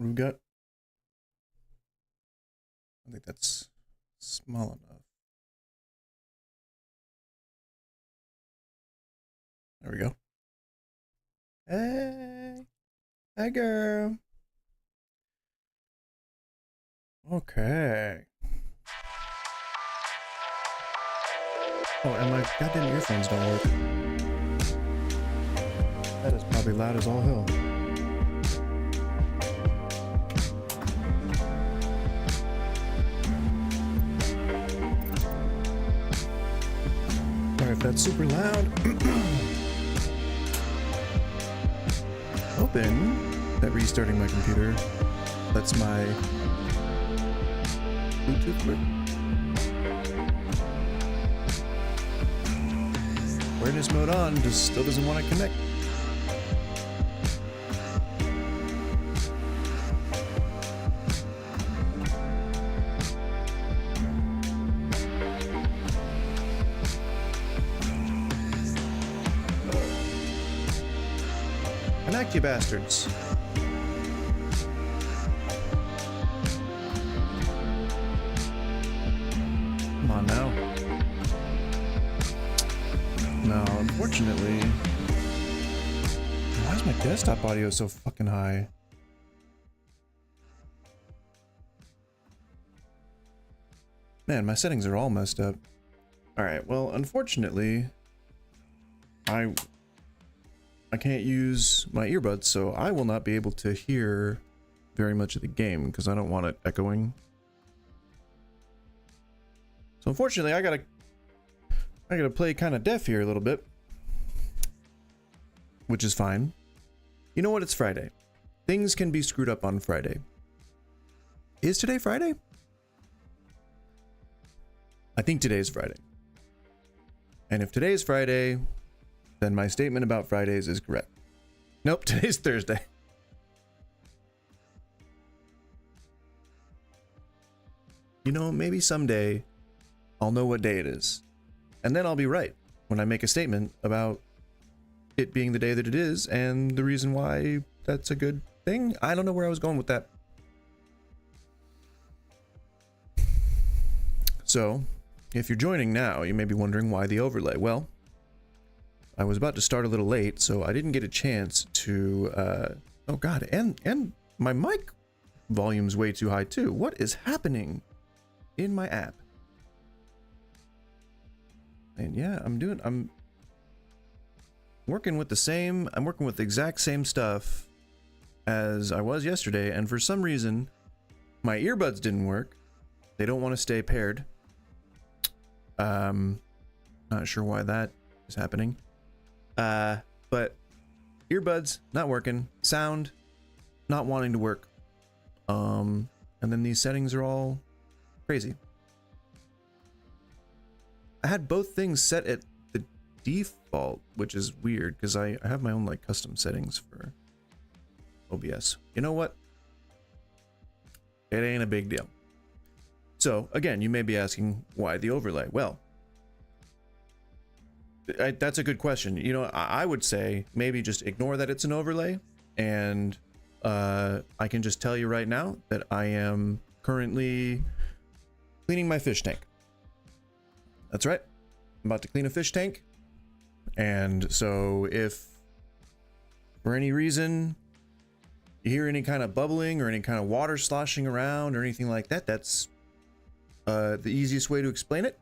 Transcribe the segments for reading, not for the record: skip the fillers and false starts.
What do we got? I think that's small enough. There we go. Hey. Hey, girl. Okay. Oh, and my goddamn earphones don't work. That is probably loud as all hell. Sorry if that's super loud. Hoping that restarting my computer lets my Bluetooth work. Awareness mode on, just still doesn't want to connect. Connect, you bastards. Come on now. No, unfortunately. Why is my desktop audio so fucking high? Man, my settings are all messed up. Alright, well, unfortunately, I can't use my earbuds, so I will not be able to hear very much of the game because I don't want it echoing. So unfortunately, I gotta play kind of deaf here a little bit, which is fine. You know what? It's Friday. Things can be screwed up on Friday. Is today Friday? I think today is Friday. And if today is Friday, then my statement about Fridays is correct. Nope, today's Thursday. You know, maybe someday I'll know what day it is. And then I'll be right when I make a statement about it being the day that it is and the reason why that's a good thing. I don't know where I was going with that. So, if you're joining now, you may be wondering why the overlay. Well, I was about to start a little late, so I didn't get a chance to, oh god, and my mic volume's way too high too. What is happening in my app? And yeah, I'm working with the exact same stuff as I was yesterday, and for some reason, my earbuds didn't work. They don't want to stay paired. Not sure why that is happening. But earbuds not working, sound not wanting to work. And then these settings are all crazy. I had both things set at the default, which is weird because I have my own like custom settings for OBS. You know what? It ain't a big deal. So again, you may be asking why the overlay? Well, that's a good question. You know, I would say maybe just ignore that it's an overlay, and I can just tell you right now that I am currently cleaning my fish tank. That's right. I'm about to clean a fish tank. And so if for any reason you hear any kind of bubbling or any kind of water sloshing around or anything like that, that's the easiest way to explain it.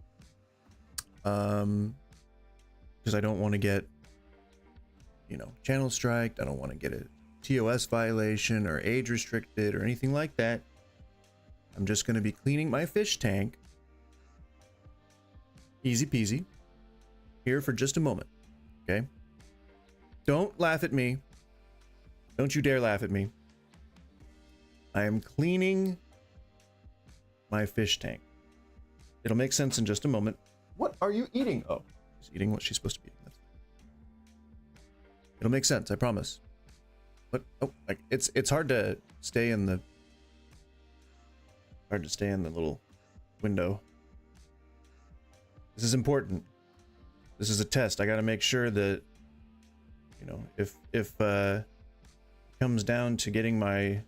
Because I don't want to get, you know, channel striked. I don't want to get a TOS violation or age restricted or anything like that. I'm just going to be cleaning my fish tank. Easy peasy. Here for just a moment. Okay? Don't laugh at me. Don't you dare laugh at me. I am cleaning my fish tank. It'll make sense in just a moment. What are you eating? Oh, she's eating what she's supposed to be eating. It'll make sense, I promise. But oh, it's hard to stay in the little window. This is important. This is a test. I got to make sure that, you know, if it comes down to getting my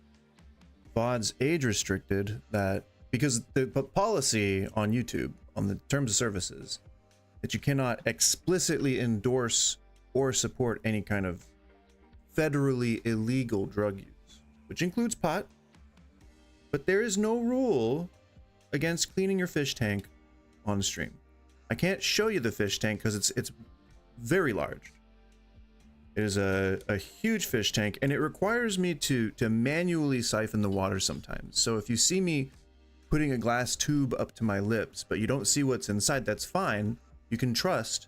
VODs age restricted, that because the policy on YouTube on the terms of services that you cannot explicitly endorse or support any kind of federally illegal drug use, which includes pot, but there is no rule against cleaning your fish tank on stream. I can't show you the fish tank because it's very large. It is a huge fish tank, and it requires me to manually siphon the water sometimes. So if you see me putting a glass tube up to my lips, but you don't see what's inside, that's fine. You can trust.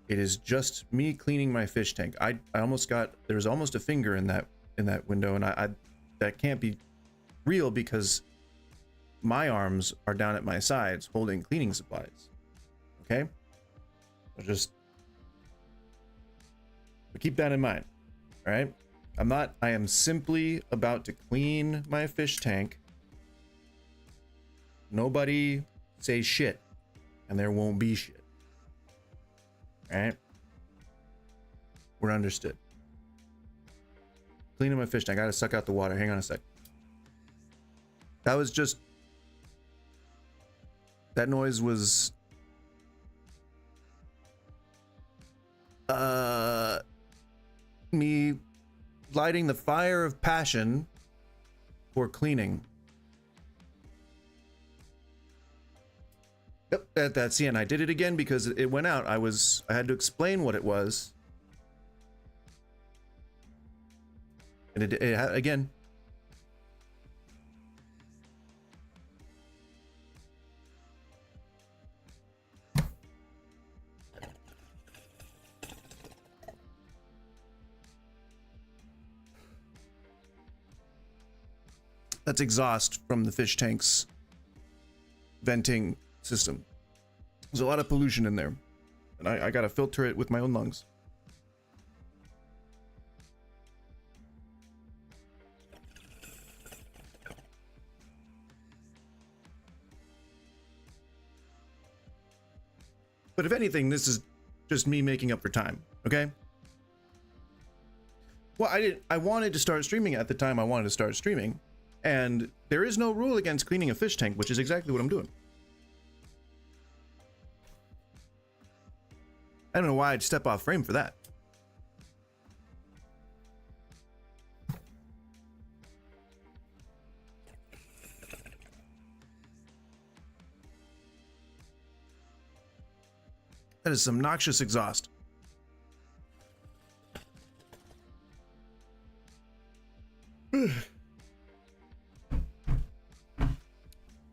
It is just me cleaning my fish tank. I almost got, there's almost a finger in that window, and I that can't be real because my arms are down at my sides holding cleaning supplies. Okay? So keep that in mind. All right? I am simply about to clean my fish tank. Nobody say shit, and there won't be shit. All right? We're understood. Cleaning my fish tank. I gotta suck out the water. Hang on a sec. That was just, that noise was me lighting the fire of passion for cleaning. Yep, that's the end. I did it again because it went out. I had to explain what it was. And it again. That's exhaust from the fish tank's venting system. There's a lot of pollution in there, and I gotta filter it with my own lungs. But if anything, this is just me making up for time, okay? Well, I wanted to start streaming at the time I wanted to start streaming, and there is no rule against cleaning a fish tank, which is exactly what I'm doing. I don't know why I'd step off frame for that. That is some noxious exhaust.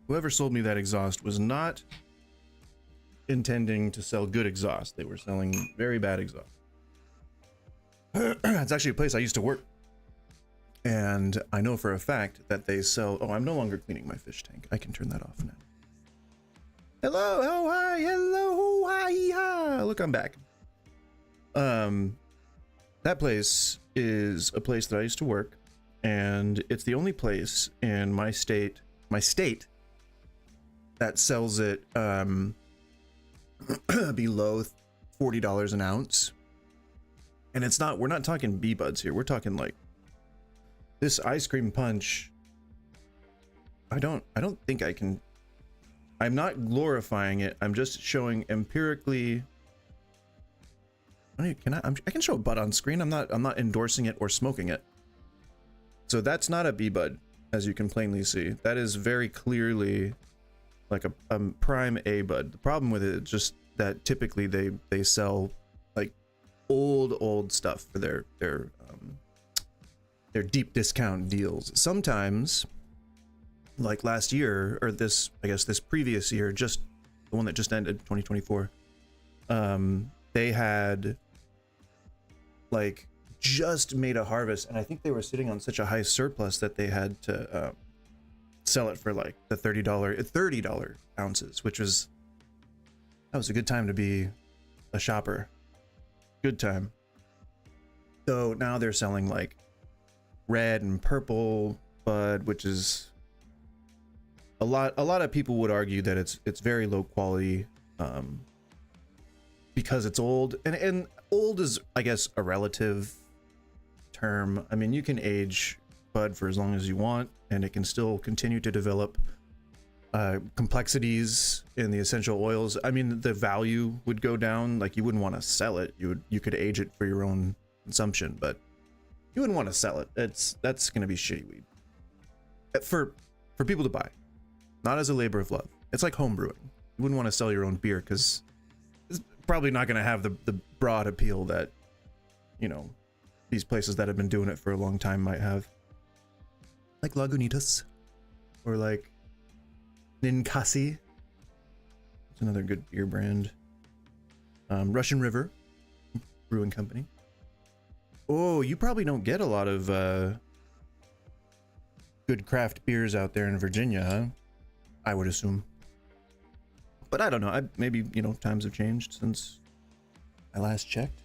Whoever sold me that exhaust was not intending to sell good exhaust. They were selling very bad exhaust. It's actually a place I used to work, and I know for a fact that they sell. Oh, I'm no longer cleaning my fish tank. I can turn that off now. Hello, oh hi, hello, hi. Look, I'm back. That place is a place that I used to work, and it's the only place in my state that sells it below $40 an ounce. And it's not, we're not talking B-buds here. We're talking like this ice cream punch. I don't think I can. I'm not glorifying it. I'm just showing empirically. I can show a bud on screen. I'm not endorsing it or smoking it. So that's not a B-bud, as you can plainly see. That is very clearly like a prime A bud. The problem with it is just that typically they sell like old stuff for their deep discount deals. Sometimes, like last year, or this previous year, just the one that just ended, 2024, they had like just made a harvest, and I think they were sitting on such a high surplus that they had to sell it for like the $30 ounces, which was, that was a good time to be a shopper. Good time. So now they're selling like red and purple bud, which is a lot of people would argue that it's very low quality, because it's old, and old is, I guess, a relative term. I mean, you can age bud for as long as you want, and it can still continue to develop complexities in the essential oils. I mean, the value would go down. Like, you wouldn't want to sell it. You could age it for your own consumption, but you wouldn't want to sell it. That's gonna be shitty weed for people to buy, not as a labor of love. It's like home brewing. You wouldn't want to sell your own beer because it's probably not going to have the broad appeal that, you know, these places that have been doing it for a long time might have, like Lagunitas or like Ninkasi. It's another good beer brand. Russian River Brewing Company. Oh, you probably don't get a lot of good craft beers out there in Virginia, huh? I would assume. But I don't know. Maybe, you know, times have changed since I last checked.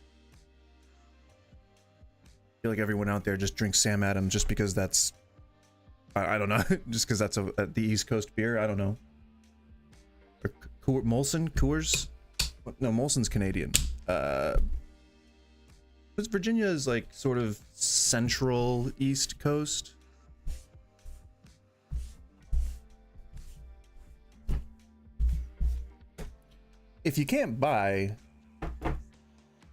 I feel like everyone out there just drinks Sam Adams just because that's... I don't know. Just because that's the East Coast beer. I don't know. Or Molson? Coors? No, Molson's Canadian. Because Virginia is like sort of central East Coast. If you can't buy,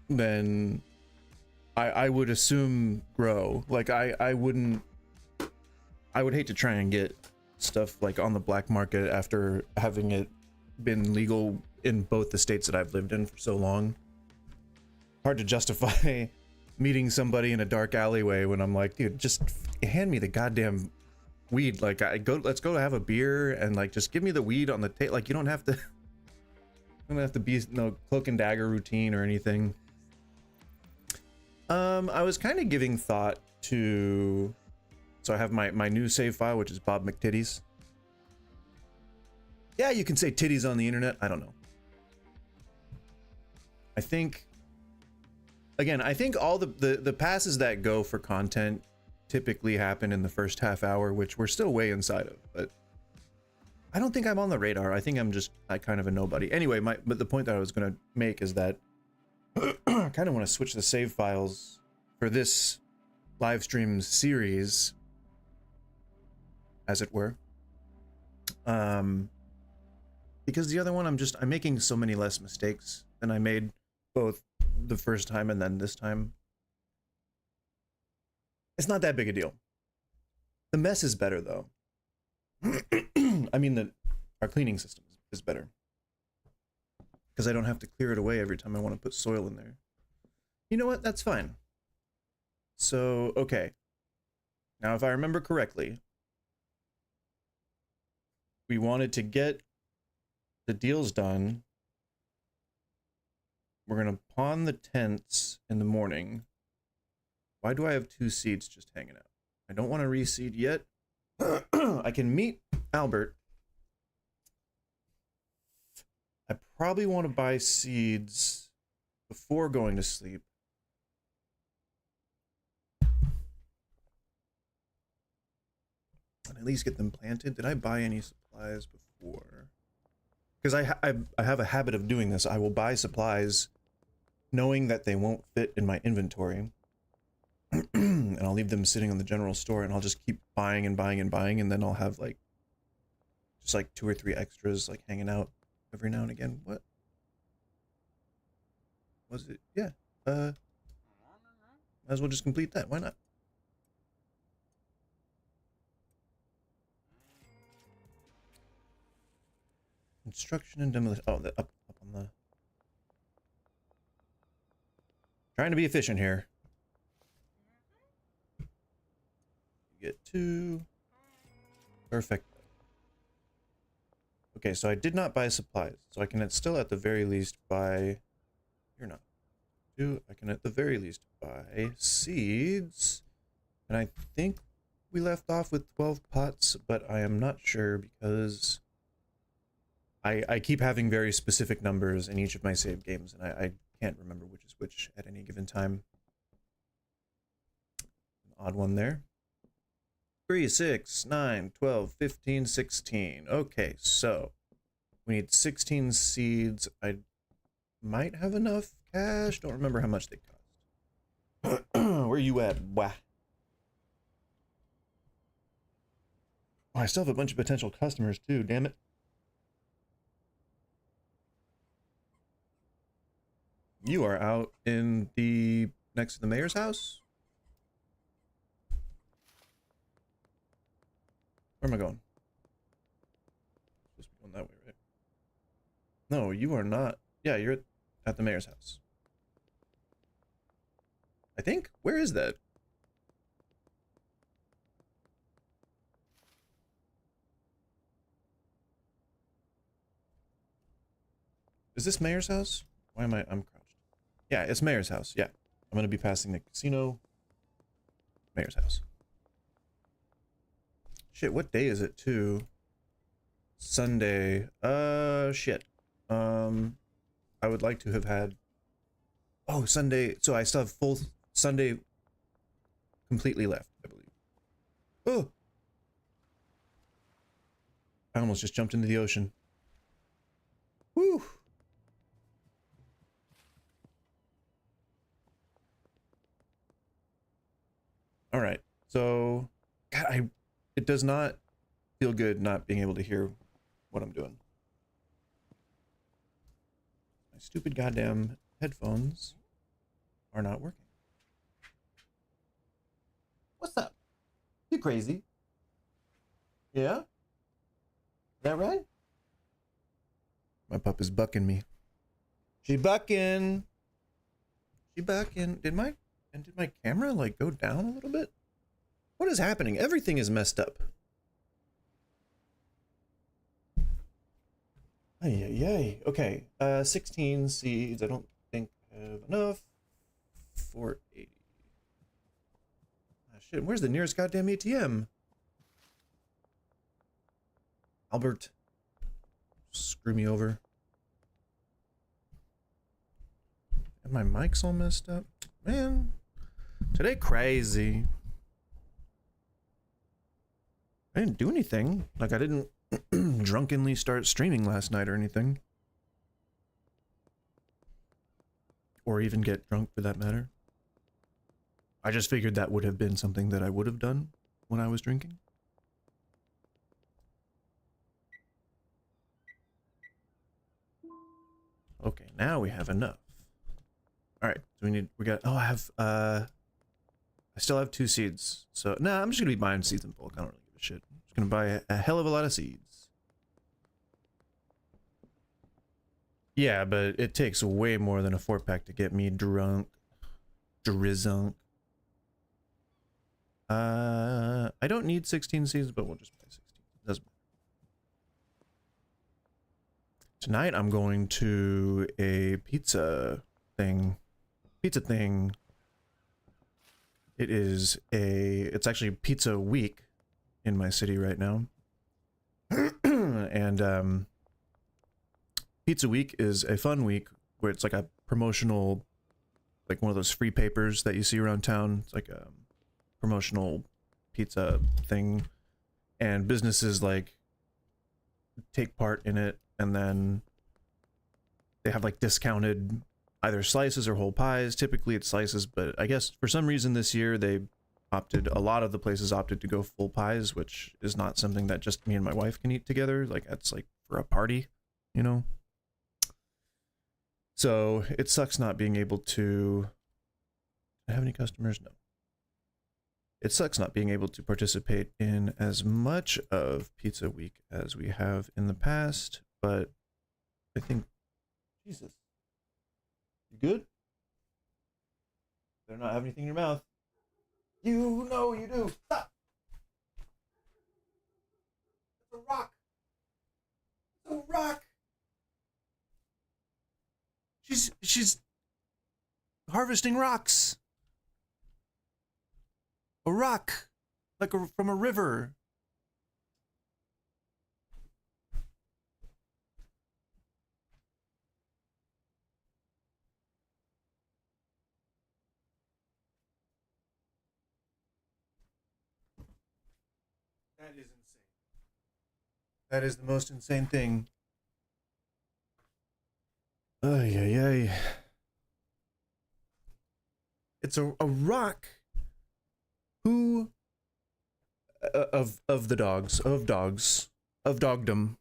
then I would assume grow. Like I would hate to try and get stuff like on the black market after having it been legal in both the states that I've lived in for so long. Hard to justify meeting somebody in a dark alleyway when I'm like, dude, just hand me the goddamn weed. Like, let's go have a beer and like just give me the weed on the table. Like, you don't have to. Don't have to be no cloak and dagger routine or anything. I was kind of giving thought to. So I have my new save file, which is Bob McTitties. Yeah, you can say titties on the internet. I don't know. I think. Again, I think all the passes that go for content typically happen in the first half hour, which we're still way inside of, but I don't think I'm on the radar. I think I'm just kind of a nobody. Anyway, but the point that I was going to make is that I kind of want to switch the save files for this live stream series, as it were. Because the other one, I'm making so many less mistakes than I made both the first time and then this time. It's not that big a deal. The mess is better though. I mean, our cleaning system is better because I don't have to clear it away every time I want to put soil in there. You know what? That's fine. So, okay. Now, if I remember correctly, we wanted to get the deals done. We're going to pawn the tents in the morning. Why do I have 2 seeds just hanging out? I don't want to reseed yet. I can meet Albert. I probably want to buy seeds before going to sleep. And at least get them planted. Did I buy any supplies before? Because I have a habit of doing this. I will buy supplies knowing that they won't fit in my inventory. And I'll leave them sitting on the general store, and I'll just keep buying and buying and buying, and then I'll have like just like 2 or 3 extras like hanging out every now and again. What was it? Yeah. Might as well just complete that. Why not? Construction and demolition. Oh, up on the. Trying to be efficient here. Get 2. Perfect. Okay, so I did not buy supplies, so I can still at the very least buy. You're not. 2. I can at the very least buy seeds, and I think we left off with 12 pots, but I am not sure because I keep having very specific numbers in each of my save games, and I can't remember which is which at any given time. An odd one there. 3, 6, 9, 12, 15, 16. Okay, so we need 16 seeds. I might have enough cash. Don't remember how much they cost. Where you at? Wah. Oh, I still have a bunch of potential customers too, damn it. You are out in the next to the mayor's house? Where am I going? Supposed to be going that way, right? No, you are not. Yeah, you're at the mayor's house. I think. Where is that? Is this mayor's house? Why am I'm crouched? Yeah, it's mayor's house. Yeah. I'm gonna be passing the casino. Mayor's house. Shit, what day is it too? Sunday. Shit. I would like to have had... Oh, Sunday. So I still have full Sunday completely left, I believe. Oh! I almost just jumped into the ocean. Woo! All right. So, God, it does not feel good not being able to hear what I'm doing. My stupid goddamn headphones are not working. What's up? You crazy? Yeah? Is that right? My pup is bucking me. She bucking. She bucking. Did my camera like go down a little bit? What is happening? Everything is messed up. Yay. Okay. 16 seeds. I don't think I have enough. 480. Ah, shit. Where's the nearest goddamn ATM? Albert. Screw me over. And my mic's all messed up. Man. Today crazy. I didn't do anything. Like I didn't drunkenly start streaming last night or anything. Or even get drunk for that matter. I just figured that would have been something that I would have done when I was drinking. Okay, now we have enough. Alright, so I still have 2 seeds. So, nah, I'm just gonna be buying seeds in bulk. I don't really give a shit. I'm just gonna buy a hell of a lot of seeds. Yeah, but it takes way more than a 4-pack to get me drunk. Drizzunk. I don't need 16 seeds, but we'll just buy 16. Doesn't matter. Tonight I'm going to a pizza thing. It's actually pizza week in my city right now. And pizza week is a fun week where it's like a promotional, like one of those free papers that you see around town. It's like a promotional pizza thing, and businesses like take part in it, and then they have like discounted either slices or whole pies. Typically it's slices, but I guess for some reason this year a lot of the places opted to go full pies, which is not something that just me and my wife can eat together. Like that's like for a party, you know? So it sucks not being able to... Do I have any customers? No. It sucks not being able to participate in as much of Pizza Week as we have in the past, but I think... Jesus. You good? Better not have anything in your mouth. You know you do. Stop! It's a rock! It's a rock! She's harvesting rocks. A rock, like from a river. That is insane. That is the most insane thing. Ay, ay, ay. It's a rock who of the dogs, of dogdom.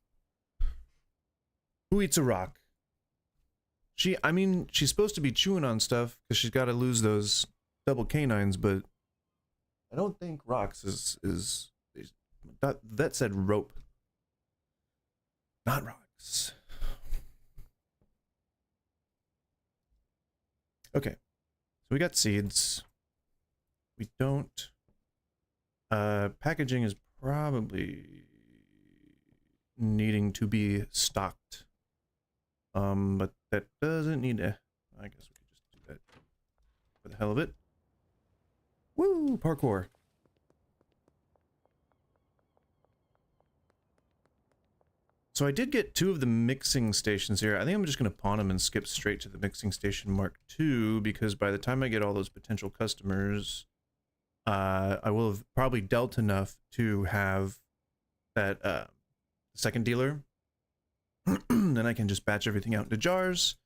Who eats a rock? I mean, she's supposed to be chewing on stuff because she's got to lose those double canines, but I don't think rocks is that said rope, not rocks. Okay, so we got seeds. We don't. Packaging is probably needing to be stocked. But that doesn't need to. I guess we could just do that for the hell of it. Woo! Parkour. So I did get 2 of the mixing stations here. I think I'm just going to pawn them and skip straight to the mixing station Mark II, because by the time I get all those potential customers, I will have probably dealt enough to have that second dealer. Then I can just batch everything out into jars,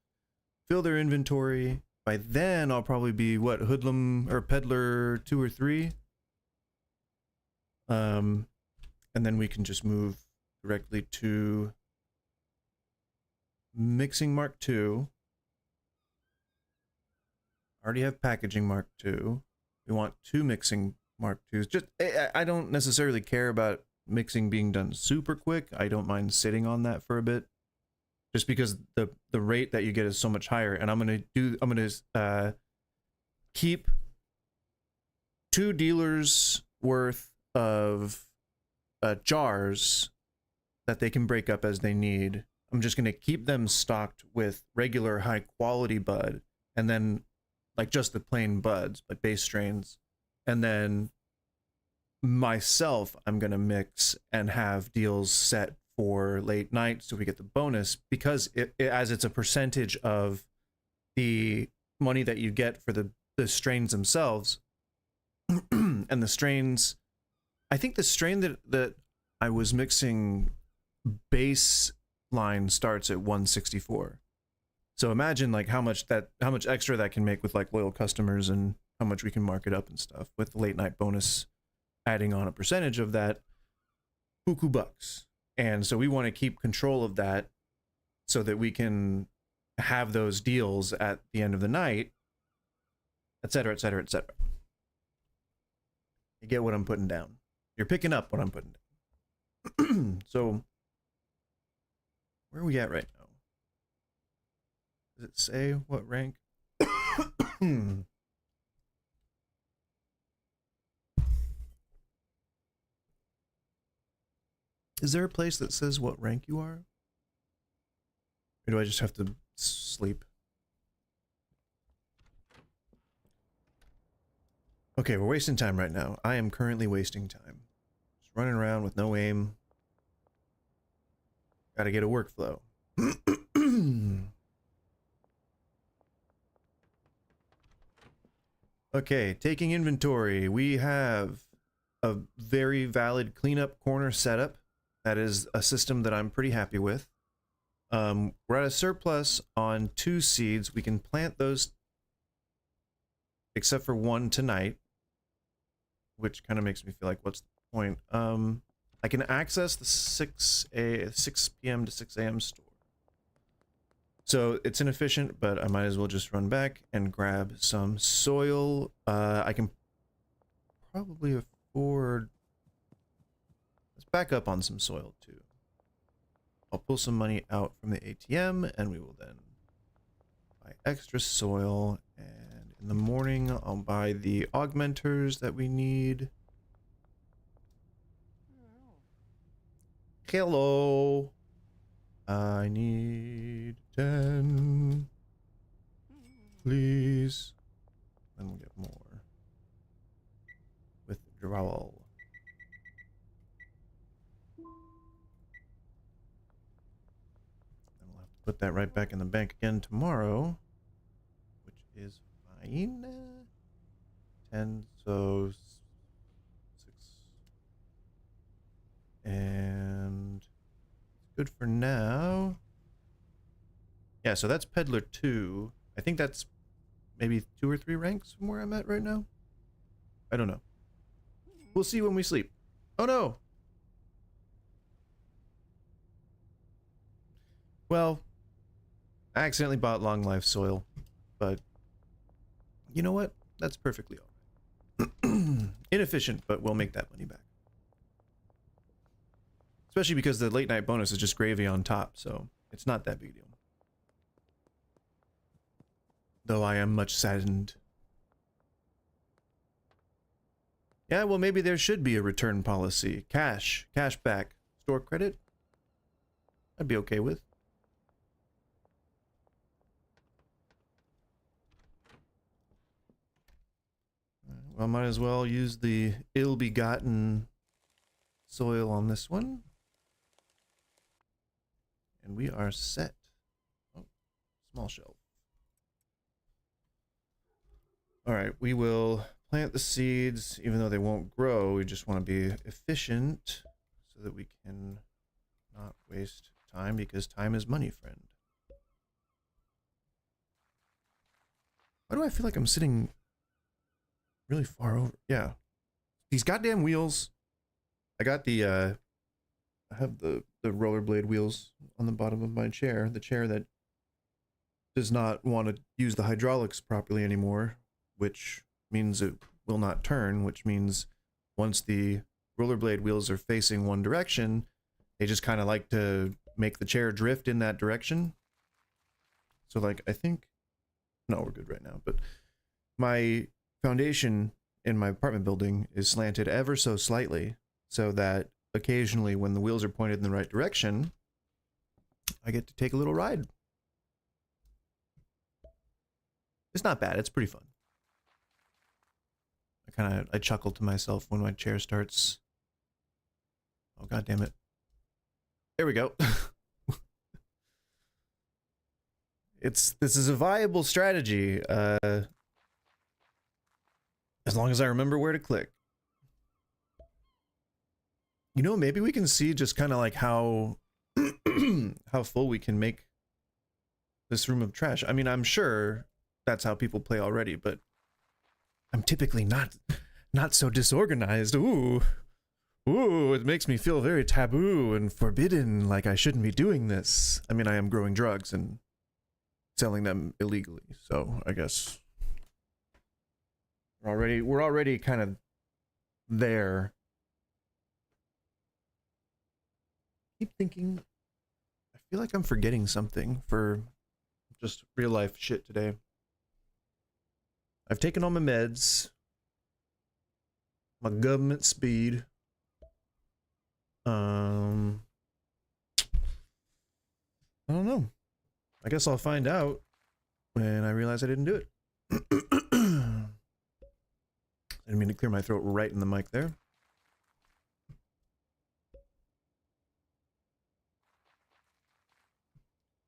fill their inventory. By then I'll probably be what, hoodlum or peddler 2 or 3. And then we can just move directly to mixing Mark II. Already have packaging Mark II. We want 2 mixing Mark IIs. Just I don't necessarily care about mixing being done super quick. I don't mind sitting on that for a bit, just because the rate that you get is so much higher. And I'm gonna keep 2 dealers worth of jars that they can break up as they need. I'm just gonna keep them stocked with regular high quality bud, and then like just the plain buds, like base strains, and then myself I'm gonna mix and have deals set for late night so we get the bonus, because as it's a percentage of the money that you get for the strains themselves. And the strains, I think the strain that I was mixing baseline starts at 164. So imagine like how much extra that can make with like loyal customers, and how much we can mark it up and stuff with the late night bonus adding on a percentage of that. Buku bucks. And so we want to keep control of that so that we can have those deals at the end of the night, etc., etc., etc. You get what I'm putting down. You're picking up what I'm putting down. So where are we at right now? Does it say what rank? Is there a place that says what rank you are? Or do I just have to sleep? Okay, we're wasting time right now. I am currently wasting time. Just running around with no aim. Gotta get a workflow. Okay, taking inventory. We have a very valid cleanup corner setup. That is a system that I'm pretty happy with. We're at a surplus on 2 seeds. We can plant those, except for 1 tonight, which kind of makes me feel like, what's the point? I can access the 6 p.m. to 6 a.m. store. So it's inefficient, but I might as well just run back and grab some soil. I can probably afford... Let's back up on some soil too. I'll pull some money out from the ATM, and we will then buy extra soil. And in the morning, I'll buy the augmenters that we need. Hello. I need 10, please. Then we'll get more withdrawal. Then we'll have to put that right back in the bank again tomorrow, which is fine. 10, so 6, and good for now. Yeah, so that's Peddler 2. I think that's maybe 2 or 3 ranks from where I'm at right now. I don't know. We'll see when we sleep. Oh no. Well, I accidentally bought long life soil, but you know what? That's perfectly all right. Inefficient, but we'll make that money back. Especially because the late night bonus is just gravy on top, so it's not that big a deal. Though I am much saddened. Yeah, well, maybe there should be a return policy. Cash back, store credit. I'd be okay with. Well, I might as well use the ill-begotten soil on this one. And we are set. Oh, small shelf. All right, we will plant the seeds, even though they won't grow. We just want to be efficient so that we can not waste time, because time is money, friend. Why do I feel like I'm sitting really far over? Yeah. These goddamn wheels. I got the, I have the rollerblade wheels on the bottom of my chair. The chair that does not want to use the hydraulics properly anymore, which means it will not turn, which means once the rollerblade wheels are facing one direction, they just kind of like to make the chair drift in that direction. So like, I think, no, we're good right now, but my foundation in my apartment building is slanted ever so slightly so that occasionally when the wheels are pointed in the right direction, I get to take a little ride. It's not bad. It's pretty fun. I chuckle to myself when my chair starts. Oh, God damn it. There we go. This is a viable strategy. As long as I remember where to click. You know, maybe we can see just kind of like how how full we can make this room of trash. I mean, I'm sure that's how people play already, but I'm typically not so disorganized. Ooh, it makes me feel very taboo and forbidden, like I shouldn't be doing this. I mean, I am growing drugs and selling them illegally, so I guess we're already kind of there. Keep thinking, I feel like I'm forgetting something for just real life shit today. I've taken all my meds, my government speed. I don't know. I guess I'll find out when I realize I didn't do it. I didn't mean to clear my throat right in the mic there.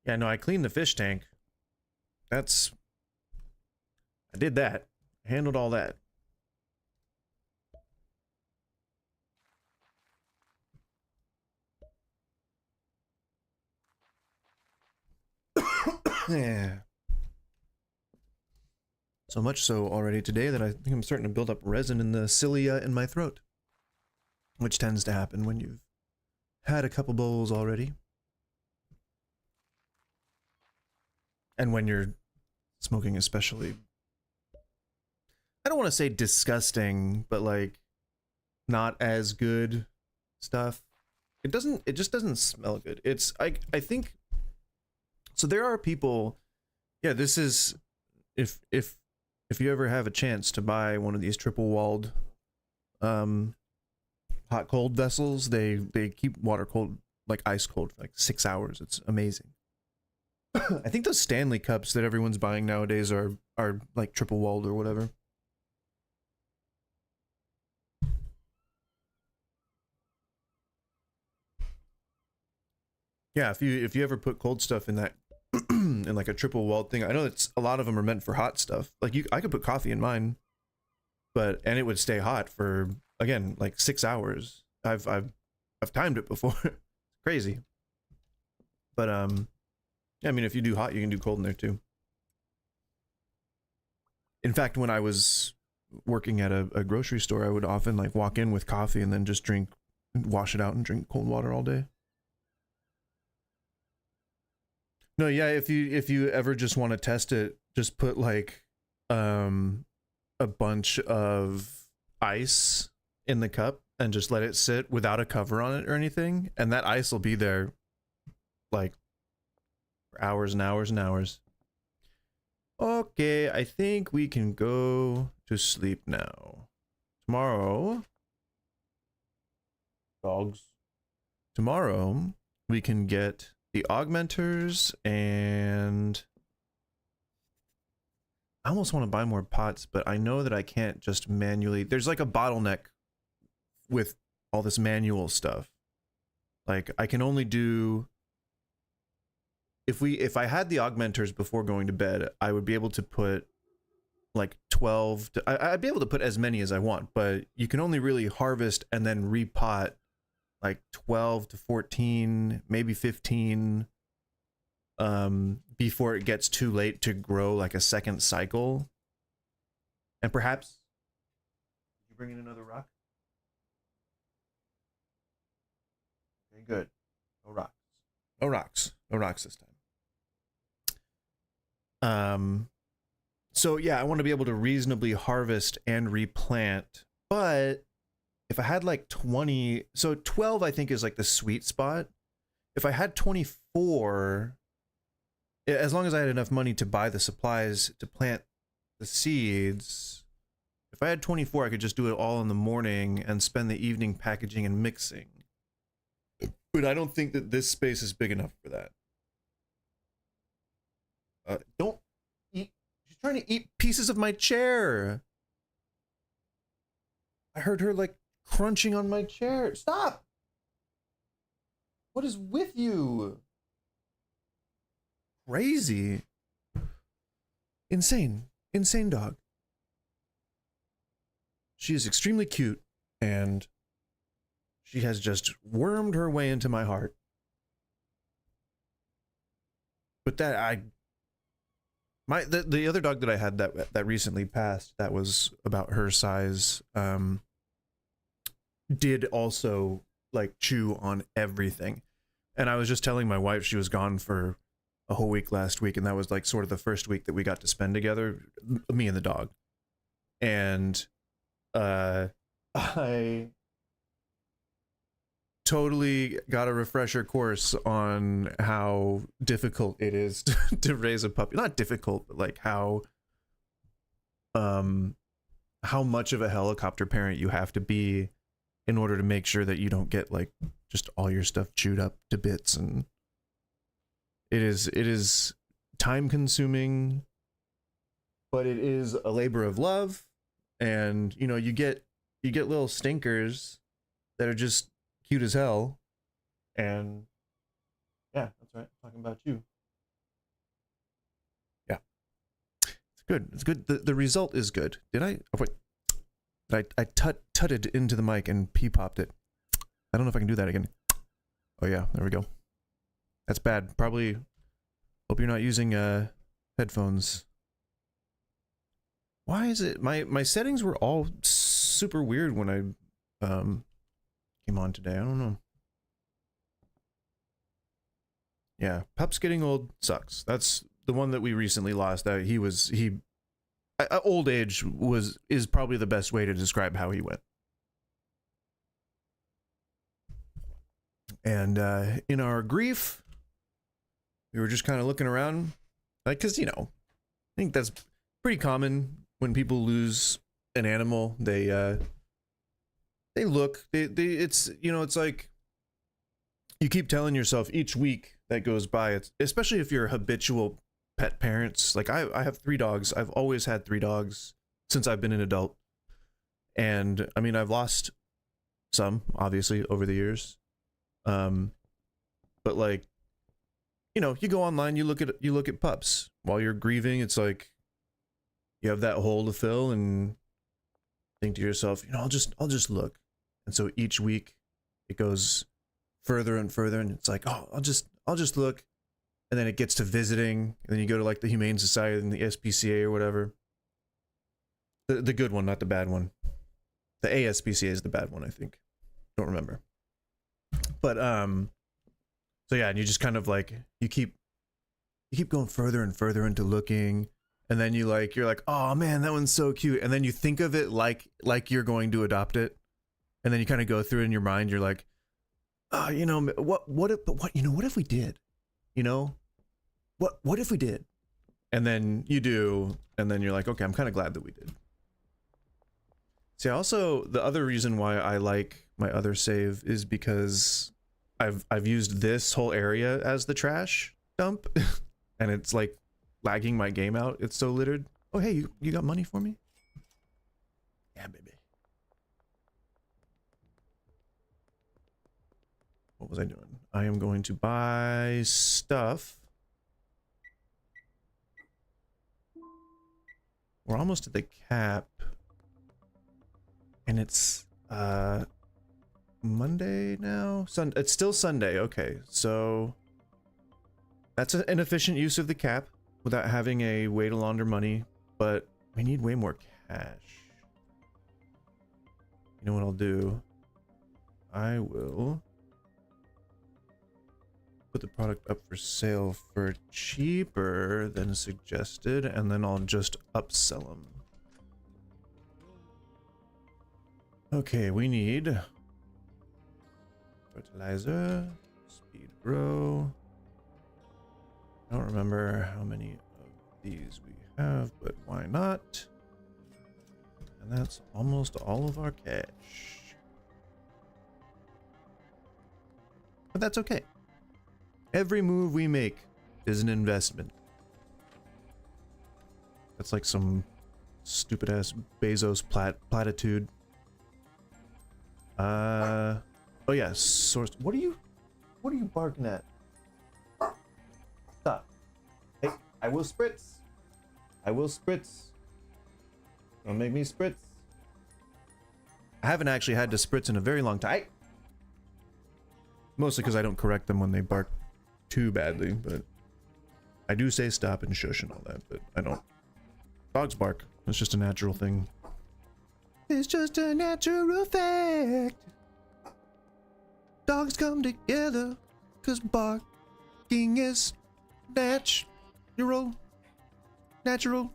Yeah, no, I cleaned the fish tank. I did that. I handled all that. Yeah. So much so already today that I think I'm starting to build up resin in the cilia in my throat, which tends to happen when you've had a couple bowls already. And when you're smoking especially, I don't want to say disgusting, but like not as good stuff. It just doesn't smell good. It's I think so there are people, yeah, this is if you ever have a chance to buy one of these triple walled hot cold vessels, they keep water cold, like ice cold for like 6 hours. It's amazing. I think those Stanley cups that everyone's buying nowadays are like triple walled or whatever. Yeah, if you ever put cold stuff in that in like a triple walled thing, I know it's a lot of them are meant for hot stuff. Like I could put coffee in mine, and it would stay hot for, again, like 6 hours. I've timed it before. Crazy. But yeah, I mean, if you do hot, you can do cold in there too. In fact, when I was working at a grocery store, I would often like walk in with coffee and then just drink wash it out and drink cold water all day. No, yeah, if you ever just want to test it, just put like a bunch of ice in the cup and just let it sit without a cover on it or anything, and that ice will be there like for hours and hours and hours. Okay, I think we can go to sleep now. Tomorrow, dogs. Tomorrow we can get the augmenters, and I almost want to buy more pots, but I know that I can't just manually. There's like a bottleneck with all this manual stuff. Like I can only do, if I had the augmenters before going to bed, I would be able to put like 12 to, I'd be able to put as many as I want, but you can only really harvest and then repot like 12 to 14, maybe 15 before it gets too late to grow like a second cycle. And perhaps, did you bring in another rock? Okay, good. No rocks. No rocks. No rocks this time. So yeah, I want to be able to reasonably harvest and replant, but if I had like 20, so 12 I think is like the sweet spot. If I had 24, as long as I had enough money to buy the supplies to plant the seeds, if I had 24, I could just do it all in the morning and spend the evening packaging and mixing. But I don't think that this space is big enough for that. Don't eat. She's trying to eat pieces of my chair. I heard her like crunching on my chair. Stop! What is with you? Crazy. Insane. Insane dog. She is extremely cute, and she has just wormed her way into my heart. But that the other dog that I had that recently passed, that was about her size, did also like chew on everything. And I was just telling my wife, she was gone for a whole week last week, and that was like sort of the first week that we got to spend together, me and the dog. And I totally got a refresher course on how difficult it is to raise a puppy. Not difficult, but like how much of a helicopter parent you have to be in order to make sure that you don't get like just all your stuff chewed up to bits. And it is time consuming, but it is a labor of love. And you know, you get little stinkers that are just cute as hell. And yeah, that's right, I'm talking about you. Yeah, it's good. It's good. The result is good. Did I? Oh, wait. I tutted into the mic and pee popped it. I don't know if I can do that again. Oh yeah, there we go. That's bad. Probably hope you're not using headphones. Why is it my settings were all super weird when I came on today? I don't know. Yeah, Pup's getting old sucks. That's the one that we recently lost. That old age is probably the best way to describe how he went. And in our grief, we were just kind of looking around, like, because you know, I think that's pretty common when people lose an animal. They look. It's, you know, it's like you keep telling yourself each week that goes by. It's especially if you're habitual pet parents. Like I have 3 dogs. I've always had 3 dogs since I've been an adult. And I mean, I've lost some obviously over the years. But like, you know, you go online, you look at pups while you're grieving. It's like you have that hole to fill and think to yourself, you know, I'll just look. And so each week it goes further and further, and it's like, oh, I'll just look. And then it gets to visiting, and then you go to like the Humane Society and the SPCA or whatever. The good one, not the bad one. The ASPCA is the bad one, I think. Don't remember. But so yeah, and you just kind of like you keep going further and further into looking, and then you're like, oh man, that one's so cute, and then you think of it like you're going to adopt it, and then you kind of go through it in your mind. You're like, oh, you know, what if we did, you know, what if we did, and then you do, and then you're like, okay, I'm kind of glad that we did. See, also the other reason why I like my other save is because I've used this whole area as the trash dump, and it's like lagging my game out. It's so littered. Oh hey, you got money for me? Yeah, baby. What was I doing? I am going to buy stuff. We're almost at the cap. And it's Monday now? It's still Sunday. Okay, so that's an efficient use of the cap without having a way to launder money, but we need way more cash. You know what I'll do? I will put the product up for sale for cheaper than suggested, and then I'll just upsell them. Okay, we need fertilizer, speed grow. I don't remember how many of these we have, but why not? And that's almost all of our cash. But that's okay. Every move we make is an investment. That's like some stupid ass Bezos platitude. Oh yeah, source. What are you barking at? Stop. Hey, I will spritz. I will spritz. Don't make me spritz. I haven't actually had to spritz in a very long time. Mostly because I don't correct them when they bark too badly, but I do say stop and shush and all that, but I don't. Dogs bark. It's just a natural thing. It's just a natural fact. Dogs come together because barking is natural. Natural.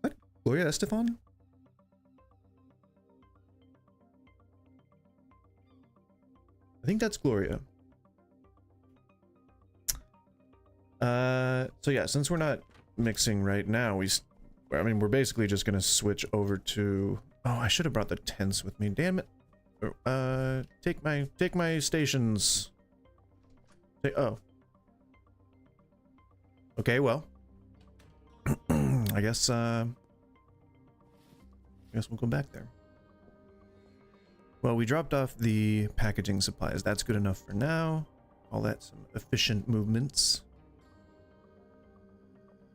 What? Gloria Estefan? I think that's Gloria. So yeah, since we're not mixing right now, we're basically just gonna switch over to. Oh, I should have brought the tents with me. Damn it. Take my stations. Oh. Okay, well. I guess we'll go back there. Well, we dropped off the packaging supplies. That's good enough for now. All that some efficient movements.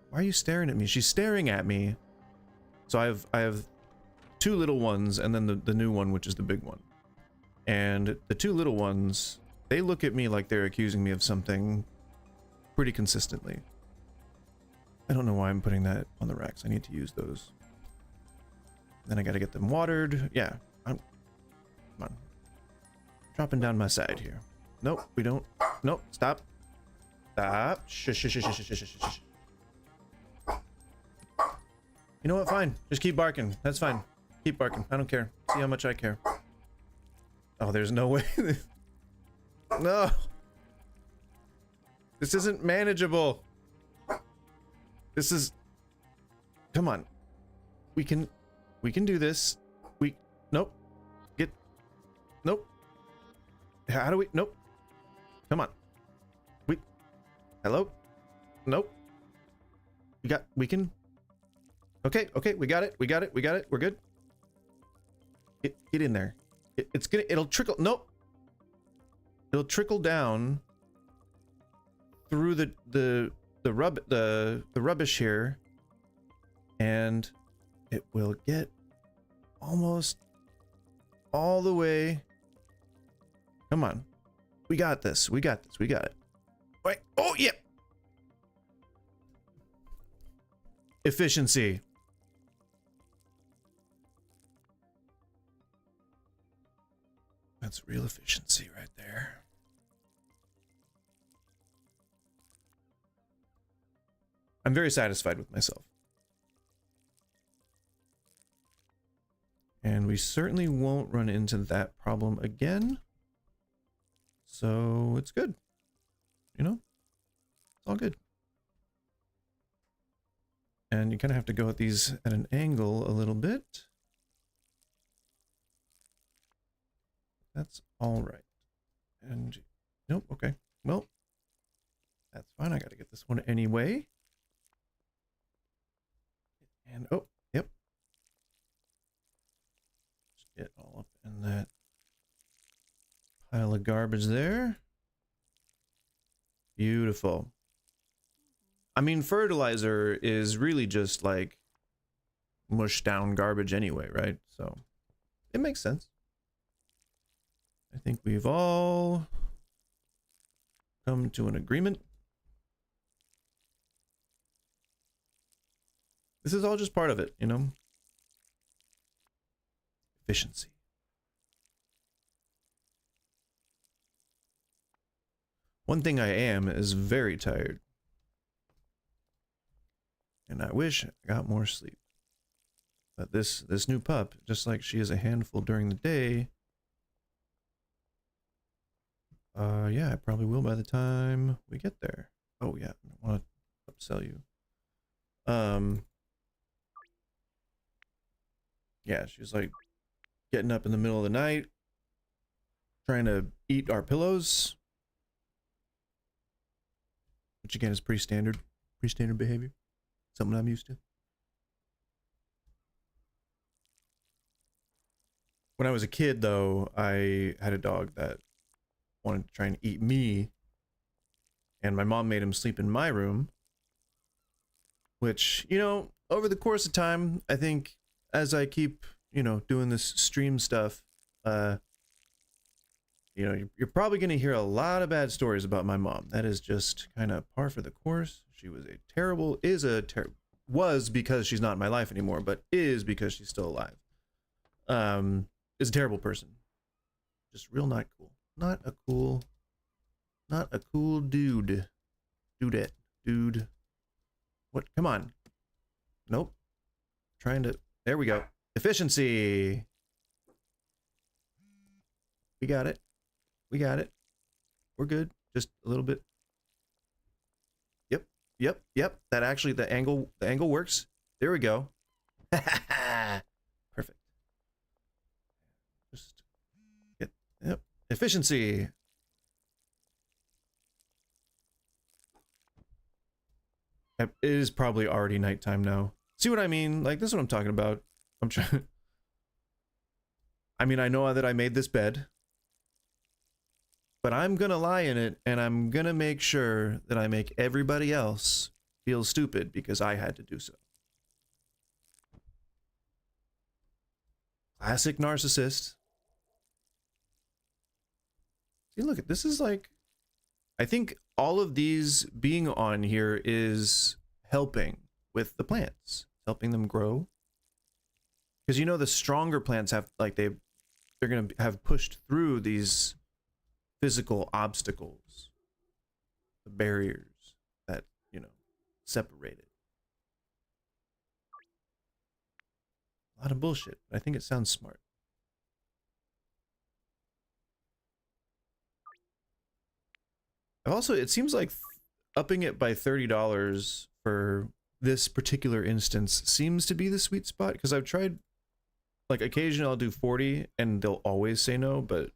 Why are you staring at me? She's staring at me. So I have two little ones and then the new one, which is the big one. And the two little ones, they look at me like they're accusing me of something pretty consistently. I don't know why I'm putting that on the racks. I need to use those. Then I gotta get them watered. Yeah, come on. Dropping down my side here. Nope, we don't. Nope, stop. Stop. Shush, shush, shush, shush, shush, shush, shush. You know what? Fine. Just keep barking. That's fine. Keep barking. I don't care. See how much I care. Oh, there's no way. No. This isn't manageable. This is. Come on. We can do this. Nope. Nope. How do we? Nope. Come on. Hello? Nope. We can. Okay, we got it. We're good. Get in there. It'll trickle. Nope. It'll trickle down through the rubbish here, and it will get almost all the way. Come on. We got this. We got it. Wait. Oh, yeah. Efficiency. That's real efficiency right there. I'm very satisfied with myself. And we certainly won't run into that problem again. So it's good. You know, it's all good. And you kind of have to go at these at an angle a little bit. That's all right. And nope, okay. Well, that's fine. I got to get this one anyway. And oh, yep. Just get all up in that pile of garbage there. Beautiful. I mean, fertilizer is really just like mush down garbage anyway, right? So it makes sense. I think we've all come to an agreement. This is all just part of it, you know? Efficiency. One thing I am is very tired. And I wish I got more sleep. But this new pup, just like she is a handful during the day, yeah, I probably will by the time we get there. Oh yeah, I don't want to upsell you. Yeah, she's like getting up in the middle of the night, trying to eat our pillows, which again is pretty standard behavior. Something I'm used to. When I was a kid, though, I had a dog that wanted to try and eat me, and my mom made him sleep in my room, which, you know, over the course of time, I think as I keep, you know, doing this stream stuff, you know, you're probably going to hear a lot of bad stories about my mom. That is just kind of par for the course. She was was because she's not in my life anymore, but is because she's still alive. Is a terrible person. Just real not cool. Not a cool dude. Dude. What? Come on. Nope. Trying to, there we go. Efficiency. We got it. We're good. Just a little bit. Yep. That actually, the angle works. There we go. Perfect. Just get, yep. Efficiency. It is probably already nighttime now. See what I mean? Like, this is what I'm talking about. I'm trying. I mean, I know that I made this bed, but I'm gonna lie in it, and I'm gonna make sure that I make everybody else feel stupid because I had to do so. Classic narcissist. See, look at this is like, I think all of these being on here is helping with the plants, helping them grow. Because you know the stronger plants have, like, they're gonna have pushed through these physical obstacles, the barriers that, you know, separate it. A lot of bullshit, but I think it sounds smart. Also, it seems like upping it by $30 for this particular instance seems to be the sweet spot, because I've tried, like, occasionally I'll do 40 and they'll always say no, but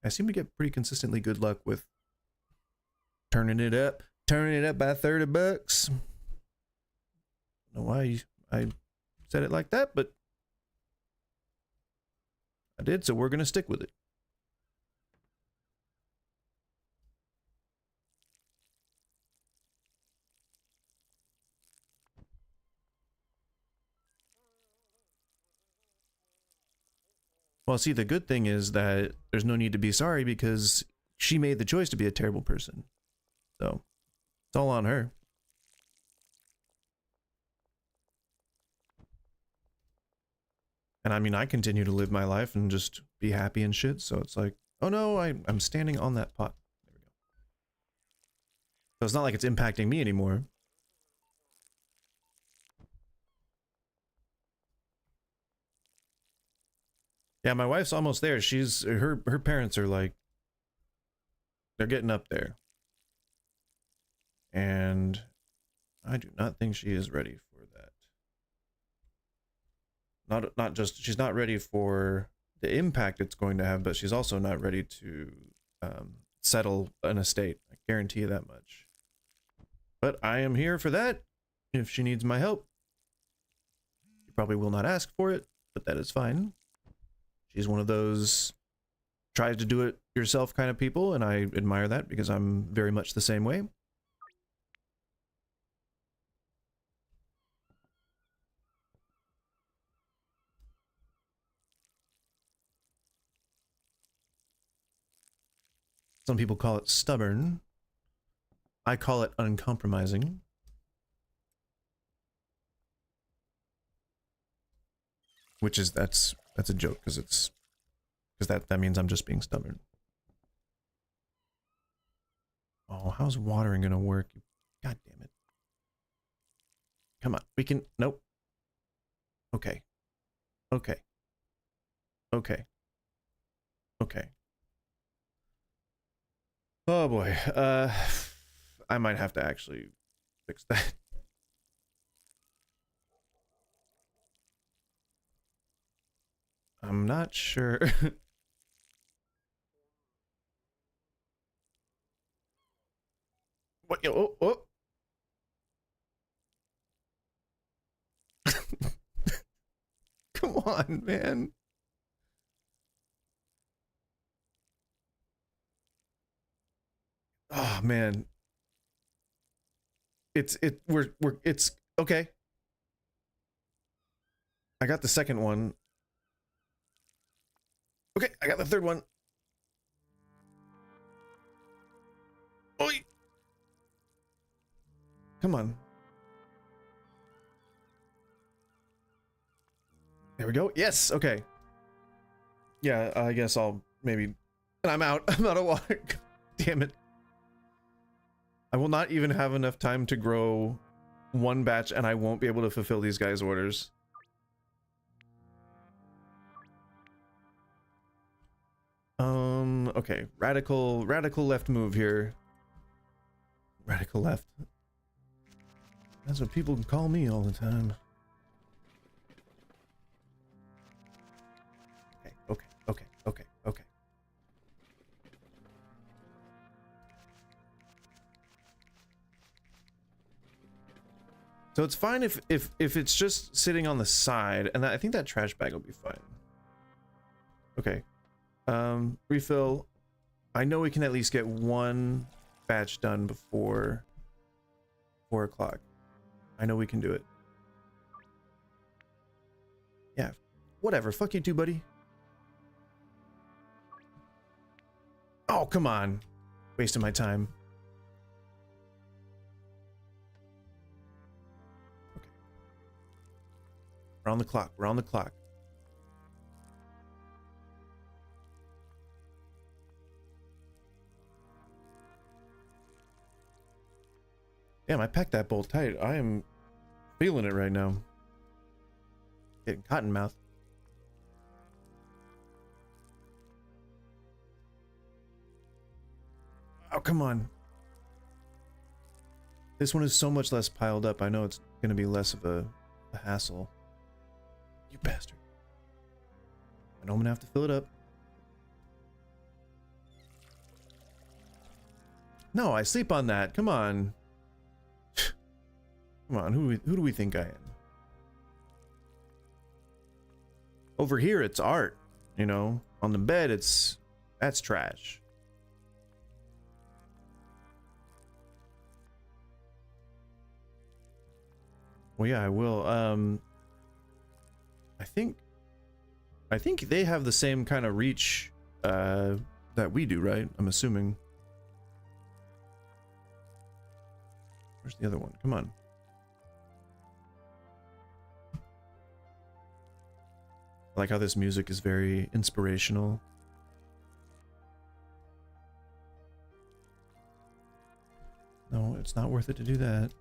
I seem to get pretty consistently good luck with turning it up by $30. I don't know why I said it like that, but I did, so we're gonna stick with it. Well, see, the good thing is that there's no need to be sorry because she made the choice to be a terrible person. So, it's all on her. And And I mean, I continue to live my life and just be happy and shit. So it's like, oh no, I'm standing on that pot. There we go. So it's not like it's impacting me anymore. Yeah, my wife's almost there. She's her parents are like, they're getting up there. And I do not think she is ready for that. Not just she's not ready for the impact it's going to have, but she's also not ready to settle an estate. I guarantee you that much. But I am here for that. If she needs my help, she probably will not ask for it, but that is fine. She's one of those tries to do it yourself kind of people, and I admire that because I'm very much the same way. Some people call it stubborn. I call it uncompromising. Which is that's a joke because that means I'm just being stubborn. Oh, how's watering gonna work? God damn it. Come on, we can, nope. Okay. Okay. Okay. Okay. Oh boy. I might have to actually fix that. I'm not sure. What? Oh, oh. Come on, man. Oh man. It's okay. I got the second one. Okay, I got the third one. Oi! Come on. There we go. Yes, okay. Yeah, I guess I'll maybe... And I'm out. I'm out of water. Damn it. I will not even have enough time to grow one batch, and I won't be able to fulfill these guys' orders. Okay. Radical left move here. Radical left. That's what people call me all the time. Okay. So it's fine if it's just sitting on the side, and I think that trash bag will be fine. Okay. Refill. I know we can at least get one batch done before 4 o'clock. I know we can do it. Yeah. Whatever. Fuck you too, buddy. Oh, come on. Wasting my time. Okay. We're on the clock. We're on the clock. Damn, I packed that bowl tight. I am feeling it right now. Getting cotton mouth. Oh, come on. This one is so much less piled up. I know it's going to be less of a hassle. You bastard. I know I'm going to have to fill it up. No, I sleep on that. Come on. Come on, who do we think I am? Over here, it's art. You know, on the bed, that's trash. Well, yeah, I will. I think they have the same kind of reach that we do, right? I'm assuming. Where's the other one? Come on. I like how this music is very inspirational. No, it's not worth it to do that.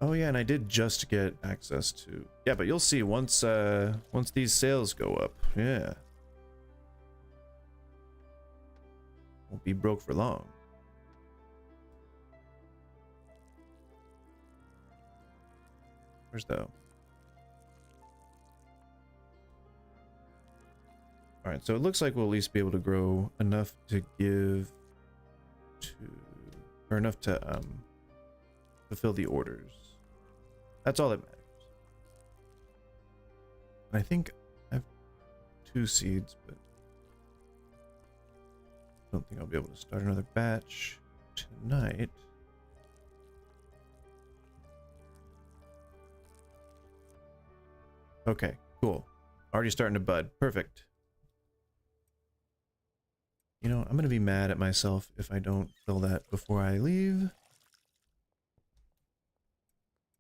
Oh yeah, and I did just get access to... Yeah, but you'll see once once these sales go up. Yeah. Won't be broke for long. Where's the... Alright, so it looks like we'll at least be able to grow enough to give to... Or enough to fulfill the orders. That's all that matters. I think I have 2 seeds, but I don't think I'll be able to start another batch tonight. Okay, cool. Already starting to bud. Perfect. You know, I'm going to be mad at myself if I don't fill that before I leave.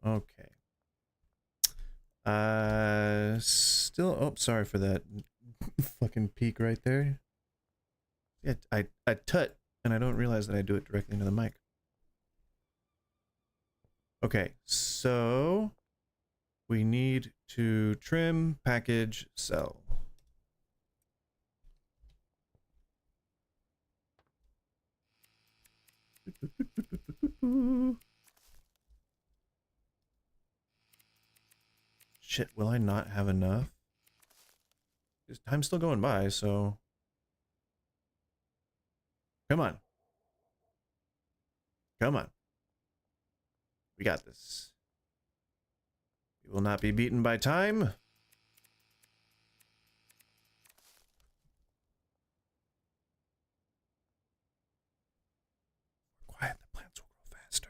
Okay. Still, oh, sorry for that fucking peak right there. Yeah, I tut, and I don't realize that I do it directly into the mic. Okay, so we need to trim, package, sell. Shit, will I not have enough? Time's still going by, so... Come on. Come on. We got this. We will not be beaten by time. Quiet, the plants will grow faster.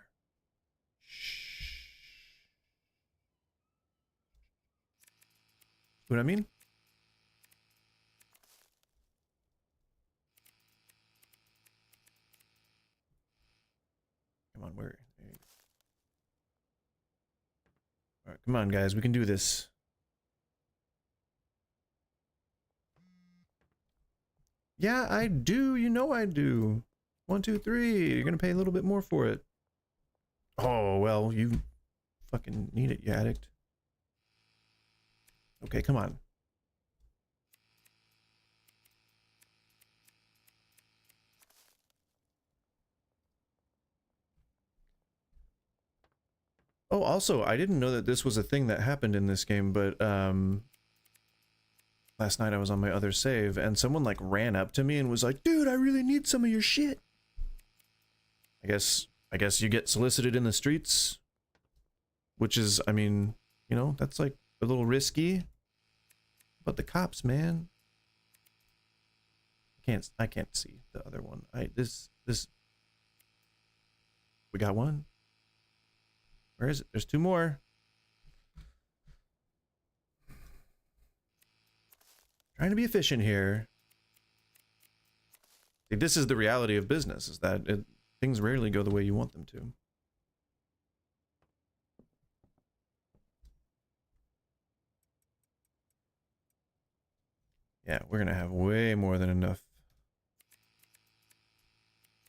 Shh. What I mean? Come on, where? All right, come on, guys. We can do this. Yeah, I do. You know I do. 1, 2, 3. You're gonna pay a little bit more for it. Oh, well, you fucking need it, you addict. Okay, come on. Oh, also, I didn't know that this was a thing that happened in this game, but last night I was on my other save and someone like ran up to me and was like, "Dude, I really need some of your shit." I guess you get solicited in the streets, which is, I mean, you know, that's like a little risky. But the cops, man. I can't see the other one. This we got one. Where is it? There's 2 more. Trying to be efficient here. See, this is the reality of business, is that things rarely go the way you want them to. Yeah, we're gonna have way more than enough.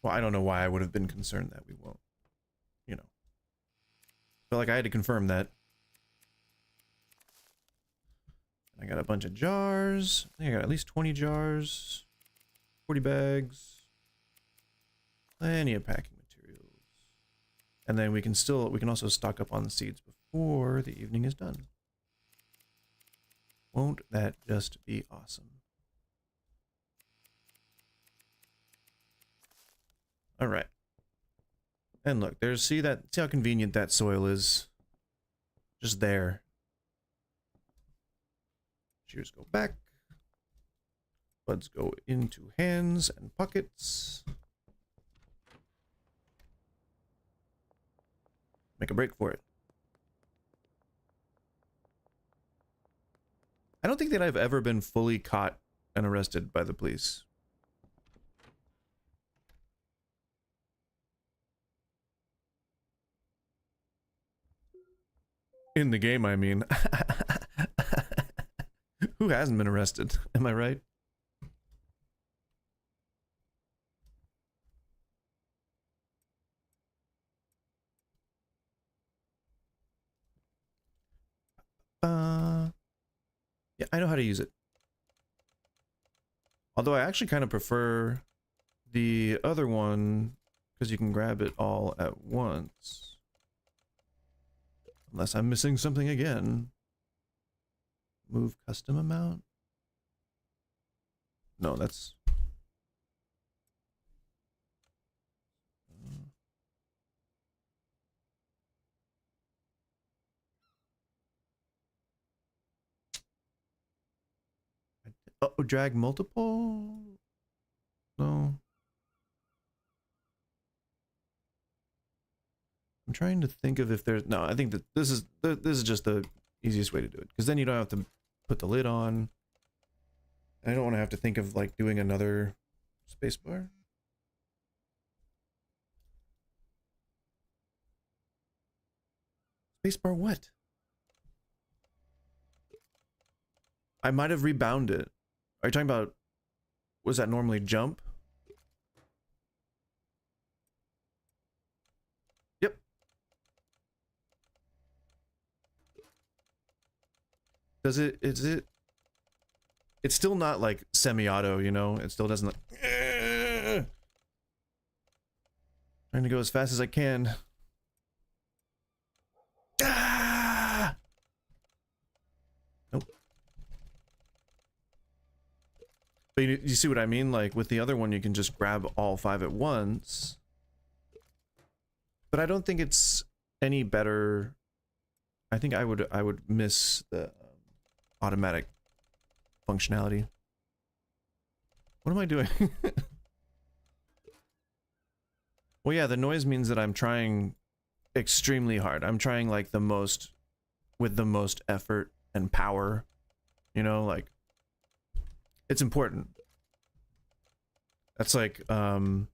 Well, I don't know why I would have been concerned that we won't. You know. Felt like I had to confirm that. I got a bunch of jars. I think I got at least 20 jars. 40 bags. Plenty of packing materials. And then we can also stock up on the seeds before the evening is done. Won't that just be awesome? All right. And look, see how convenient that soil is. Just there. Shears go back. Buds go into hands and pockets. Make a break for it. I don't think that I've ever been fully caught and arrested by the police. In the game, I mean. Who hasn't been arrested? Am I right? Yeah, I know how to use it. Although I actually kind of prefer the other one because you can grab it all at once. Unless I'm missing something again. Move custom amount? No, that's... Oh, drag multiple? No. I'm trying to think of if there's... No, I think that this is just the easiest way to do it. Because then you don't have to put the lid on. I don't want to have to think of like doing another spacebar. Spacebar what? I might have rebounded it. Are you talking about... Was that normally jump? Yep. Does it... Is it... It's still not like semi-auto, you know? It still doesn't like... Trying to go as fast as I can. Ah! Nope. But you see what I mean? Like with the other one, you can just grab all 5 at once. But I don't think it's any better. I think I would miss the automatic functionality. What am I doing? Well, yeah, the noise means that I'm trying extremely hard. I'm trying like the most, with the most effort and power, you know, like it's important. That's like, whatever.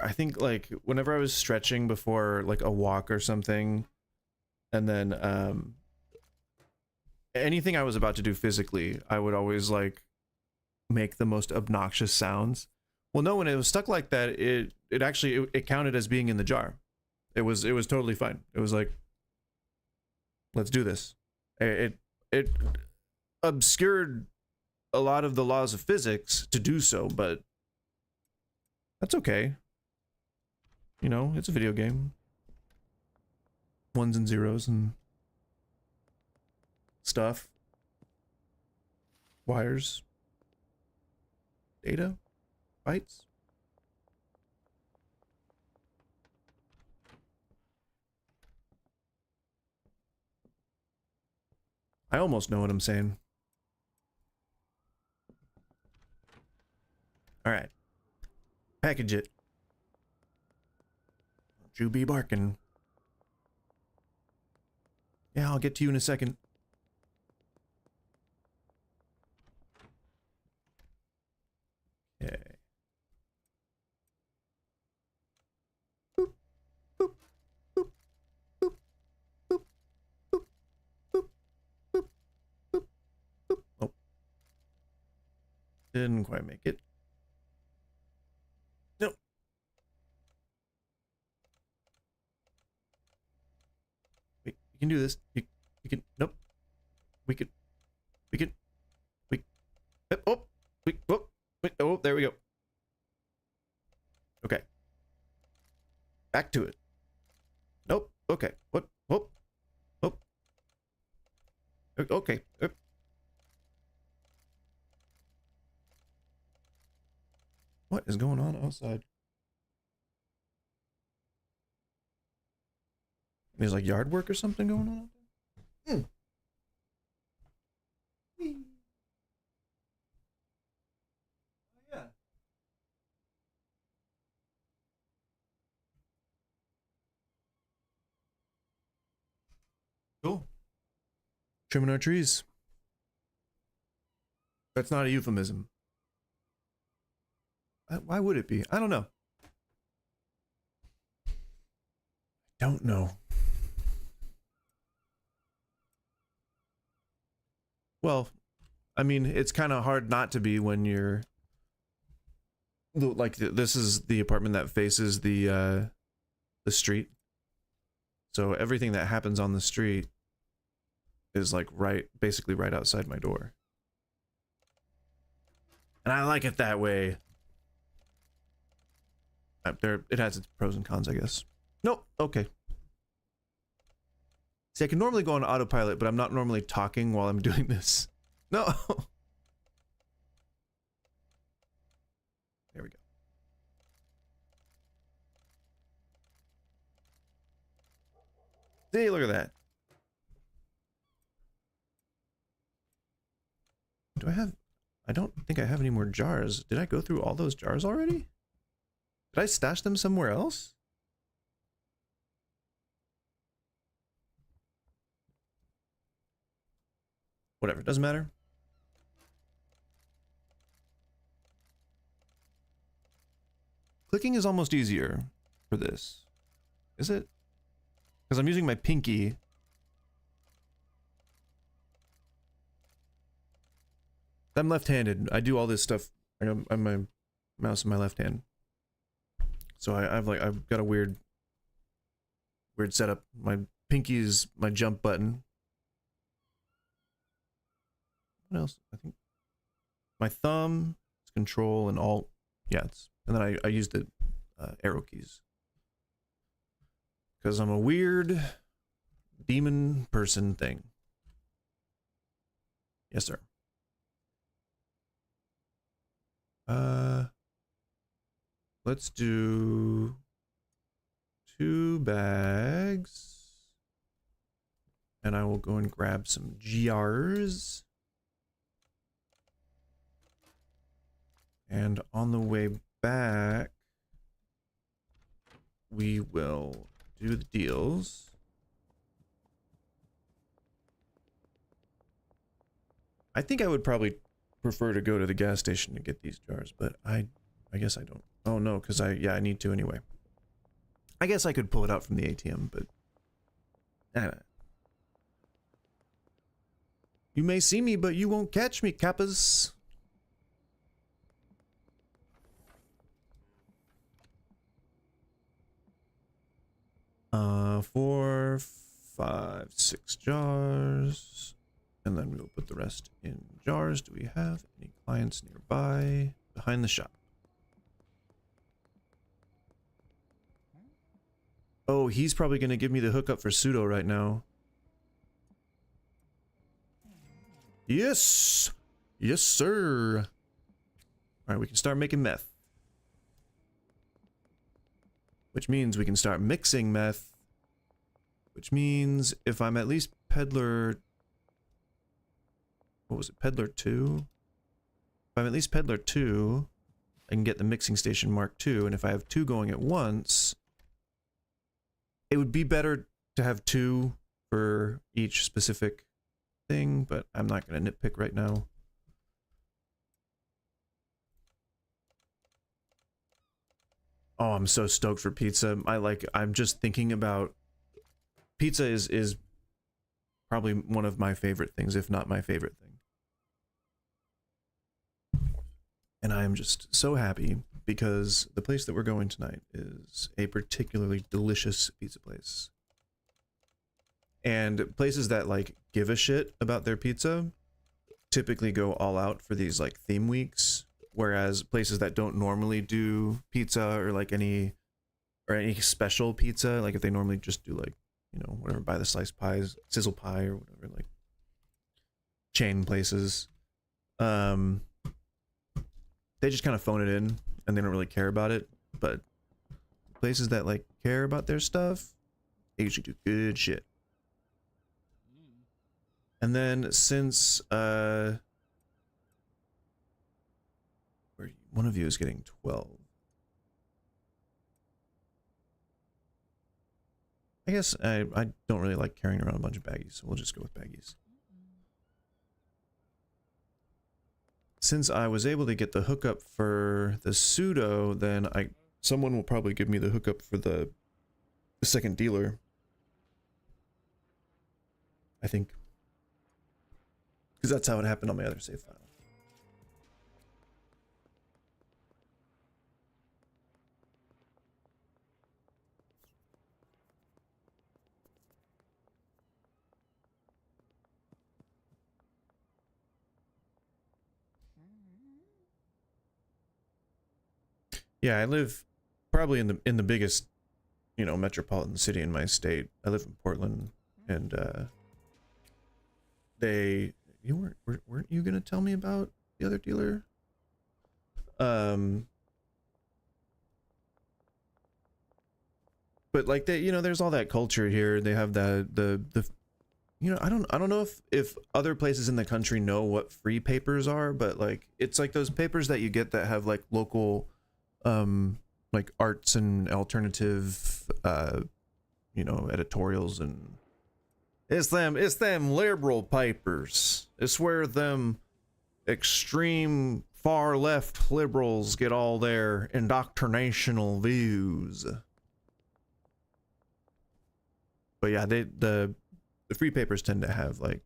I think like whenever I was stretching before like a walk or something, and then, anything I was about to do physically, I would always like make the most obnoxious sounds. Well, no, when it was stuck like that, it actually it counted as being in the jar. It was totally fine. It was like, let's do this. It obscured a lot of the laws of physics to do so, but that's okay. You know, it's a video game. Ones and zeros and stuff. Wires. Data. Bytes. I almost know what I'm saying. All right. Package it. Don't you be barking. Yeah, I'll get to you in a second. Okay. Boop, boop, boop, boop, boop, boop, boop, boop, boop, boop. Oh. Didn't quite make it. No. Wait, you can do this. You can. Nope. We could. Oh. Oh, there we go. Okay. Back to it. Nope. Okay. What? Whoop. Whoop. Okay. What is going on outside? There's like yard work or something going on out there? Yeah. Cool. Trimming our trees. That's not a euphemism. Why would it be? I don't know. Don't know. Well, I mean, it's kind of hard not to be when you're like this is the apartment that faces the street. So everything that happens on the street is like basically right outside my door. And I like it that way. It has its pros and cons, I guess. Nope, okay. See, I can normally go on autopilot, but I'm not normally talking while I'm doing this. No. There we go. See, look at that. Do I have... I don't think I have any more jars. Did I go through all those jars already? Did I stash them somewhere else? Whatever, doesn't matter. Clicking is almost easier for this. Is it? Because I'm using my pinky. I'm left-handed. I do all this stuff. I'm my mouse in my left hand. So I've got a weird setup. My pinky is my jump button. What else? I think my thumb is control and alt. Yeah, and then I use the arrow keys. Because I'm a weird demon person thing. Yes, sir. Let's do 2 bags. And I will go and grab some jars. And on the way back, we will do the deals. I think I would probably prefer to go to the gas station to get these jars, but I guess I don't. Oh no, because I need to anyway. I guess I could pull it out from the ATM, but you may see me, but you won't catch me, Kappas. 4, 5, 6 jars. And then we'll put the rest in jars. Do we have any clients nearby? Behind the shop. Oh, he's probably going to give me the hookup for pseudo right now. Yes! Yes, sir! Alright, we can start making meth. Which means we can start mixing meth. Which means if I'm at least peddler... What was it? Peddler 2? If I'm at least peddler 2, I can get the mixing station mark 2. And if I have 2 going at once, it would be better to have 2 for each specific thing, but I'm not going to nitpick right now. Oh, I'm so stoked for pizza. I'm just thinking about pizza is probably one of my favorite things, if not my favorite thing. And I am just so happy because the place that we're going tonight is a particularly delicious pizza place. And places that like give a shit about their pizza typically go all out for these like theme weeks. Whereas places that don't normally do pizza or like any special pizza, like if they normally just do like, you know, whatever, by the slice pies, sizzle pie or whatever, like chain places, they just kind of phone it in and they don't really care about it. But places that like care about their stuff, they usually do good shit. And then since one of you is getting 12. I guess I don't really like carrying around a bunch of baggies, so we'll just go with baggies. Since I was able to get the hookup for the pseudo, then someone will probably give me the hookup for the second dealer. I think. Because that's how it happened on my other save file. Yeah, I live probably in the biggest, you know, metropolitan city in my state. I live in Portland, and weren't you gonna tell me about the other dealer? But like they, you know, there's all that culture here. They have the you know, I don't know if other places in the country know what free papers are, but like it's like those papers that you get that have like local like arts and alternative you know, editorials, and it's them liberal papers. It's where them extreme far left liberals get all their indoctrinational views. But yeah, the free papers tend to have like,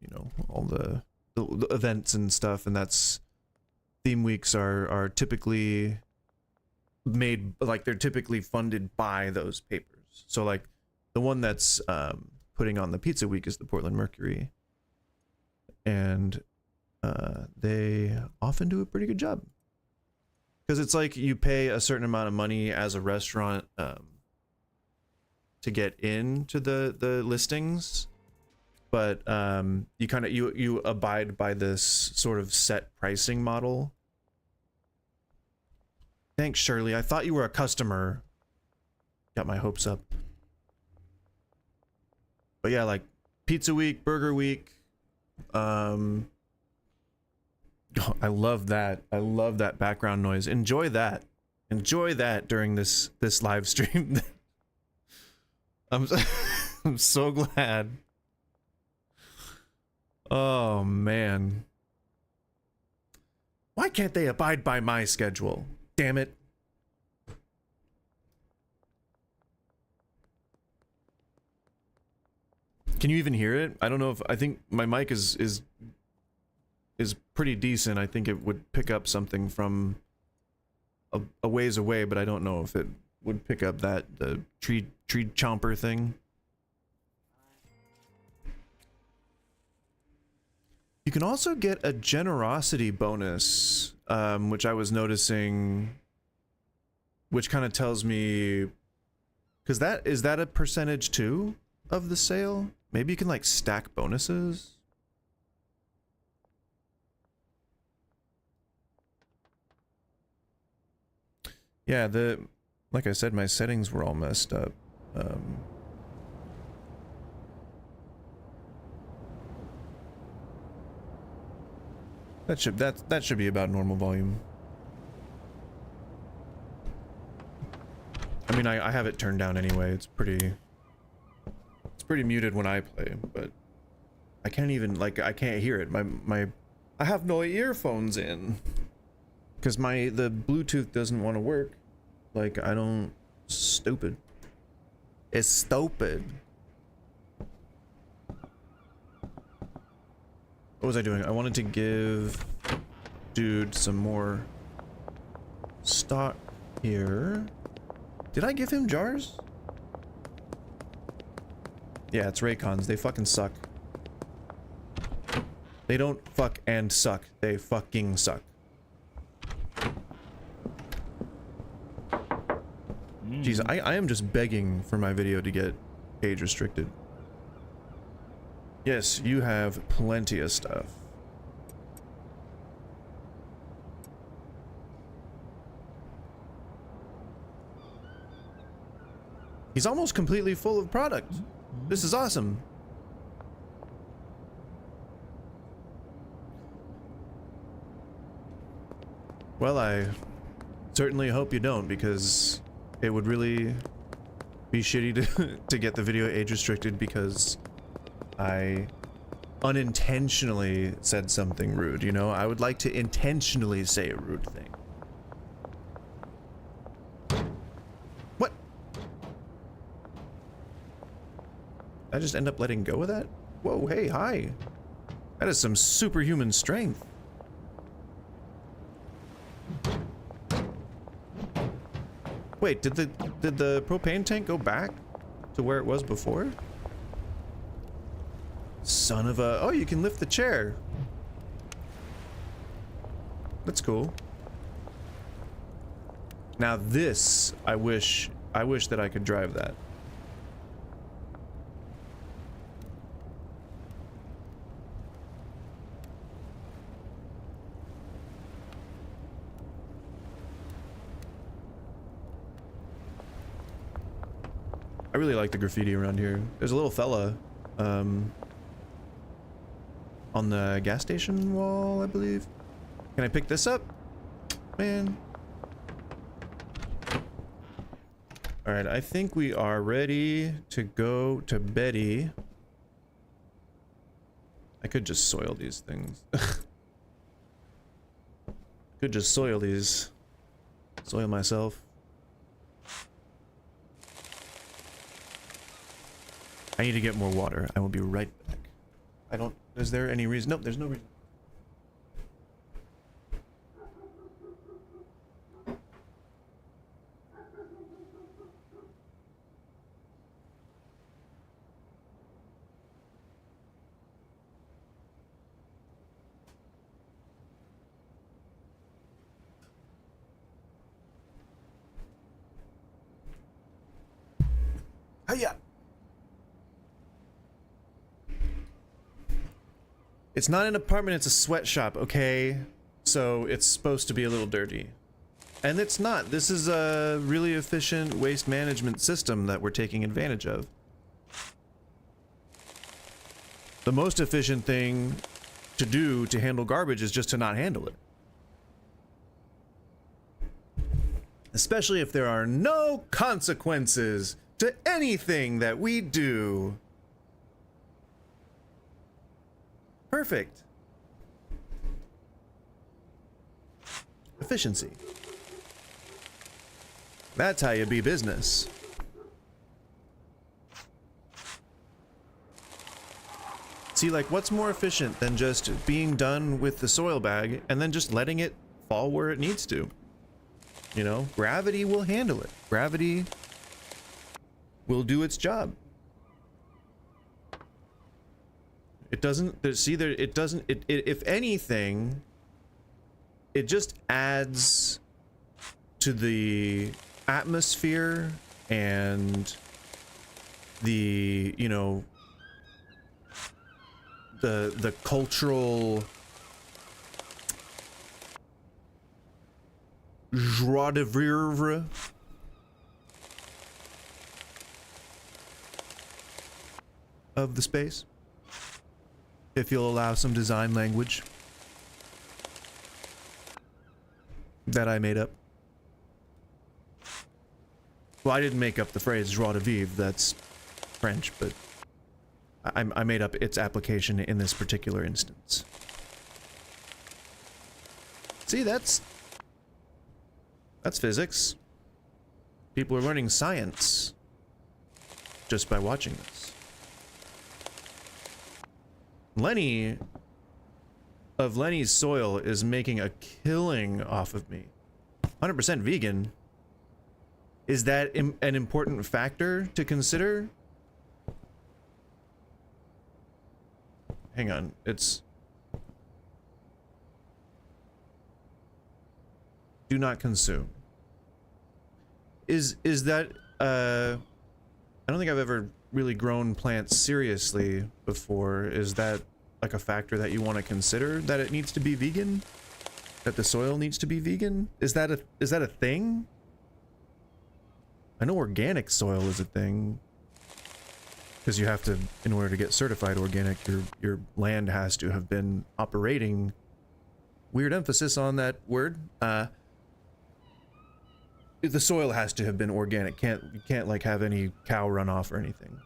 you know, all the events and stuff, and that's theme weeks are typically made, like they're typically funded by those papers. So like the one that's putting on the pizza week is the Portland Mercury, and they often do a pretty good job, because it's like you pay a certain amount of money as a restaurant to get into the listings, but you kind of you abide by this sort of set pricing model. Thanks, Shirley. I thought you were a customer. Got my hopes up. But yeah, like pizza week, burger week. Oh, I love that. I love that background noise. Enjoy that. Enjoy that during this live stream. I'm so glad. Oh man. Why can't they abide by my schedule? Damn it. Can you even hear it? I don't know if, I think my mic is pretty decent. I think it would pick up something from a ways away, but I don't know if it would pick up the tree chomper thing. You can also get a generosity bonus, which I was noticing, which kind of tells me, because is that a percentage too of the sale? Maybe you can like stack bonuses. Yeah, like I said, my settings were all messed up. That should be about normal volume. I mean, I have it turned down anyway. It's pretty muted when I play, but I can't even, like, I can't hear it. I have no earphones in because the Bluetooth doesn't want to work. Like, stupid. It's stupid. What was I doing? I wanted to give dude some more stock here. Did I give him jars? Yeah, it's Raycons. They fucking suck. They don't fuck and suck. They fucking suck. Jeez, I am just begging for my video to get age restricted. Yes, you have plenty of stuff. He's almost completely full of product. This is awesome. Well, I certainly hope you don't, because it would really be shitty to get the video age restricted because I unintentionally said something rude, you know? I would like to intentionally say a rude thing. What? I just end up letting go of that? Whoa, hey, hi. That is some superhuman strength. Wait, did the propane tank go back to where it was before? Son of a... Oh, you can lift the chair. That's cool. Now this, I wish that I could drive that. I really like the graffiti around here. There's a little fella, on the gas station wall, I believe. Can I pick this up? Man. Alright, I think we are ready to go to Betty. I could just soil these things. Could just soil these. Soil myself. I need to get more water. I will be right back. I don't... Is there any reason? Nope, there's no reason. Hiya! It's not an apartment, it's a sweatshop, okay? So it's supposed to be a little dirty. And it's not. This is a really efficient waste management system that we're taking advantage of. The most efficient thing to do to handle garbage is just to not handle it. Especially if there are no consequences to anything that we do. Perfect. Efficiency. That's how you be business. See, like, what's more efficient than just being done with the soil bag and then just letting it fall where it needs to? You know, gravity will handle it. Gravity will do its job. It doesn't, see there, it doesn't, if anything, it just adds to the atmosphere and the, you know, the cultural joie de vivre of the space, if you'll allow some design language that I made up. Well, I didn't make up the phrase joie de vivre, that's French, but I made up its application in this particular instance. See, that's physics. People are learning science just by watching this. Lenny of Lenny's Soil is making a killing off of me. 100% vegan. Is that an important factor to consider? Hang on, it's... Do not consume. Is that, I don't think I've ever really grown plants seriously before. Is that like a factor that you want to consider, that it needs to be vegan? That the soil needs to be vegan? Is that a thing? I know organic soil is a thing, because you have to, in order to get certified organic, your land has to have been operating. Weird emphasis on that word. The soil has to have been organic. You can't like have any cow runoff or anything,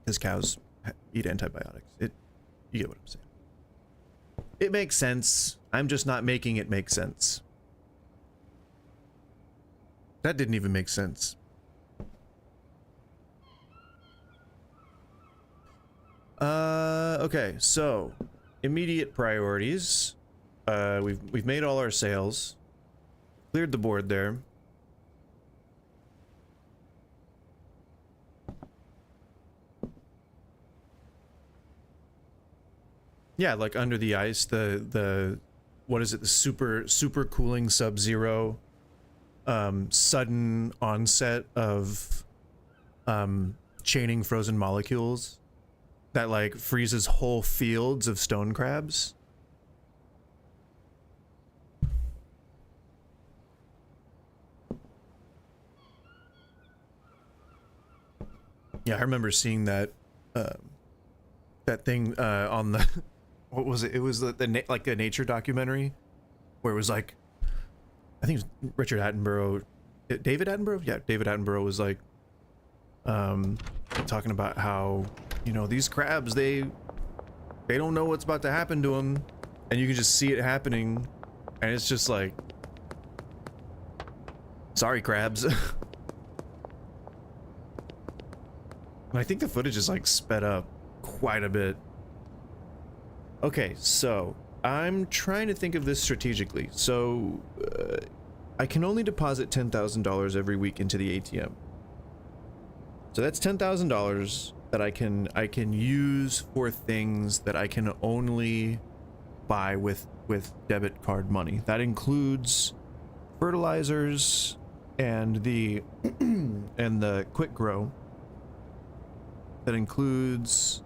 because cows eat antibiotics. You get what I'm saying. It makes sense. I'm just not making it make sense. That didn't even make sense. Okay, so immediate priorities. We've made all our sales. Cleared the board there. Yeah, like under the ice, the what is it? The super cooling sub-zero sudden onset of chaining frozen molecules that like freezes whole fields of stone crabs. Yeah, I remember seeing that that thing on the what was it? It was like a nature documentary where it was like, I think it was Richard Attenborough, David Attenborough? Yeah, David Attenborough was like talking about how, you know, these crabs, they don't know what's about to happen to them, and you can just see it happening, and it's just like, sorry crabs. I think the footage is like sped up quite a bit. Okay, so I'm trying to think of this strategically. So I can only deposit $10,000 every week into the ATM. So that's $10,000 that I can use for things that I can only buy with debit card money. That includes fertilizers and the and the quick grow. That includes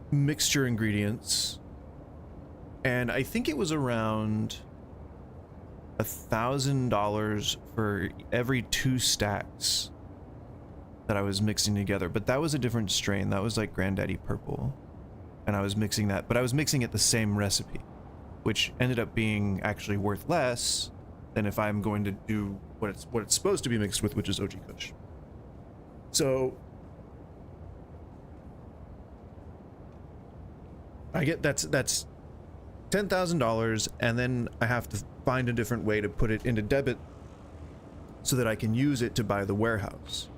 mixture ingredients, and I think it was around $1,000 for every 2 stacks that I was mixing together. But that was a different strain. That was like Granddaddy Purple, and I was mixing that, but I was mixing it the same recipe, which ended up being actually worth less than if I'm going to do what it's supposed to be mixed with, which is OG Kush. So I get that's $10,000, and then I have to find a different way to put it into debit so that I can use it to buy the warehouse.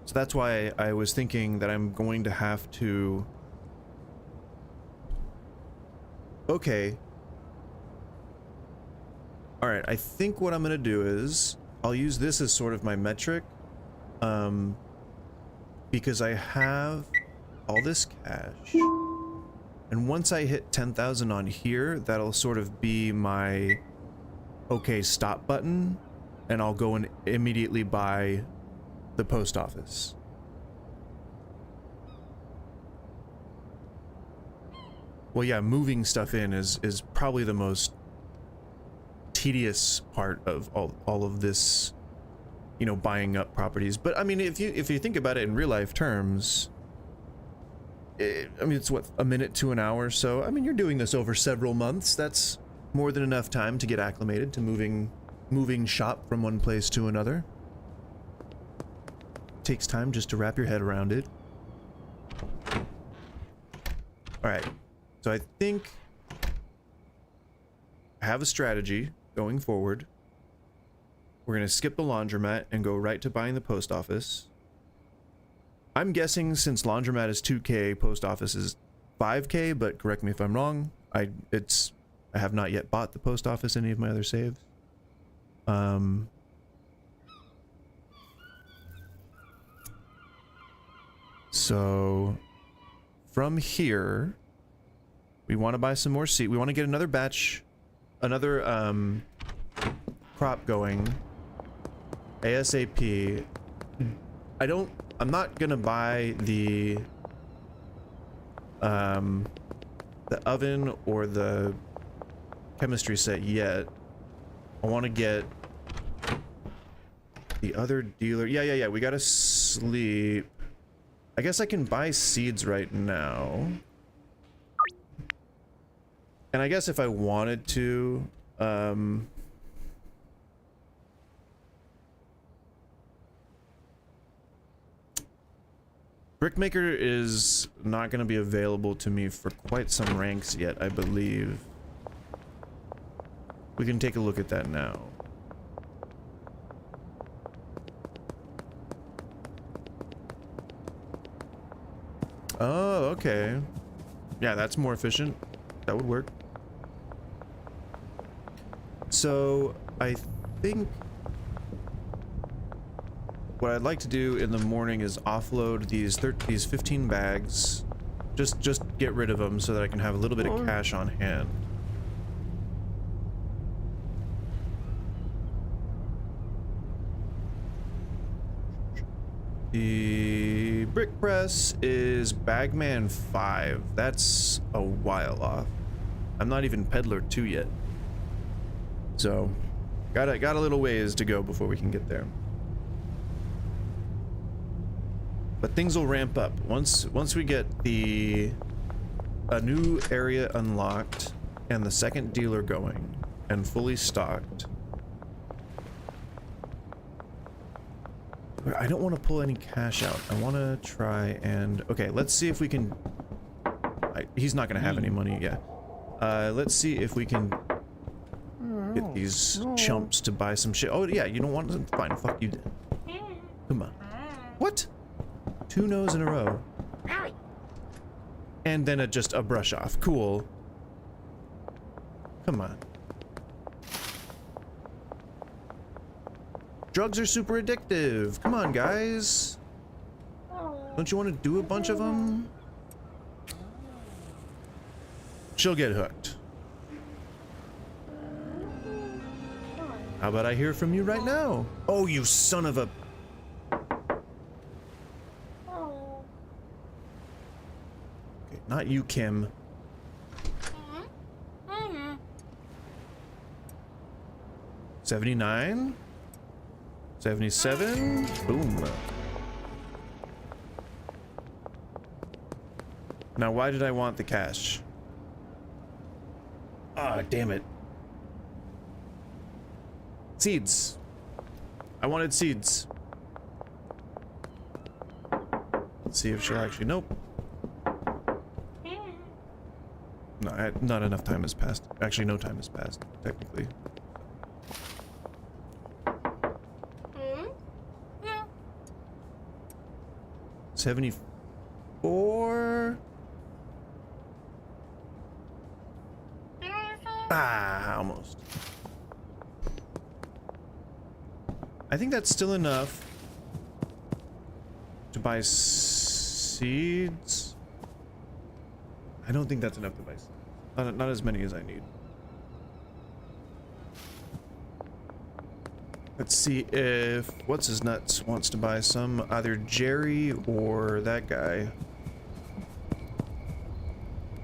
So that's why I was thinking that I'm going to have to, okay, all right, I think what I'm gonna do is I'll use this as sort of my metric, because I have all this cash, and once I hit 10,000 on here, that'll sort of be my okay stop button, and I'll go and immediately buy the post office. Well, yeah, moving stuff in is probably the most tedious part of all of this, you know, buying up properties. But I mean, if you think about it in real life terms, I mean, it's what, a minute to an hour. So I mean, you're doing this over several months. That's more than enough time to get acclimated to moving shop from one place to another. Takes time just to wrap your head around it. All right, so I think I have a strategy going forward. We're gonna skip the laundromat and go right to buying the post office. I'm guessing since laundromat is 2K, post office is 5K, but correct me if I'm wrong. I have not yet bought the post office, any of my other saves. So from here, we want to buy some more seed. We want to get another batch, another crop going ASAP. I'm not gonna buy the oven or the chemistry set yet. I want to get the other dealer. Yeah, we gotta sleep. I guess I can buy seeds right now. And I guess if I wanted to, Brickmaker is not going to be available to me for quite some ranks yet, I believe. We can take a look at that now. Oh, okay. Yeah, that's more efficient. That would work. So I think what I'd like to do in the morning is offload these 15 bags. Just get rid of them so that I can have a little bit of cash on hand. The brick press is Bagman 5. That's a while off. I'm not even Peddler 2 yet. So, got a little ways to go before we can get there. But things will ramp up once we get a new area unlocked and the second dealer going and fully stocked. I don't want to pull any cash out. I want to try and... Okay, let's see if we can... he's not going to have any money yet. Let's see if we can get these chumps to buy some shit. Oh, yeah, you don't want them? Fine, fuck you then. Come on. What? 2 no's in a row. And then just a brush off. Cool. Come on. Drugs are super addictive. Come on, guys. Don't you want to do a bunch of them? She'll get hooked. How about I hear from you right now? Oh, you son of a... Okay, not you, Kim. $79. 77. Boom. Now, why did I want the cash? Ah, damn it. Seeds. I wanted seeds. Let's see if she'll actually... Nope. No, not enough time has passed. Actually, no time has passed, technically. $74. Ah, almost. I think that's still enough to buy seeds. I don't think that's enough to buy seeds. Not as many as I need. Let's see if what's his nuts wants to buy some, either Jerry or that guy.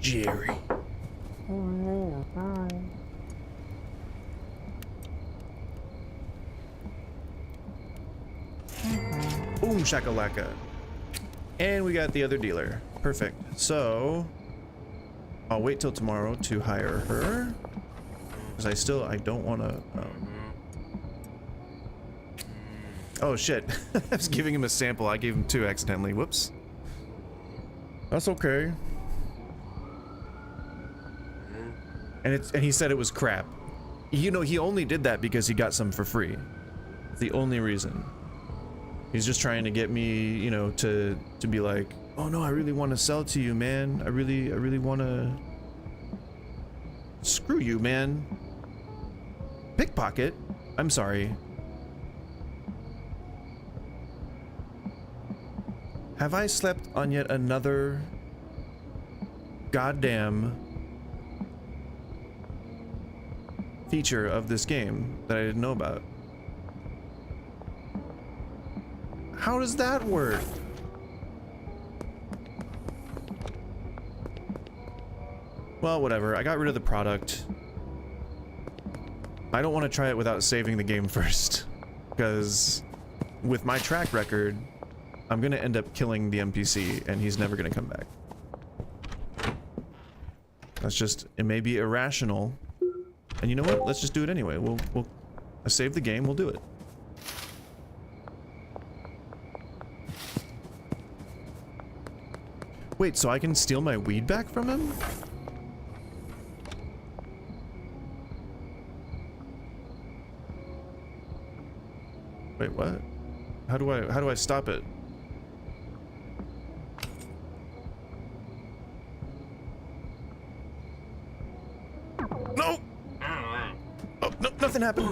Jerry. Boom shakalaka. And we got the other dealer. Perfect. So I'll wait till tomorrow to hire her, because I don't want to oh shit. I was giving him a sample. I gave him 2 accidentally. Whoops. That's okay. And he said it was crap. You know, he only did that because he got some for free. It's the only reason. He's just trying to get me, you know, to be like, oh no, I really want to sell to you, man. I really want to... Screw you, man. Pickpocket? I'm sorry. Have I slept on yet another goddamn feature of this game that I didn't know about? How does that work? Well, whatever. I got rid of the product. I don't want to try it without saving the game first, because with my track record, I'm gonna end up killing the NPC and he's never gonna come back. That's just, it may be irrational. And you know what? Let's just do it anyway. We'll save the game, we'll do it. Wait, so I can steal my weed back from him? Wait, what? How do I stop it? No, nothing happened.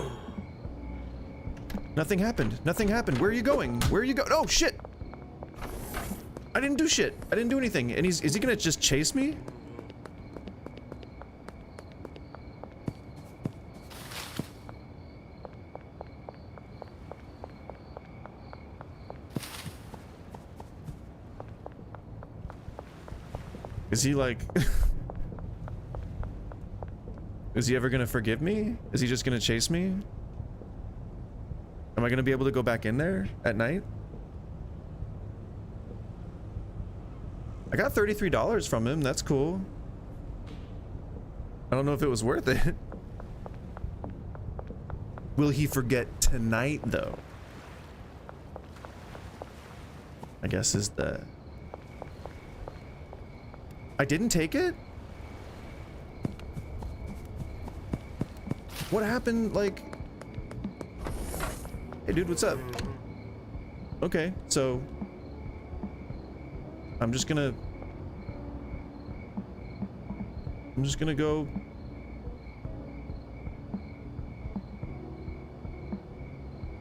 Nothing happened. Nothing happened. Where are you going? Where are you going? Oh, shit. I didn't do shit. I didn't do anything. And is he gonna just chase me? Is he like... Is he ever gonna forgive me? Is he just gonna chase me? Am I gonna be able to go back in there at night? I got $33 from him. That's cool. I don't know if it was worth it. Will he forget tonight, though? I guess is the... I didn't take it? What happened? Like... Hey, dude, what's up? Okay, so... I'm just gonna go...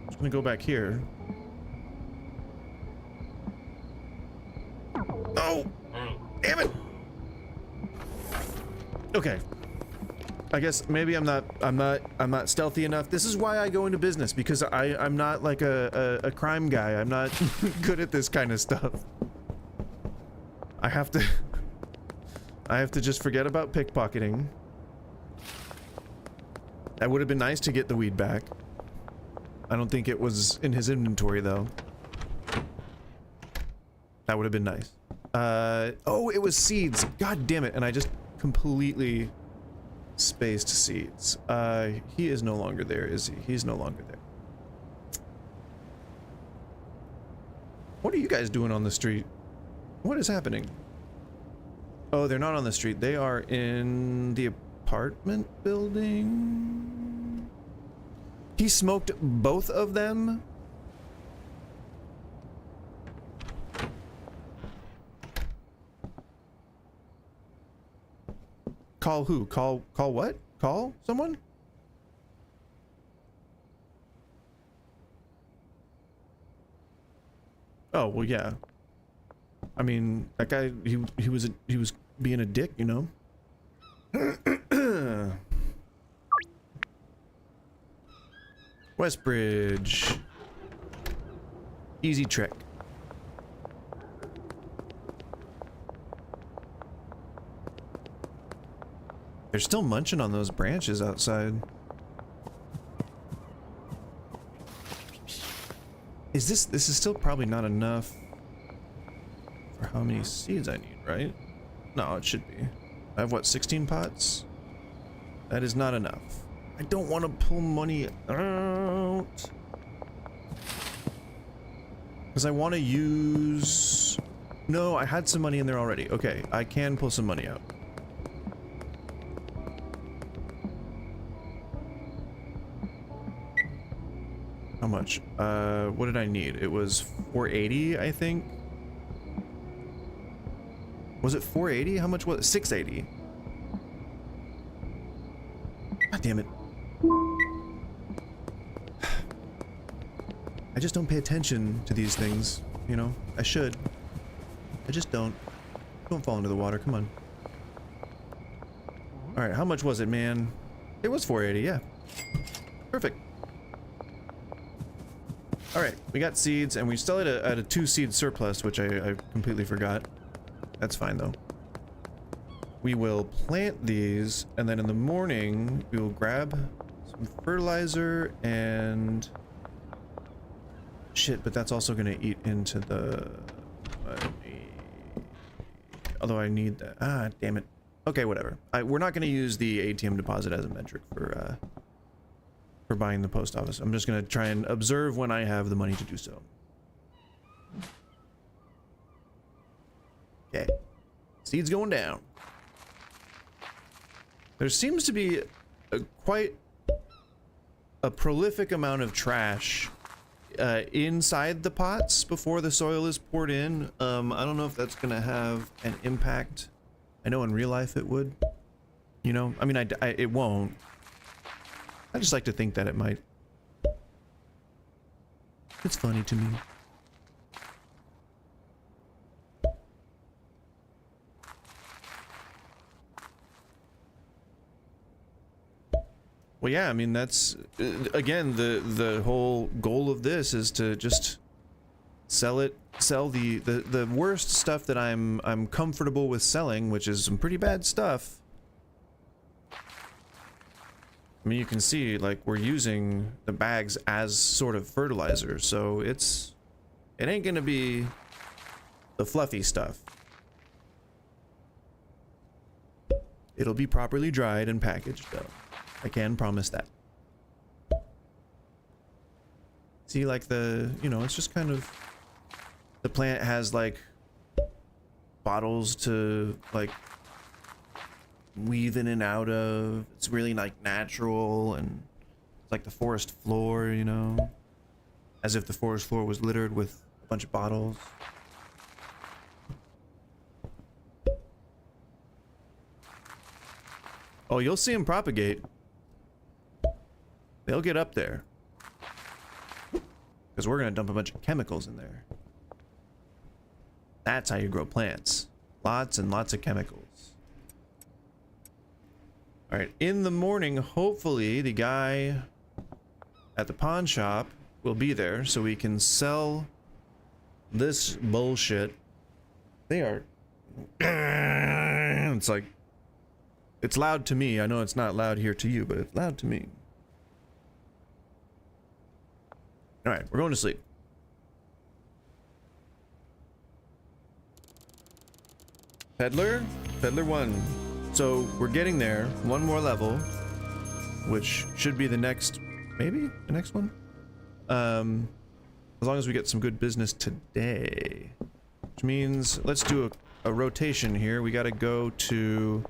Just gonna go back here. Oh! Damn it! Okay. I guess maybe I'm not stealthy enough. This is why I go into business, because I'm not like a crime guy. I'm not good at this kind of stuff. I have to just forget about pickpocketing. That would have been nice to get the weed back. I don't think it was in his inventory though. That would have been nice. Oh, it was seeds. God damn it. And I just completely spaced seeds. He is no longer there, is he? He's no longer there. What are you guys doing on the street? What is happening? Oh, they're not on the street. They are in the apartment building. He smoked both of them? Call who? Call what? Call someone? Oh, well, yeah. I mean, that guy, he was being a dick, you know? Westbridge. Easy trek. They're still munching on those branches outside. This is still probably not enough for how many seeds I need, right? No, it should be. I have what, 16 pots? That is not enough. I don't want to pull money out. Because I want to use... No, I had some money in there already. Okay, I can pull some money out. How much? What did I need? It was 480, I think. Was it 480? How much was it? 680. God damn it. I just don't pay attention to these things, you know? I should. I just don't. Don't fall into the water, come on. Alright, how much was it, man? It was 480, yeah. Perfect. Alright, we got seeds, and we still at a 2 seed surplus, which I completely forgot. That's fine, though. We will plant these, and then in the morning, we will grab some fertilizer and... Shit, but that's also going to eat into the... Although I need that. Ah, damn it. Okay, whatever. We're not going to use the ATM deposit as a metric for buying the post office. I'm just going to try and observe when I have the money to do so. Okay. Seeds going down. There seems to be quite a prolific amount of trash inside the pots before the soil is poured in. I don't know if that's going to have an impact. I know in real life it would. You know? I mean, it won't. I just like to think that it might. It's funny to me. Well, yeah, I mean, that's again the whole goal of this is to just sell the worst stuff that I'm comfortable with selling, which is some pretty bad stuff. I mean, you can see like we're using the bags as sort of fertilizer, so it ain't gonna be the fluffy stuff. It'll be properly dried and packaged though. I can promise that. See, like it's just kind of, the plant has like bottles to like weave in and out of. It's really like natural, and it's like the forest floor, you know, as if the forest floor was littered with a bunch of bottles. Oh, you'll see them propagate. They'll get up there. Because we're going to dump a bunch of chemicals in there. That's how you grow plants. Lots and lots of chemicals. Alright, in the morning, hopefully the guy at the pawn shop will be there so we can sell this bullshit. They are... It's like... It's loud to me. I know it's not loud here to you, but it's loud to me. Alright, we're going to sleep. Peddler? Peddler 1. So, we're getting there. One more level. Which should be the next... Maybe? The next one? As long as we get some good business today. Which means, let's do a rotation here. We gotta go to...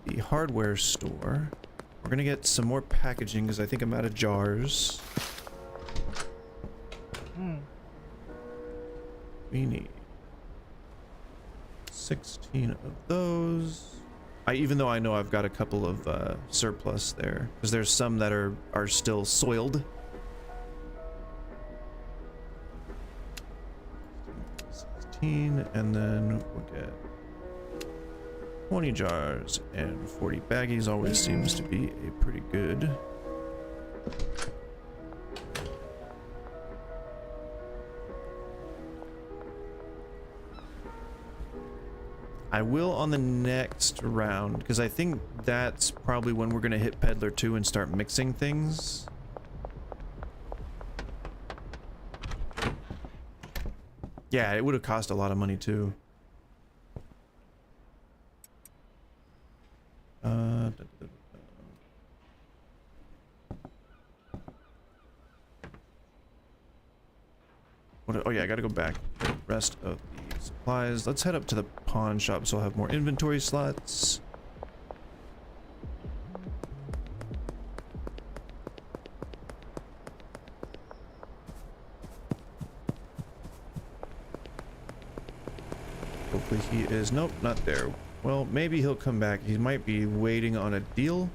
the hardware store. We're gonna get some more packaging because I think I'm out of jars. We need 16 of those. Even though I know I've got a couple of surplus there, because there's some that are still soiled. 16, and then we'll get 20 jars and 40 baggies. Always seems to be a pretty good. I will on the next round, because I think that's probably when we're going to hit Peddler 2 and start mixing things. Yeah, it would have cost a lot of money too. Oh yeah, I gotta go back to the rest of the supplies. Let's head up to the pawn shop so I'll have more inventory slots. Hopefully he is... Nope, not there. Well, maybe he'll come back. He might be waiting on a deal.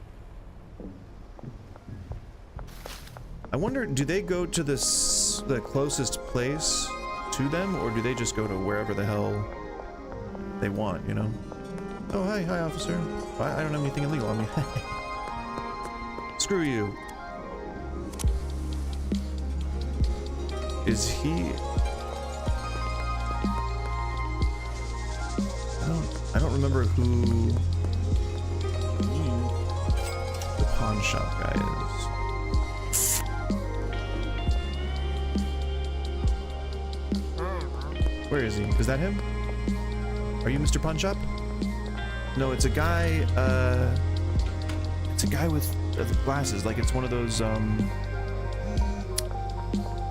I wonder, do they go to the closest place to them, or do they just go to wherever the hell they want, you know? Oh, hi officer. I don't have anything illegal on me. Screw you. Is he... I don't remember who the pawn shop guy is. Where is he? Is that him? Are you Mr. Pawn Shop? No, it's a guy, with glasses. Like, it's one of those,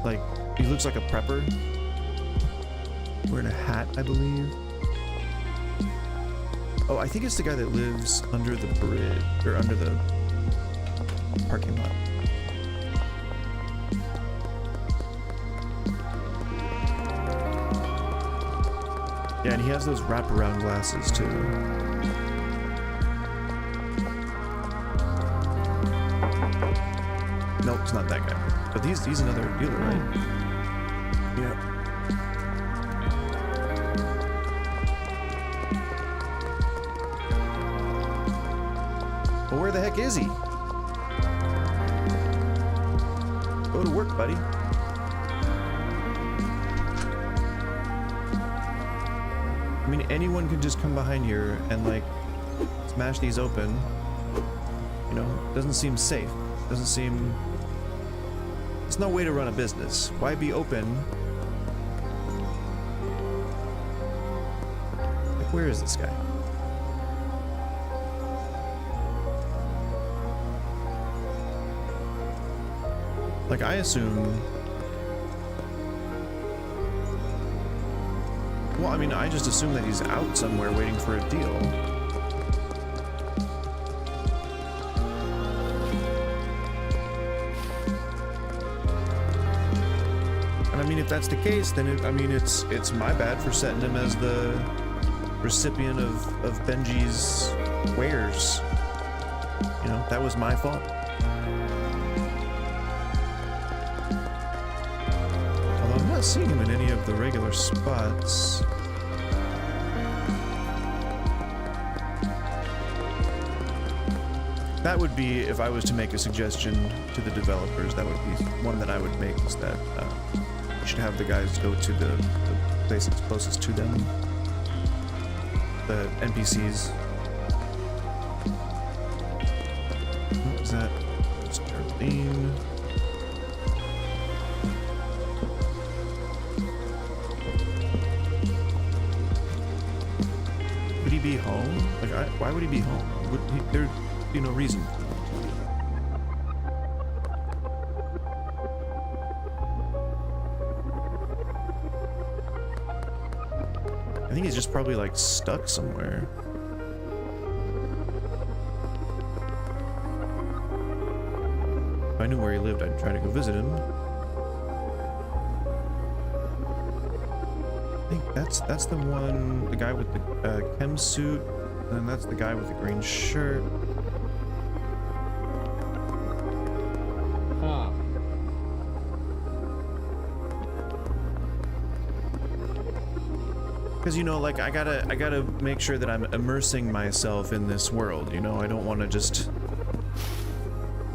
like, he looks like a prepper. Wearing a hat, I believe. Oh, I think it's the guy that lives under the bridge, or under the parking lot. Yeah, and he has those wraparound glasses too. Nope, it's not that guy. But he's another dealer, right? Yeah. Well, where the heck is he? Go to work, buddy. I mean, anyone could just come behind here and, like, smash these open. You know, doesn't seem safe. Doesn't seem... There's no way to run a business. Why be open? Like, where is this guy? Like, I assume... Well, I mean, I just assume that he's out somewhere waiting for a deal. And I mean, if that's the case, then I mean, it's my bad for setting him as the recipient of Benji's wares. You know, that was my fault. Although I'm not seeing him in any of the regular spots. That would be, if I was to make a suggestion to the developers, that would be one that I would make, is that you should have the guys go to the place that's closest to them. The NPCs. What is that? It's Darlene. Would he be home? Like, why would he be home? Would he, there'd be no reason. I think he's just probably like stuck somewhere. If I knew where he lived, I'd try to go visit him. I think that's the one, the guy with the chem suit, and then that's the guy with the green shirt. Because, you know, like, I gotta make sure that I'm immersing myself in this world, you know? I don't want to just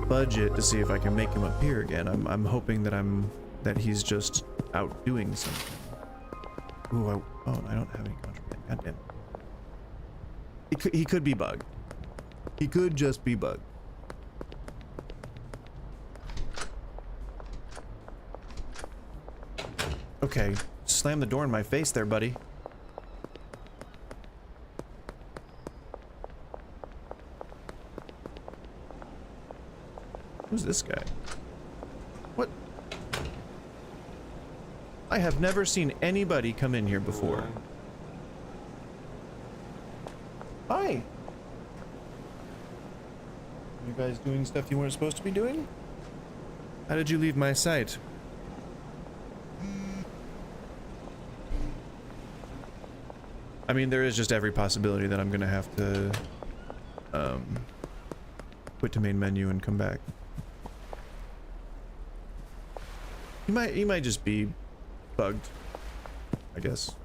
budget to see if I can make him appear again. I'm hoping that he's just out doing something. Ooh, I don't have any contraband. Goddamn. He could be bugged. He could just be bugged. Okay, slam the door in my face there, buddy. Who's this guy? What? I have never seen anybody come in here before. Hi! You guys doing stuff you weren't supposed to be doing? How did you leave my sight? I mean, there is just every possibility that I'm gonna have to quit to main menu and come back. He might just be bugged, I guess.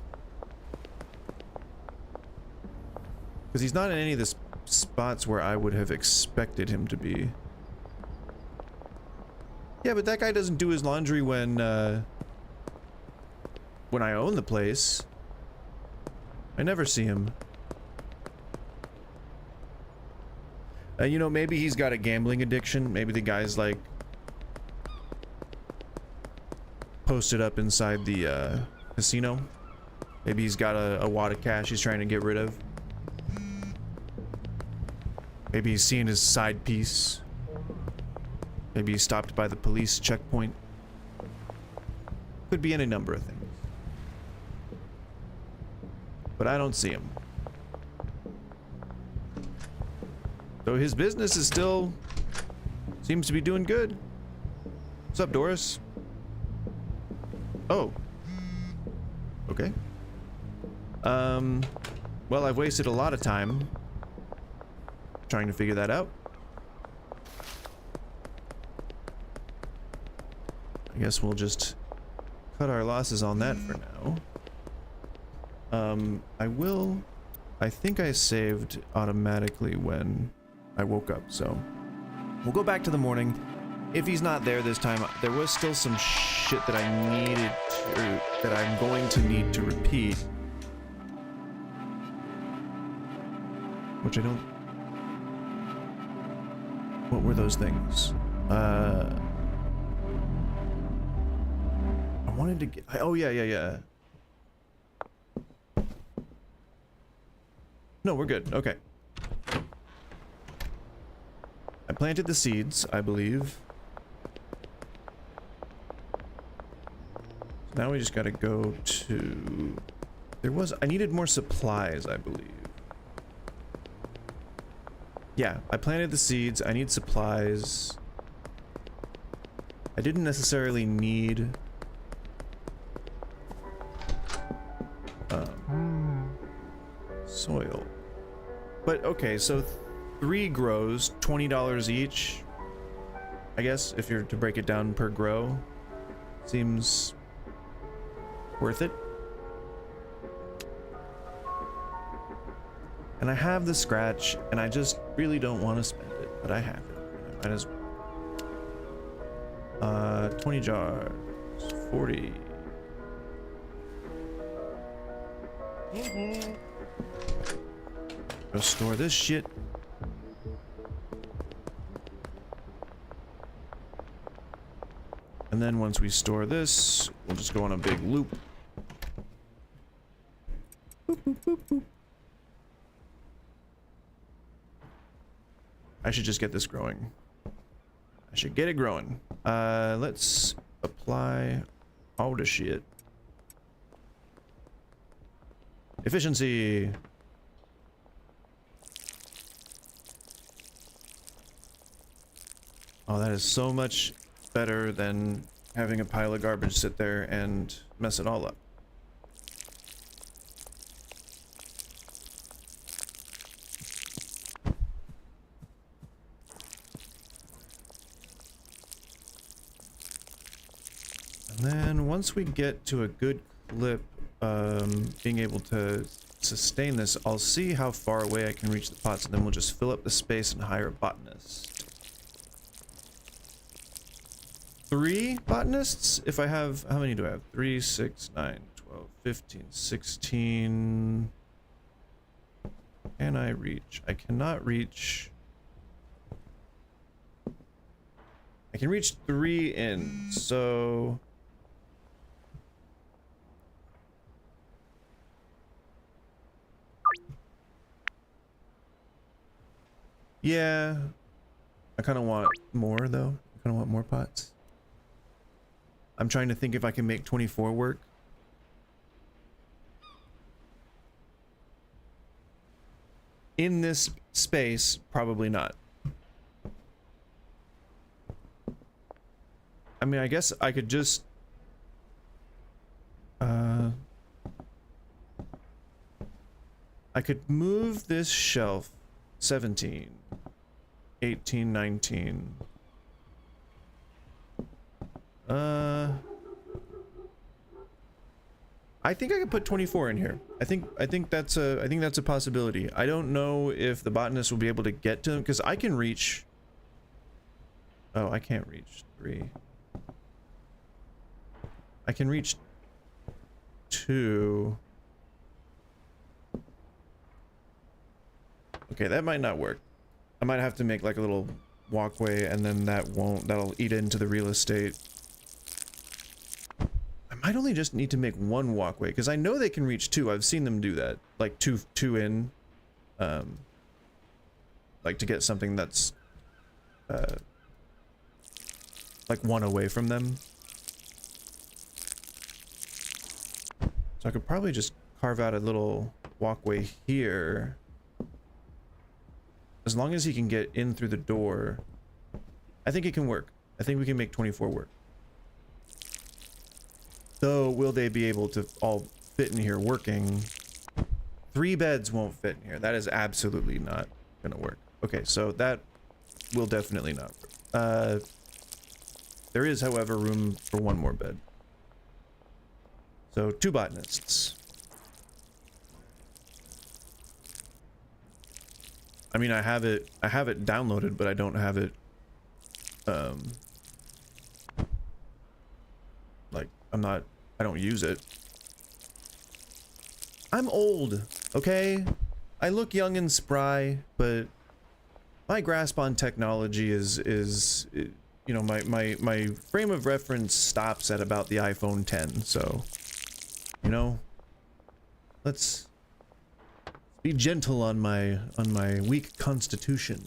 Because he's not in any of the spots where I would have expected him to be. Yeah, but that guy doesn't do his laundry when I own the place. I never see him. You know, maybe he's got a gambling addiction. Maybe the guy's like posted up inside the casino. Maybe he's got a wad of cash he's trying to get rid of. Maybe he's seeing his side piece. Maybe he's stopped by the police checkpoint. Could be any number of things. But I don't see him. So his business is still... seems to be doing good. What's up, Doris? Oh. Okay. Well, I've wasted a lot of time trying to figure that out. I guess we'll just cut our losses on that for now. I think I saved automatically when I woke up, so we'll go back to the morning. If he's not there this time, there was still some shit that I needed to, that I'm going to need to repeat. Which I don't... What were those things? I wanted to get... Oh, yeah. No, we're good. Okay. I planted the seeds, I believe. Now we just gotta go to... I needed more supplies, I believe. Yeah, I planted the seeds. I need supplies. I didn't necessarily need... soil. But, okay, so 3 grows, $20 each. I guess, if you're to break it down per grow. Seems... worth it. And I have the scratch, and I just really don't want to spend it, but I have it. I might as well. 20 jars, 40. Go store this shit. And then once we store this, we'll just go on a big loop. Boop, boop, boop, boop. I should just get this growing. I should get it growing. Let's apply all the shit. Efficiency. Oh, that is so much better than having a pile of garbage sit there and mess it all up. And then once we get to a good clip, being able to sustain this, I'll see how far away I can reach the pots, and then we'll just fill up the space and hire a botanist. 3 botanists? If I have, how many do I have? 3, 6, 9, 12, 15, 16. Can I reach? I cannot reach. I can reach 3 in, so... yeah, I kind of want more though. I kind of want more pots. I'm trying to think if I can make 24 work. In this space, probably not. I mean, I guess I could just... I could move this shelf 17, 18, 19. I think I could put 24 in here. I think that's a possibility. I don't know if the botanist will be able to get to him, because I can reach... oh, I can't reach 3. I can reach 2. Okay, that might not work. I might have to make like a little walkway, and then that'll eat into the real estate. I might only just need to make 1 walkway, because I know they can reach 2. I've seen them do that, like two in, like to get something that's like 1 away from them. So I could probably just carve out a little walkway here. As long as he can get in through the door, I think it can work. I think we can make 24 work. Though, will they be able to all fit in here working? 3 beds won't fit in here. That is absolutely not gonna work. Okay, so that will definitely not work. There is, however, room for one more bed. So 2 botanists. I mean, I have it downloaded, but I don't have it, like, I don't use it. I'm old, okay? I look young and spry, but my grasp on technology is you know, my frame of reference stops at about the iPhone 10, so, you know, let's be gentle on my weak constitution.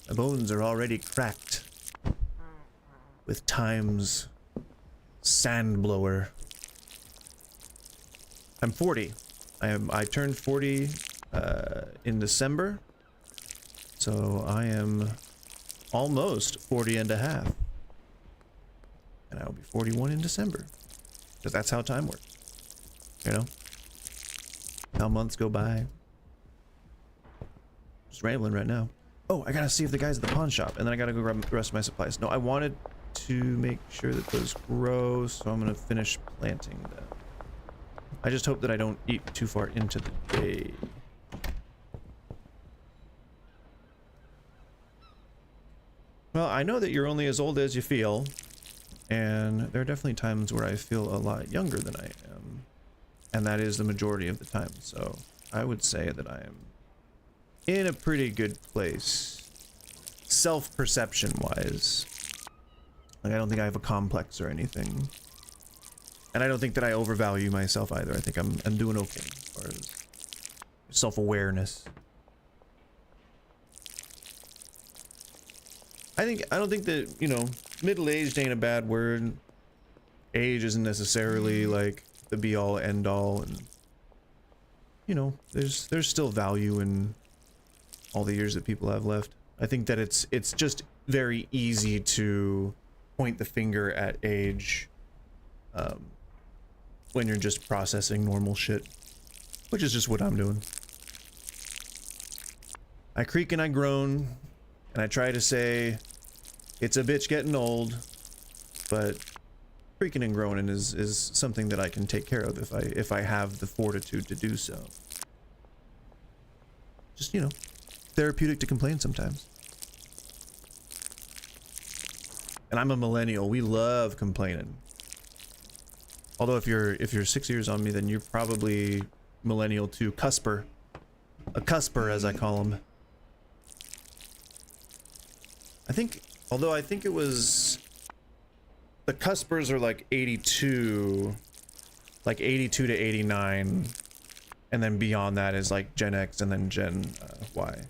My bones are already cracked with time's sand blower. I'm 40. I turned 40 in December, so I am almost 40 and a half, and I will be 41 in December, because that's how time works, you know, how months go by. Just rambling right now. Oh, I gotta see if the guy's at the pawn shop, and then I gotta go grab the rest of my supplies. No, I wanted to make sure that those grow, so I'm gonna finish planting them. I just hope that I don't eat too far into the day. Well, I know that you're only as old as you feel, and there are definitely times where I feel a lot younger than I am, and that is the majority of the time, so I would say that I am in a pretty good place, self-perception wise. Like, I don't think I have a complex or anything, and I don't think that I overvalue myself either. I think I'm doing okay as far as self-awareness. I don't think that, you know, middle-aged ain't a bad word. Age isn't necessarily like the be-all end-all, and you know, there's still value in all the years that people have left. I think that it's just very easy to point the finger at age when you're just processing normal shit, which is just what I'm doing. I creak and I groan, and I try to say it's a bitch getting old, but creaking and groaning is something that I can take care of if I have the fortitude to do so. Just, you know, therapeutic to complain sometimes. And I'm a millennial. We love complaining. Although if you're 6 years on me, then you're probably millennial too. Cusper. A cusper, as I call them. I think, although I think it was, the cuspers are like 82 to 89, and then beyond that is like Gen X and then Gen Y.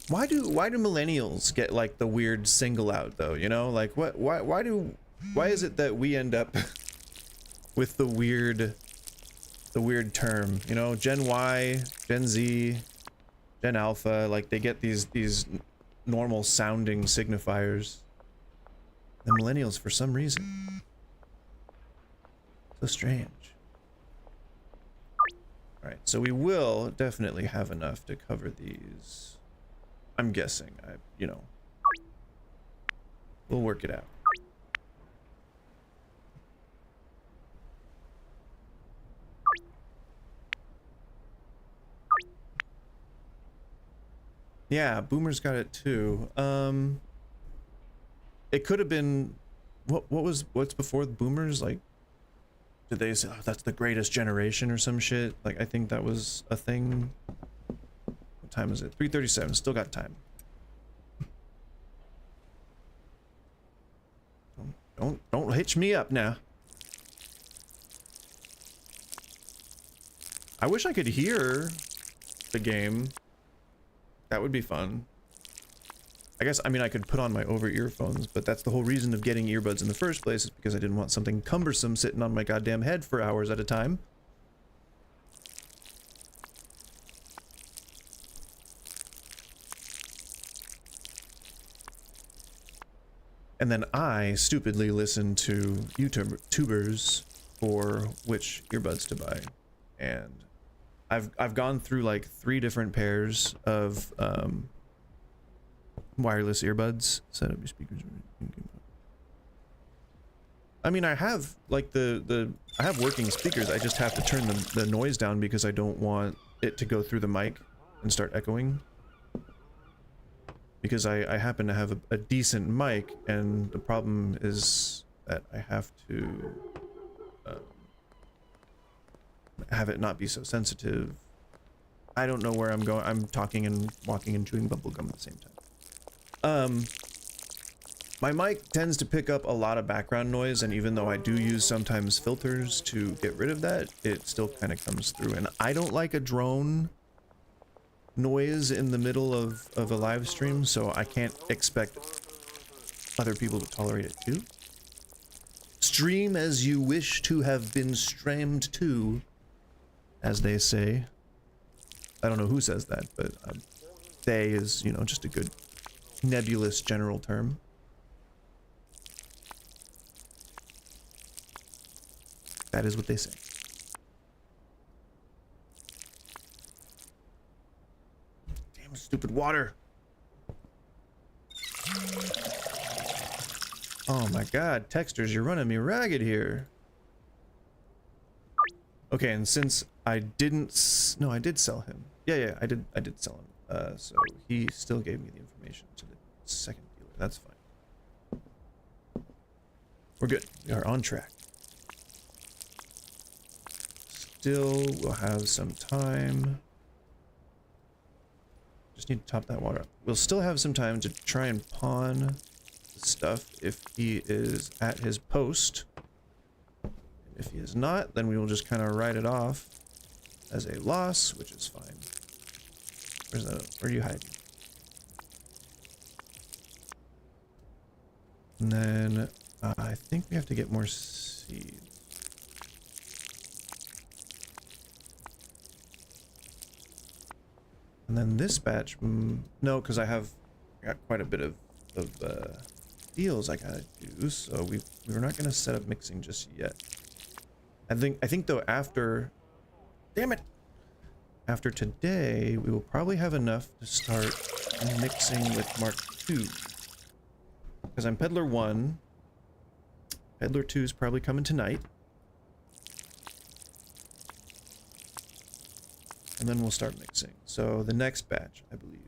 Why do millennials get like the weird single out though, you know? Like why is it that we end up with the weird term, you know? Gen Y, Gen Z, Gen Alpha, like they get these normal sounding signifiers. The millennials, for some reason, so strange. All right, so we will definitely have enough to cover these. I'm guessing. You know, we'll work it out. Yeah, Boomer's got it too. It could have been what's before the Boomers? Like, did they say, oh, that's the greatest generation or some shit? Like, I think that was a thing. What time is it? 3:37. Still got time. Don't hitch me up now. I wish I could hear the game. That would be fun. I guess, I mean, I could put on my over earphones, but that's the whole reason of getting earbuds in the first place, is because I didn't want something cumbersome sitting on my goddamn head for hours at a time. And then I stupidly listen to YouTubers for which earbuds to buy. And I've gone through like 3 different pairs of wireless earbuds. Set up your speakers. I mean, I have like I have working speakers. I just have to turn the noise down because I don't want it to go through the mic and start echoing. Because I happen to have a decent mic, and the problem is that I have to have it not be so sensitive. I don't know where I'm going. I'm talking and walking and chewing bubblegum at the same time. My mic tends to pick up a lot of background noise, and even though I do use sometimes filters to get rid of that, it still kind of comes through. And I don't like a drone noise in the middle of a live stream, so I can't expect other people to tolerate it too. Stream as you wish to have been streamed to, as they say. I don't know who says that, but they is, you know, just a good nebulous general term. That is what they say. Damn stupid water. Oh my god, textures, you're running me ragged here. Okay, and since I didn't no, I did sell him. Yeah, I did sell him. So he still gave me the information to the second dealer. That's fine. We're good. We are on track. Still, we'll have some time. Just need to top that water up. We'll still have some time to try and pawn the stuff if he is at his post. If he is not, then we will just kind of write it off as a loss, which is fine. Where's that? Where are you hiding? And then I think we have to get more seeds. And then this batch, no, because I got quite a bit of deals I gotta do, so we're not gonna set up mixing just yet. I think though after, damn it, after today we will probably have enough to start mixing with Mark II. Because I'm Peddler 1, Peddler 2 is probably coming tonight. And then we'll start mixing. So the next batch, I believe.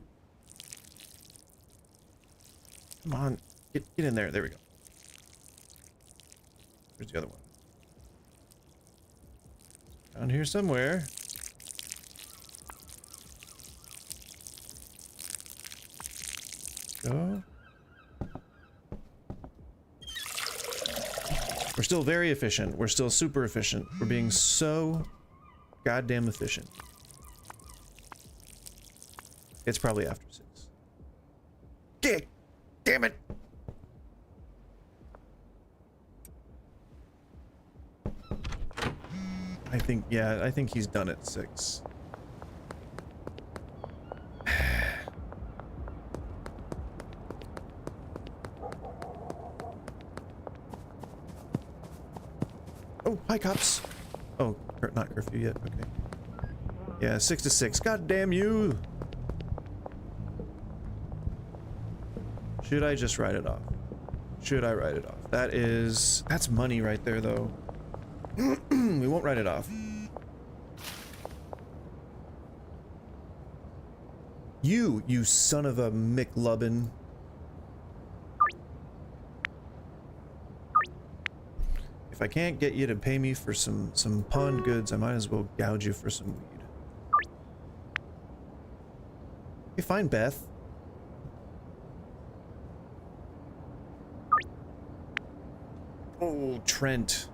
Come on, get in there. There we go. Where's the other one? Down here somewhere. Go. We're still very efficient. We're still super efficient. We're being so goddamn efficient. It's probably after 6. Damn it! I think he's done at 6. Oh, hi cops. Oh, not curfew yet. Okay. Yeah, 6 to 6. God damn you! Should I just write it off? Should I write it off? That's money right there, though. We won't write it off. You son of a McLubbin. If I can't get you to pay me for some pawned goods, I might as well gouge you for some weed. Okay, fine, Beth. Oh, Trent.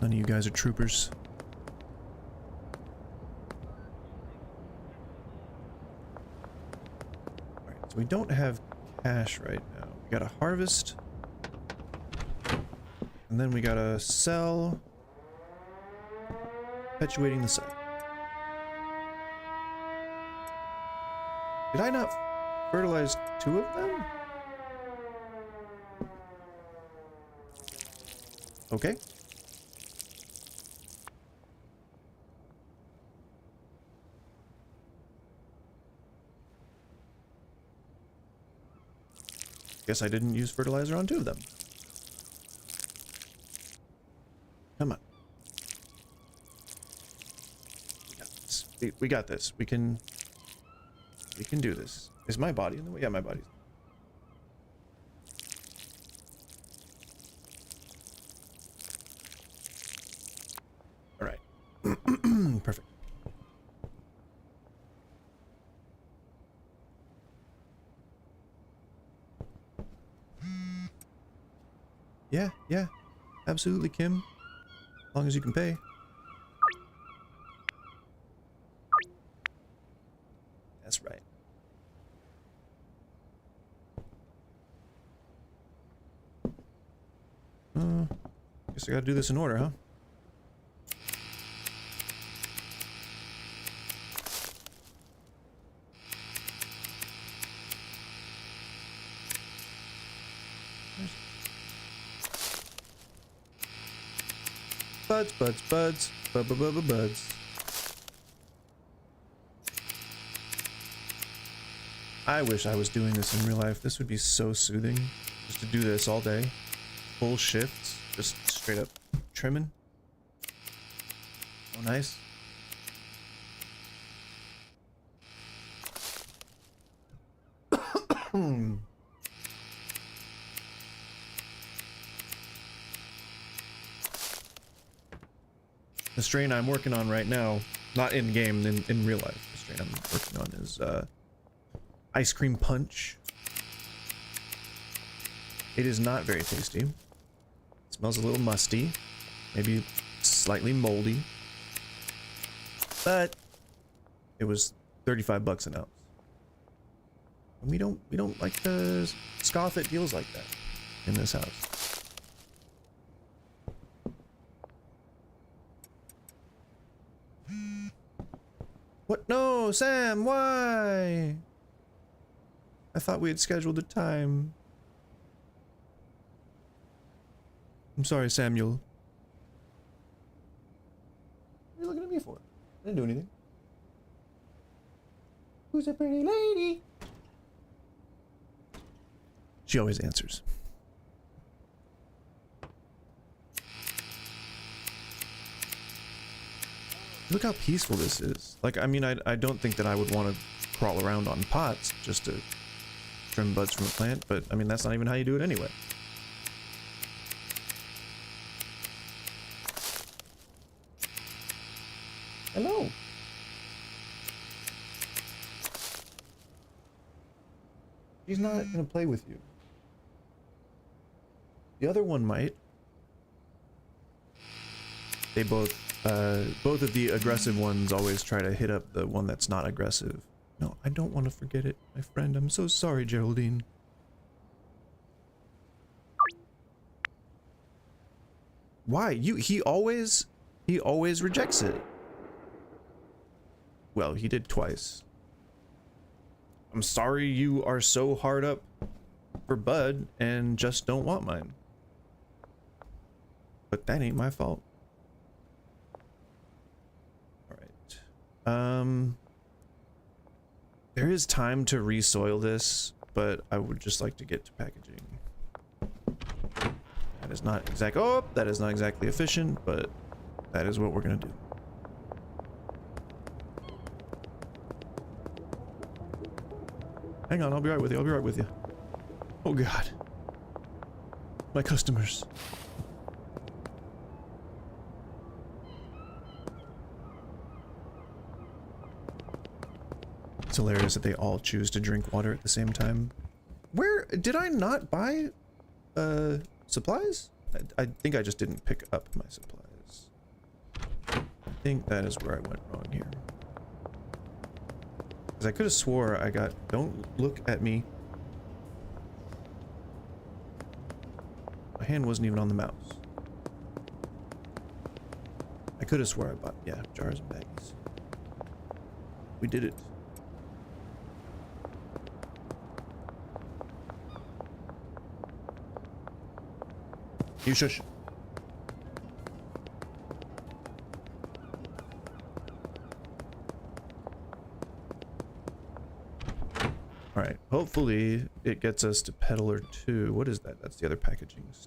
None of you guys are troopers. Alright, so we don't have cash right now. We gotta harvest. And then we gotta sell. Perpetuating the site. Did I not fertilize 2 of them? Okay. Guess I didn't use fertilizer on 2 of them. Come on. We got this. We can do this. Is my body in the way? Yeah, my body's. All right. Perfect. Yeah. Absolutely, Kim. As long as you can pay. That's right. Guess I gotta do this in order, huh? Buds. Buds. I wish I was doing this in real life. This would be so soothing. Just to do this all day. Full shifts. Just straight up trimming. Oh, nice. The strain I'm working on right now, not in game, in real life, the strain I'm working on is ice cream punch. It is not very tasty. It smells a little musty, maybe slightly moldy, but it was 35 bucks an ounce. And we don't like to scoff at deals like that in this house. What? No, Sam, why? I thought we had scheduled a time. I'm sorry, Samuel. What are you looking at me for? I didn't do anything. Who's a pretty lady? She always answers. Look how peaceful this is. Like, I mean, I don't think that I would want to crawl around on pots just to trim buds from a plant, but I mean, that's not even how you do it anyway. Hello. She's not gonna play with you. The other one might. They both of the aggressive ones always try to hit up the one that's not aggressive. No, I don't want to forget it, my friend. I'm so sorry, Geraldine. Why? He always rejects it. Well, he did twice. I'm sorry you are so hard up for bud and just don't want mine. But that ain't my fault. There is time to resoil this, but I would just like to get to packaging. That is not exactly efficient, but that is what we're gonna do. Hang on, I'll be right with you. Oh God. My customers. It's hilarious that they all choose to drink water at the same time. Where did I not buy supplies? I think I just didn't pick up my supplies. I think that is where I went wrong here. Because I could have swore I got... Don't look at me. My hand wasn't even on the mouse. I could have swore I bought... Yeah, jars and baggies. We did it. You shush. All right, hopefully it gets us to peddler 2. What is that? That's the other packaging station.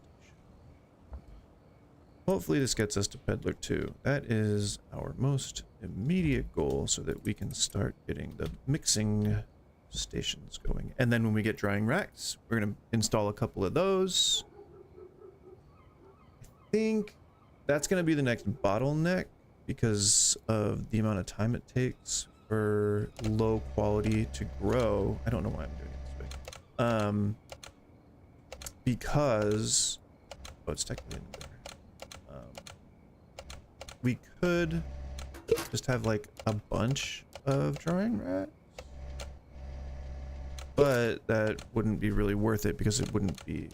Hopefully this gets us to peddler 2. That is our most immediate goal so that we can start getting the mixing stations going. And then when we get drying racks, we're going to install a couple of those. I think that's going to be the next bottleneck because of the amount of time it takes for low quality to grow. I don't know why I'm doing it this way. Because it's technically in there. We could just have like a bunch of drying racks, but that wouldn't be really worth it because it wouldn't be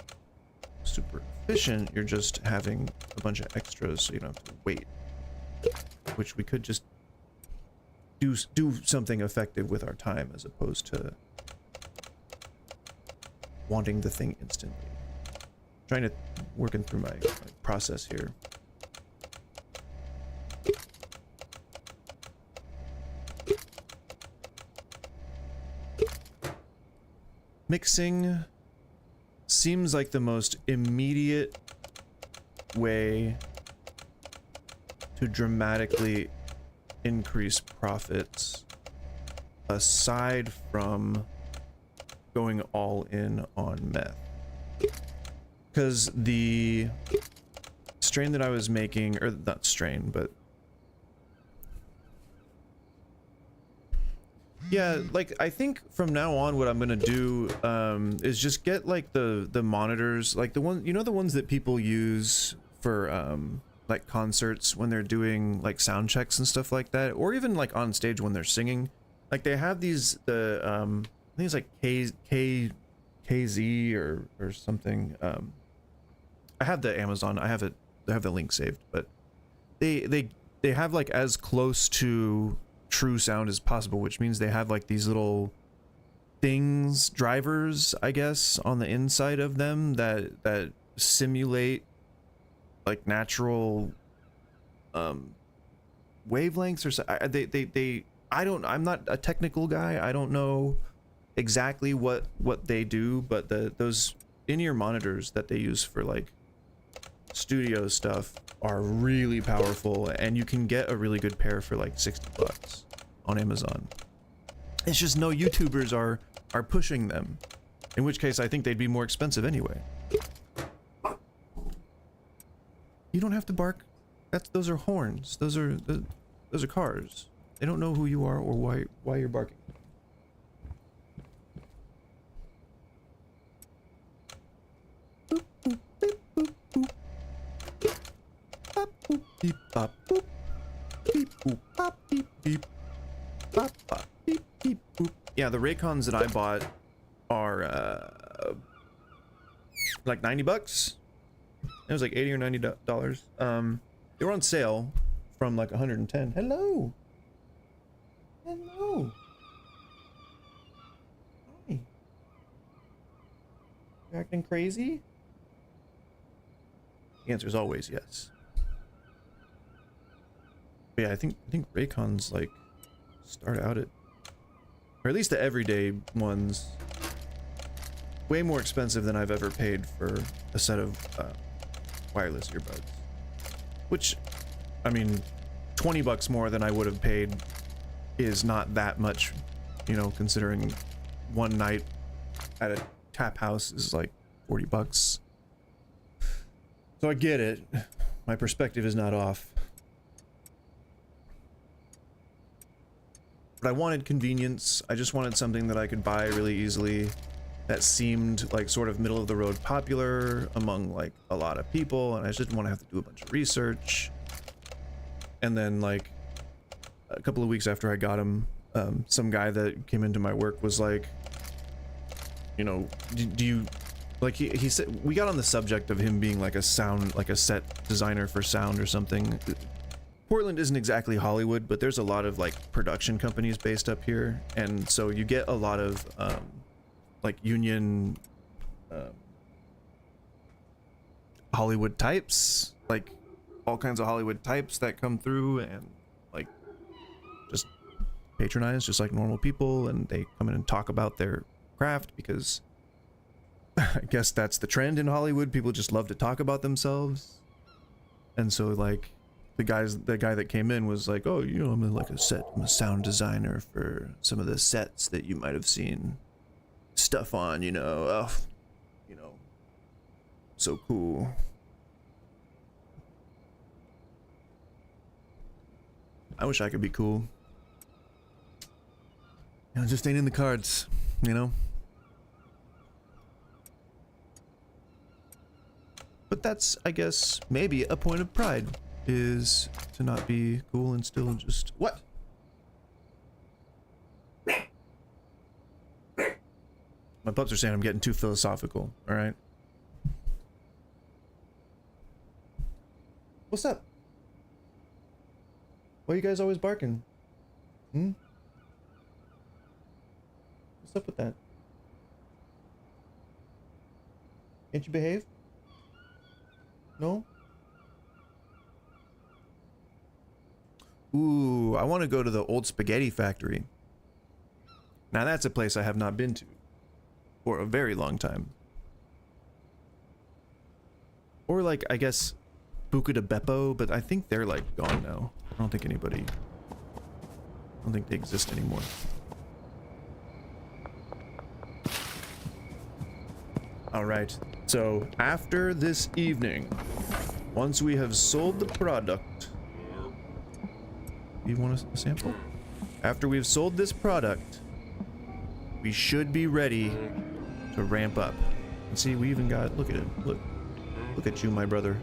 super efficient. You're just having a bunch of extras so you don't have to wait, which we could just do something effective with our time as opposed to wanting the thing instantly. Trying to working through my process here. Mixing seems like the most immediate way to dramatically increase profits aside from going all in on meth. Because the strain that I was making, or not strain, but yeah, like I think from now on what I'm gonna do is just get like the monitors, like the one, you know, the ones that people use for like concerts when they're doing like sound checks and stuff like that, or even like on stage when they're singing. Like they have these I think it's like KZ or something. I have the Amazon, I have the link saved, but they have like as close to true sound as possible, which means they have like these little things, drivers, I guess, on the inside of them that simulate like natural wavelengths or so. I'm not a technical guy. I don't know exactly what they do, but those in-ear monitors that they use for like studio stuff are really powerful, and you can get a really good pair for like $60 on Amazon. It's just no YouTubers are pushing them, in which case I think they'd be more expensive anyway. You don't have to bark. Those are horns. Those are cars. They don't know who you are or why you're barking. Boop, boop, beep, boop, boop. Bop, boop, beep, bop, boop. Beep, boop, bop, beep, beep. Bop, bop, beep, beep, boop. Yeah, the Raycons that I bought are like $90. It was like $80 or $90. They were on sale from like 110. Hello. Hello. Hi. You acting crazy? The answer is always yes. But yeah, I think Raycons like start out at, or at least the everyday ones, way more expensive than I've ever paid for a set of wireless earbuds. Which, I mean, $20 more than I would have paid is not that much, you know, considering one night at a tap house is like $40. So I get it. My perspective is not off. But I wanted convenience. I just wanted something that I could buy really easily, that seemed like sort of middle of the road popular among like a lot of people, and I just didn't want to have to do a bunch of research. And then like a couple of weeks after I got him, some guy that came into my work was like, you know, do you like, he said, we got on the subject of him being like a sound, like a set designer for sound or something. Portland isn't exactly Hollywood, but there's a lot of like production companies based up here, and so you get a lot of like union Hollywood types, like all kinds of Hollywood types that come through and like just patronize just like normal people, and they come in and talk about their craft because I guess that's the trend in Hollywood. People just love to talk about themselves. And so like the guy that came in was like, oh, you know, I'm a sound designer for some of the sets that you might have seen stuff on, you know. Oh, you know, so cool. I wish I could be cool. You know, just ain't in the cards, you know? But that's, I guess, maybe a point of pride, is to not be cool and still just... What? My pups are saying I'm getting too philosophical, alright? What's up? Why are you guys always barking? Hmm? What's up with that? Can't you behave? No? Ooh, I want to go to the old spaghetti factory. Now that's a place I have not been to for a very long time. Or like, I guess, Buca de Beppo, but I think they're like gone now. I don't think they exist anymore. Alright, so after this evening, once we have sold the product... You want a sample? After we've sold this product, we should be ready to ramp up. And see, we even got... Look at it. Look at you, my brother.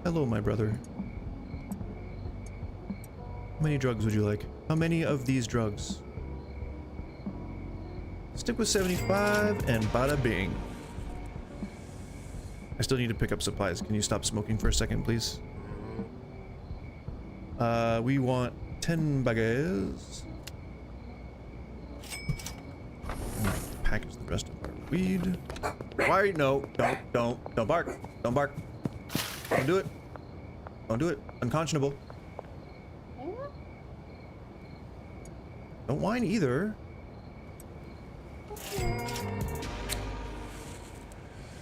Hello, my brother. How many drugs would you like? How many of these drugs? Stick with 75 and bada bing. I still need to pick up supplies. Can you stop smoking for a second, please? We want 10 baguettes. Package the rest of our weed. Why? No, don't bark. Don't bark. Don't do it. Don't do it. Unconscionable. Don't whine either.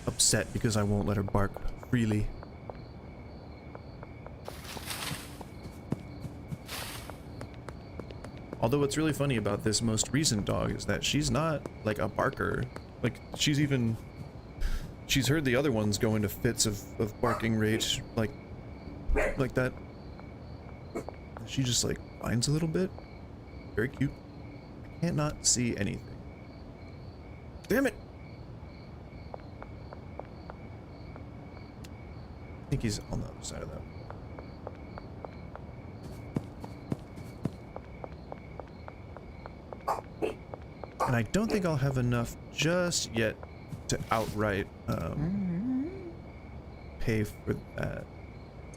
Upset because I won't let her bark freely. Although what's really funny about this most recent dog is that she's not like a barker. Like she's heard the other ones go into fits of barking rage like that. She just like whines a little bit. Very cute. I can't not see anything. Damn it! I think he's on the other side of that. And I don't think I'll have enough just yet to outright pay for that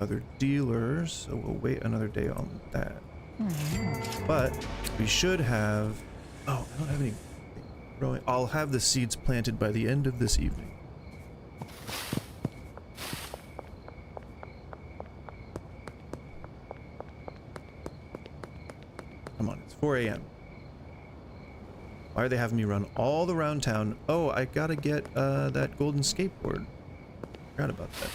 other dealer, so we'll wait another day on that. But we should have... Oh, I don't have any growing. I'll have the seeds planted by the end of this evening. Come on, it's 4 a.m. Why are they having me run all around town? Oh, I gotta get that golden skateboard. Forgot about that.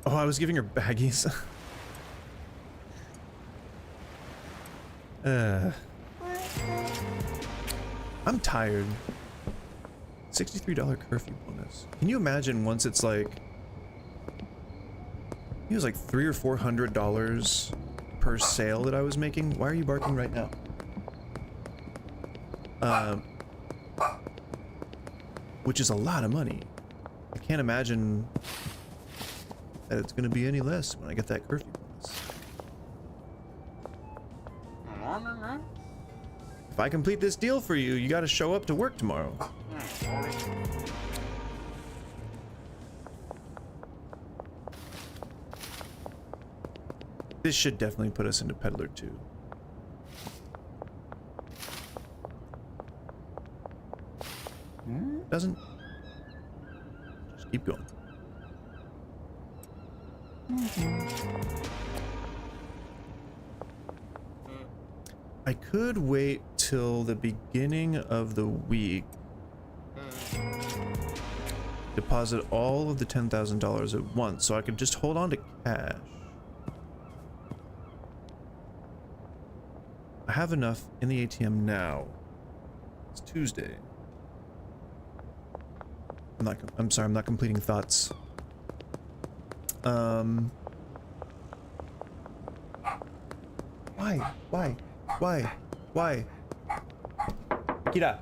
Oh, I was giving her baggies. I'm tired. $63 curfew bonus. Can you imagine once it's like... It was like $300 or $400 per sale that I was making. Why are you barking right now? Which is a lot of money. I can't imagine that it's going to be any less when I get that curfew bonus. If I complete this deal for you, you got to show up to work tomorrow. This should definitely put us into Peddler 2. Doesn't? Just keep going. I could wait till the beginning of the week, deposit all of the $10,000 at once, so I could just hold on to cash. I have enough in the ATM now. It's Tuesday. I'm sorry, I'm not completing thoughts. Why? Kira.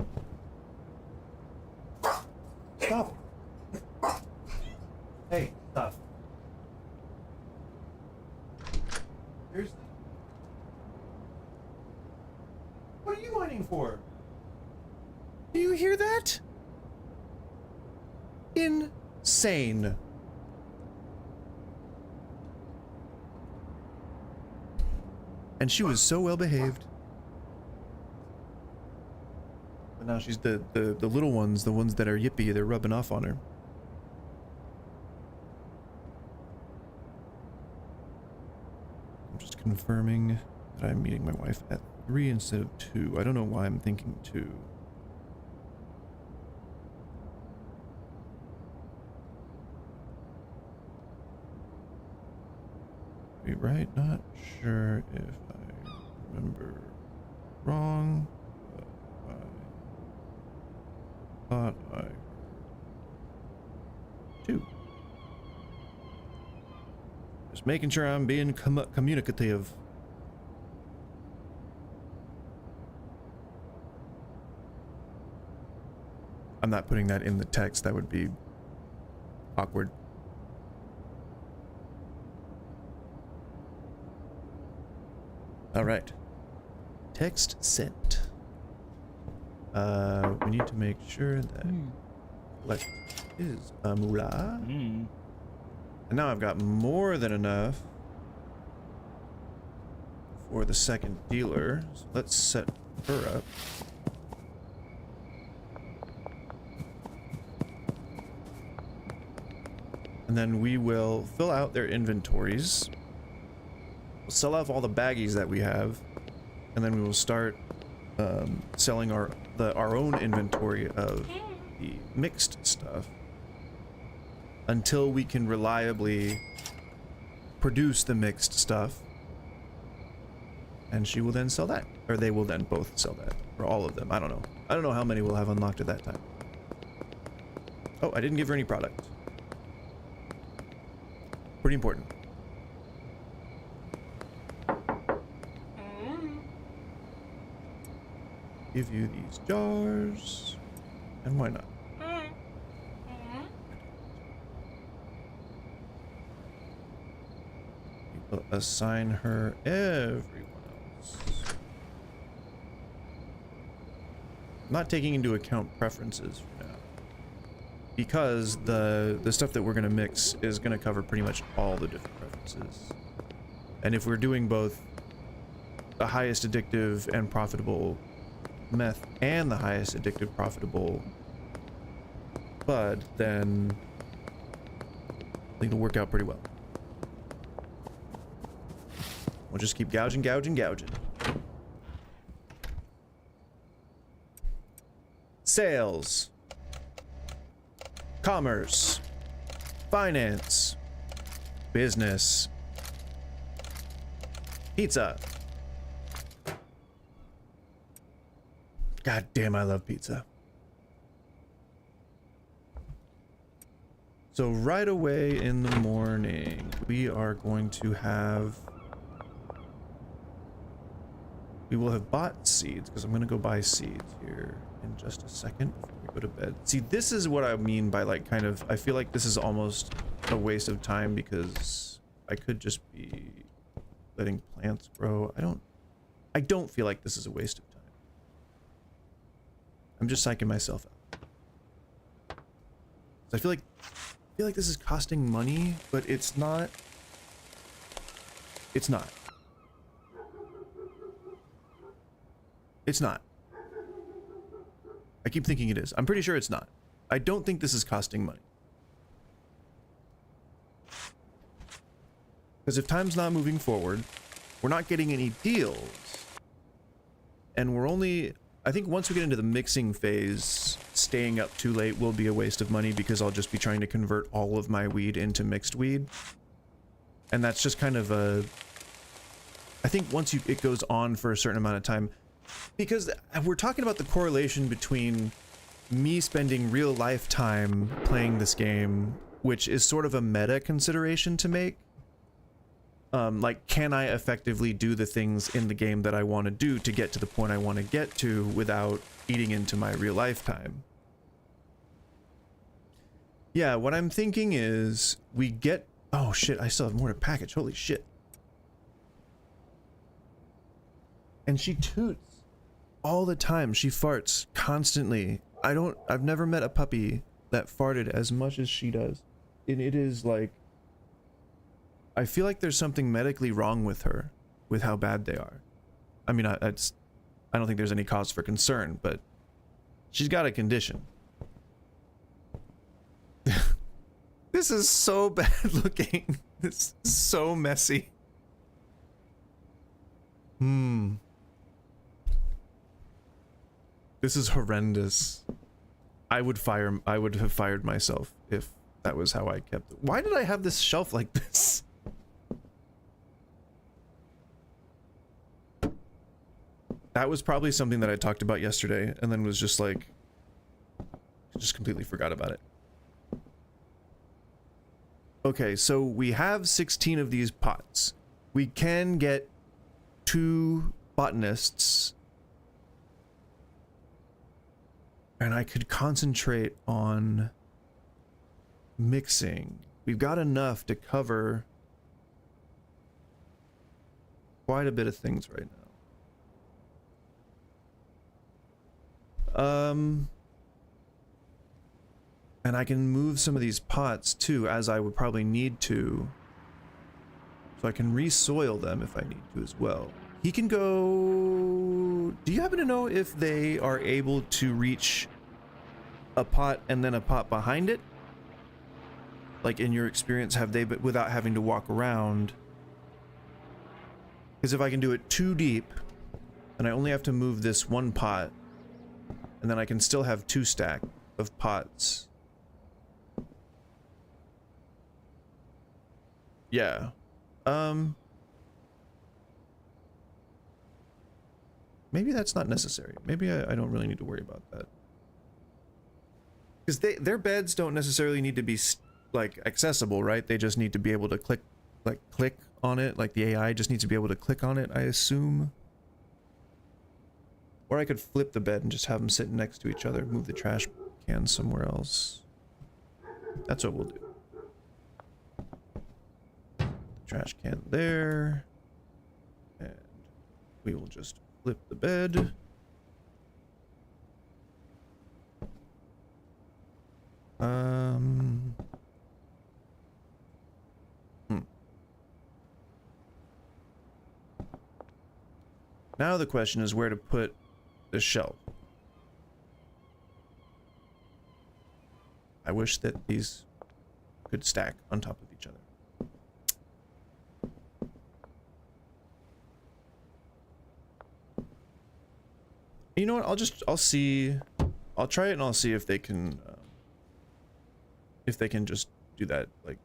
Stop. Hey, stop. Seriously? What are you whining for? Do you hear that? Insane. And she was so well behaved. But now she's the little ones, the ones that are yippy, they're rubbing off on her. I'm just confirming that I'm meeting my wife at 3 instead of 2. I don't know why I'm thinking 2. Right? Not sure if I remember wrong, but I thought I heard 2. Just making sure I'm being communicative. I'm not putting that in the text. That would be awkward. All right. Text sent. We need to make sure that collect is a moolah. And now I've got more than enough for the second dealer. So let's set her up. And then we will fill out their inventories. We'll sell off all the baggies that we have, and then we will start selling our own inventory of the mixed stuff until we can reliably produce the mixed stuff, and she will then sell that, or they will then both sell that, or all of them. I don't know how many we'll have unlocked at that time. Oh, I didn't give her any product. Pretty important. Give you these jars, and why not? We will assign her everyone else. I'm not taking into account preferences for now, because the stuff that we're going to mix is going to cover pretty much all the different preferences. And if we're doing both the highest addictive and profitable meth and the highest addictive profitable bud, then I think it'll work out pretty well. We'll just keep gouging. Sales, commerce, finance, business, pizza. God damn, I love pizza. So right away in the morning, we are going to have... We will have bought seeds, because I'm going to go buy seeds here in just a second before we go to bed. See, this is what I mean by, like, kind of... I feel like this is almost a waste of time, because I could just be letting plants grow. I don't feel like this is a waste of time. I'm just psyching myself out. So I feel like this is costing money, but it's not. It's not. It's not. I keep thinking it is. I'm pretty sure it's not. I don't think this is costing money. Because if time's not moving forward, we're not getting any deals. And we're only, I think once we get into the mixing phase, staying up too late will be a waste of money because I'll just be trying to convert all of my weed into mixed weed. And that's just kind of a, I think once it goes on for a certain amount of time, because we're talking about the correlation between me spending real life time playing this game, which is sort of a meta consideration to make. Like, can I effectively do the things in the game that I want to do to get to the point I want to get to without eating into my real life time? Yeah, what I'm thinking is we get... Oh shit, I still have more to package. Holy shit. And she toots all the time. She farts constantly. I've never met a puppy that farted as much as she does. And it is like... I feel like there's something medically wrong with her, with how bad they are. I mean, I don't think there's any cause for concern, but she's got a condition. This is so bad looking. It's so messy. This is horrendous. I would have fired myself if that was how I kept it. Why did I have this shelf like this? That was probably something that I talked about yesterday and then was just like, just completely forgot about it. Okay, so we have 16 of these pots. We can get 2 botanists. And I could concentrate on mixing. We've got enough to cover quite a bit of things right now. And I can move some of these pots too, as I would probably need to. So I can re-soil them if I need to as well. He can go... Do you happen to know if they are able to reach a pot and then a pot behind it? Like, in your experience, have they, but without having to walk around? Because if I can do it too deep, then I only have to move this 1 pot, and then I can still have 2 stack of pots. Yeah. Maybe that's not necessary. Maybe I don't really need to worry about that. Because their beds don't necessarily need to be like accessible, right? They just need to be able to click on it. Like the AI just needs to be able to click on it, I assume. Or I could flip the bed and just have them sitting next to each other. Move the trash can somewhere else. That's what we'll do. Trash can there. And we will just flip the bed. Now the question is where to put the shelf. I wish that these could stack on top of each other. You know what? I'll try it and I'll see if they can just do that, like,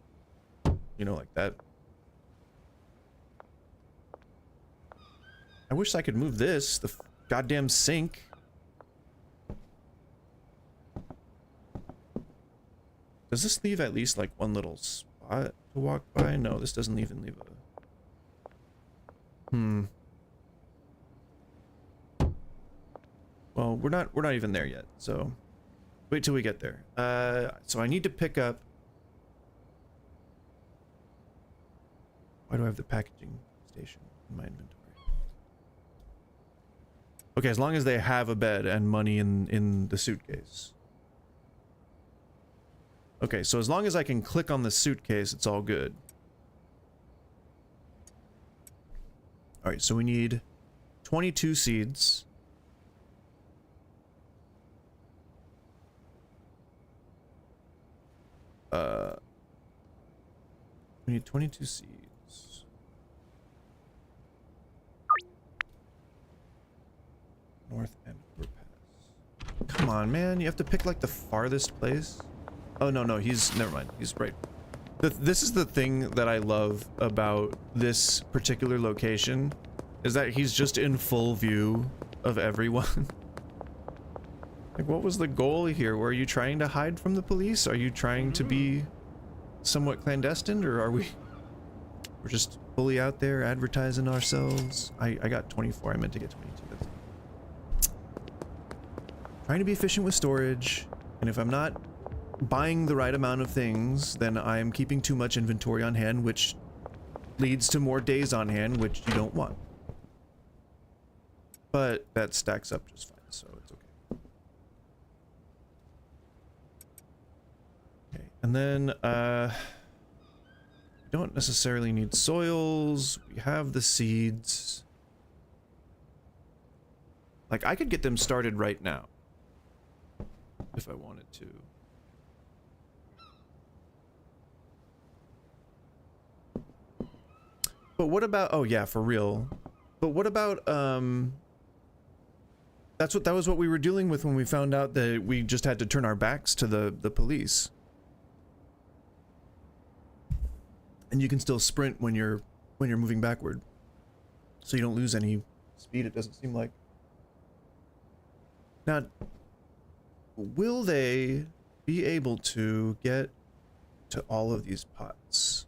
you know, like that. I wish I could move this, the goddamn sink. Does this leave at least like 1 little spot to walk by? No, this doesn't even leave a... Well, we're not even there yet, so wait till we get there. So I need to pick up... Why do I have the packaging station in my inventory? Okay, as long as they have a bed and money in the suitcase. Okay, so as long as I can click on the suitcase, it's all good. Alright, so we need 22 seeds. We need 22 seeds. overpass. North end overpass. Come on, man. You have to pick like the farthest place. Oh, no, he's... Never mind. He's right. This is the thing that I love about this particular location, is that he's just in full view of everyone. Like, what was the goal here? Were you trying to hide from the police? Are you trying to be somewhat clandestine, or are we're just fully out there advertising ourselves? I got 24. I meant to get 22. That's... Trying to be efficient with storage, and if I'm not buying the right amount of things, then I am keeping too much inventory on hand, which leads to more days on hand, which you don't want. But that stacks up just fine, so it's okay. Okay, and then we don't necessarily need soils. We have the seeds. Like, I could get them started right now if I wanted to. But what about, oh yeah, for real. But what about, that was what we were dealing with when we found out that we just had to turn our backs to the police. And you can still sprint when you're moving backward. So you don't lose any speed, it doesn't seem like. Now, will they be able to get to all of these pots?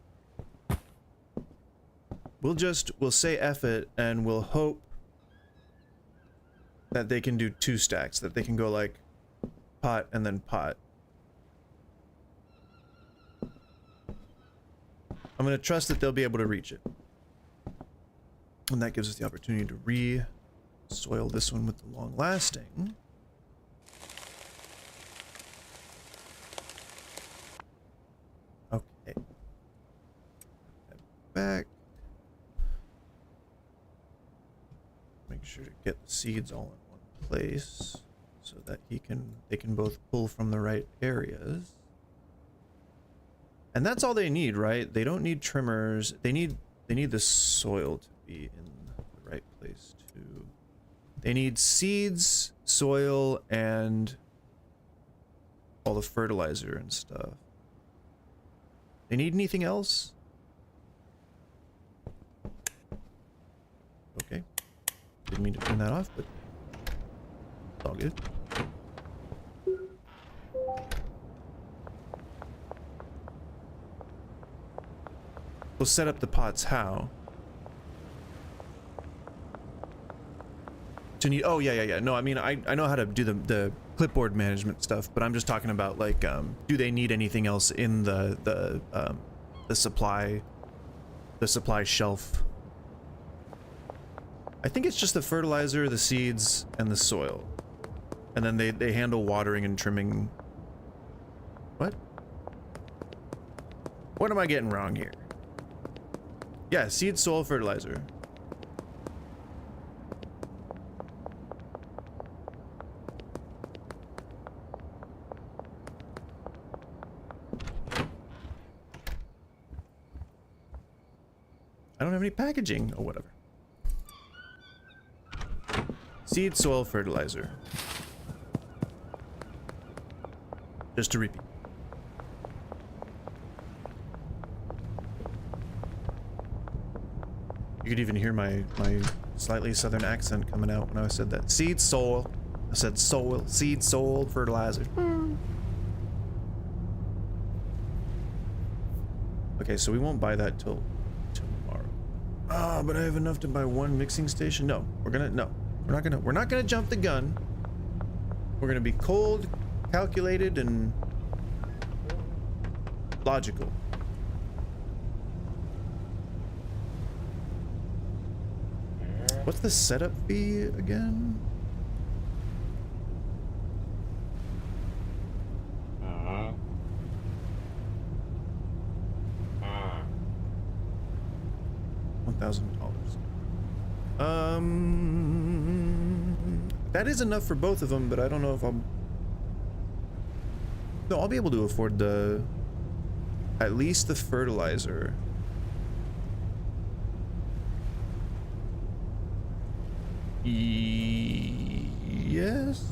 We'll say F it, and we'll hope that they can do 2 stacks, that they can go like pot and then pot. I'm gonna trust that they'll be able to reach it. And that gives us the opportunity to re-soil this one with the long lasting. Okay. Back. Make sure to get the seeds all in one place so that they can both pull from the right areas. And that's all they need, right? They don't need trimmers. They need the soil to be in the right place too. They need seeds, soil, and all the fertilizer and stuff. They need anything else? Okay. Didn't mean to turn that off, but it's all good. We'll set up the pots how? To need, oh yeah. No, I mean I know how to do the clipboard management stuff, but I'm just talking about like do they need anything else in the supply shelf? I think it's just the fertilizer, the seeds, and the soil. And then they handle watering and trimming. What? What am I getting wrong here? Yeah, seed, soil, fertilizer. I don't have any packaging or whatever. Seed, soil, fertilizer. Just to repeat. You could even hear my slightly southern accent coming out when I said that. Seed, soil. I said soil, seed, soil, fertilizer. Okay, so we won't buy that till tomorrow. Ah, but I have enough to buy 1 mixing station. No, we're not gonna jump the gun. We're gonna be cold, calculated, and logical. What's the setup fee again? $1,000. That is enough for both of them, but I don't know if I'm... No, I'll be able to afford at least the fertilizer. Yes.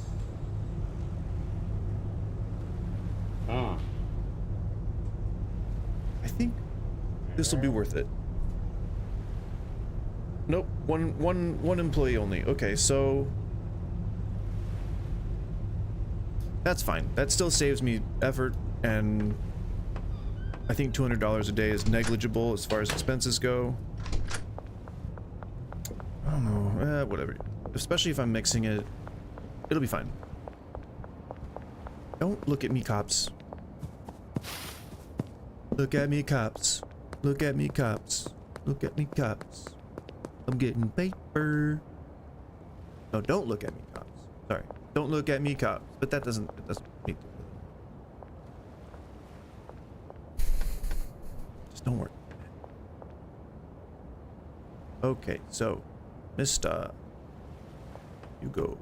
Ah. I think this will be worth it. Nope, one employee only. Okay, so that's fine. That still saves me effort, and I think $200 a day is negligible as far as expenses go. I don't know, whatever. Especially if I'm mixing it, it'll be fine. Don't look at me, cops. Look at me, cops. Look at me, cops. Look at me, cops. I'm getting paper. No, don't look at me, cops. Sorry. Don't look at me, cops. But that doesn't need to. Just don't worry. Okay, so, Mr. You go.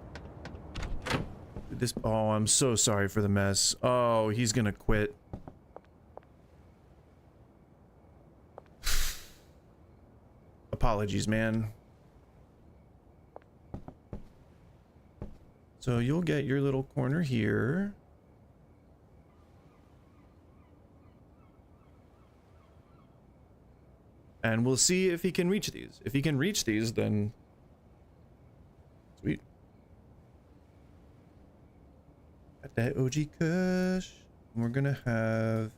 This. Oh, I'm so sorry for the mess. Oh, he's gonna quit. Apologies, man. So you'll get your little corner here. And we'll see if he can reach these. If he can reach these, then sweet. Got that OG Kush. We're gonna have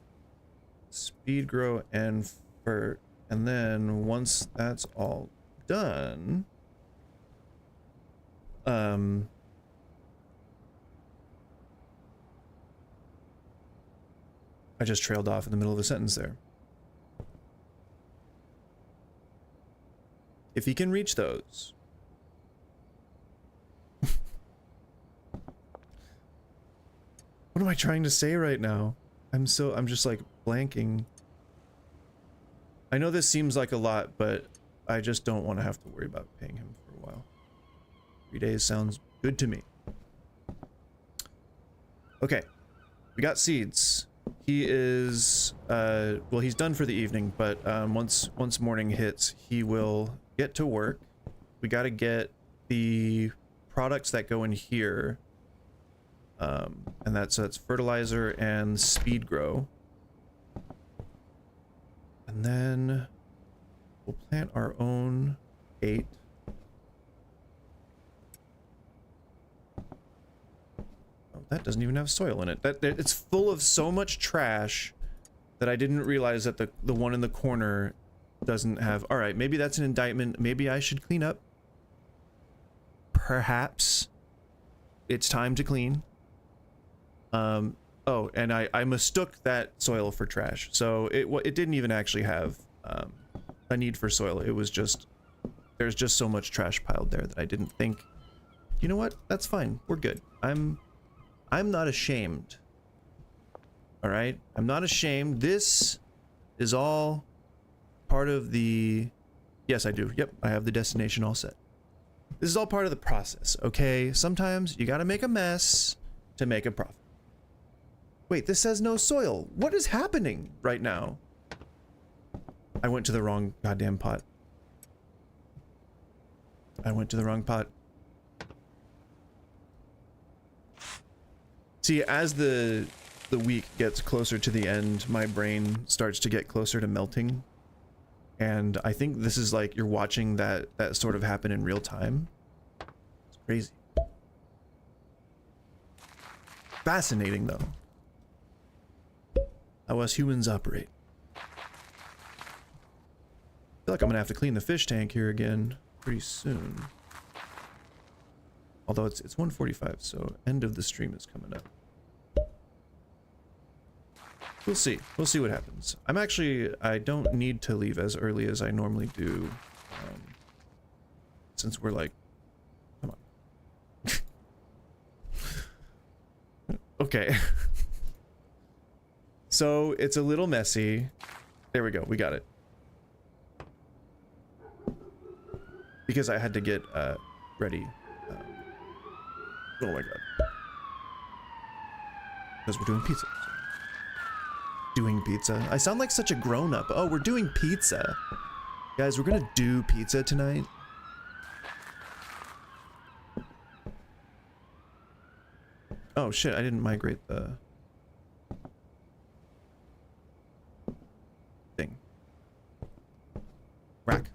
speed grow and fur. And then once that's all done, I just trailed off in the middle of a sentence there. If he can reach those. What am I trying to say right now? I'm just like blanking. I know this seems like a lot, but I just don't want to have to worry about paying him for a while. 3 days sounds good to me. Okay, we got seeds. He is, well, he's done for the evening, but once morning hits, he will get to work. We got to get the products that go in here, and that's fertilizer and speed grow. And then we'll plant our own 8. Oh, that doesn't even have soil in it. It's full of so much trash that I didn't realize that the one in the corner doesn't have. All right, maybe that's an indictment. Maybe I should clean up. Perhaps it's time to clean. Oh, and I mistook that soil for trash. So it didn't even actually have a need for soil. It was just, there's just so much trash piled there that I didn't think, you know what? That's fine. We're good. I'm not ashamed. All right? I'm not ashamed. This is all part of the, yes, I do. Yep, I have the destination all set. This is all part of the process, okay? Sometimes you gotta make a mess to make a profit. Wait, this says no soil. What is happening right now? I went to the wrong goddamn pot. I went to the wrong pot. See, as the week gets closer to the end, my brain starts to get closer to melting. And I think this is like you're watching that sort of happen in real time. It's crazy. Fascinating though. How us humans operate. I feel like I'm gonna have to clean the fish tank here again pretty soon. Although it's 1:45, so end of the stream is coming up. We'll see. We'll see what happens. I don't need to leave as early as I normally do. Since we're like, come on. Okay. So it's a little messy. There we go. We got it. Because I had to get ready. Oh my god. Because we're doing pizza. Doing pizza. I sound like such a grown-up. Oh, we're doing pizza. Guys, we're gonna do pizza tonight. Oh shit, I didn't migrate the thing. Rack.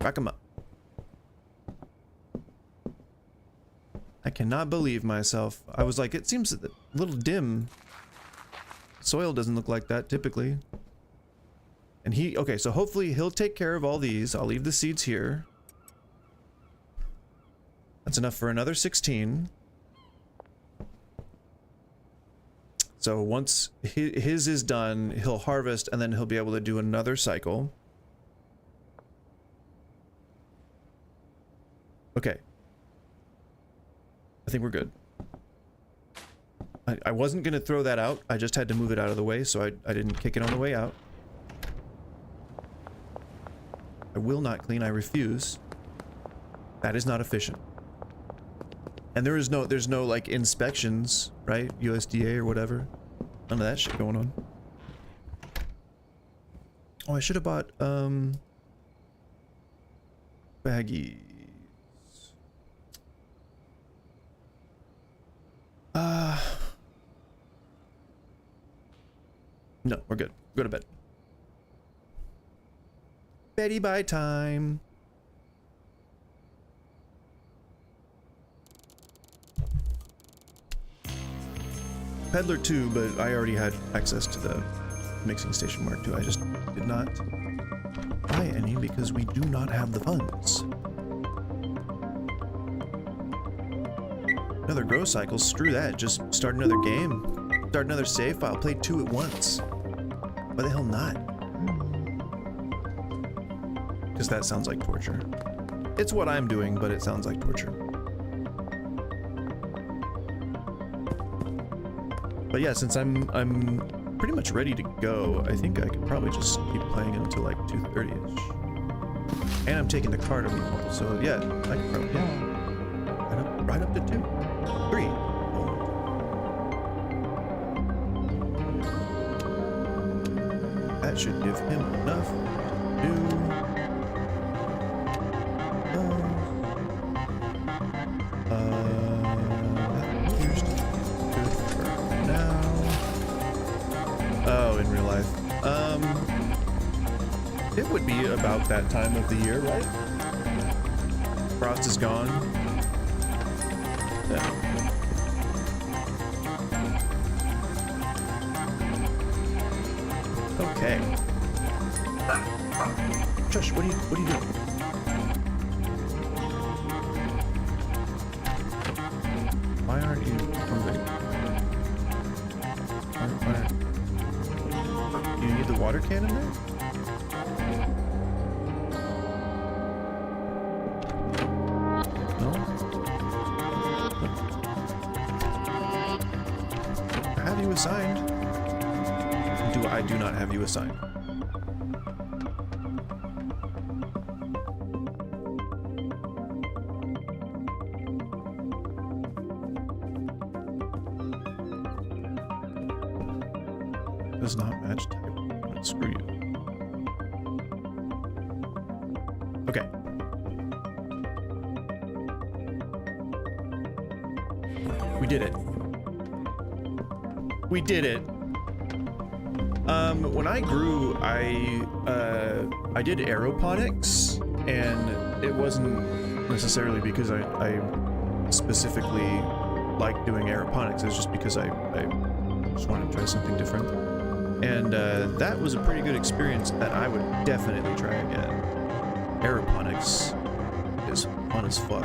Rack them up. I cannot believe myself. I was like, it seems a little dim. Soil doesn't look like that typically. And okay, so hopefully he'll take care of all these. I'll leave the seeds here. That's enough for another 16. So once his is done, he'll harvest and then he'll be able to do another cycle. Okay. I think we're good. I wasn't going to throw that out. I just had to move it out of the way, so I didn't kick it on the way out. I will not clean. I refuse. That is not efficient. And there's no like inspections, right? USDA or whatever. None of that shit going on. Oh, I should have bought baggies. No, we're good. Go to bed. Betty bye time. Peddler 2, but I already had access to the mixing station Mark 2. I just did not buy any because we do not have the funds. Another grow cycle, screw that. Just start another game. Start another save file. Play 2 at once. Why the hell not? Because that sounds like torture. It's what I'm doing, but it sounds like torture. But yeah, since I'm pretty much ready to go, I think I could probably just keep playing until like 2:30ish. And I'm taking the car to Meatball, so yeah, I could probably, yeah, right up to 2, 3. That should give him enough to do. That appears to be good for now. Oh, in real life. It would be about that time of the year, right? Frost is gone. Yeah. Okay. Josh, what are you doing? Why aren't you moving? Why? You need the water cannon there? No? I have you assigned. I do not have you assigned. Does not match type. Screw you. Okay. We did it. We did it. When I grew, I did aeroponics, and it wasn't necessarily because I specifically liked doing aeroponics. It was just because I just wanted to try something different. And that was a pretty good experience that I would definitely try again. Aeroponics is fun as fuck.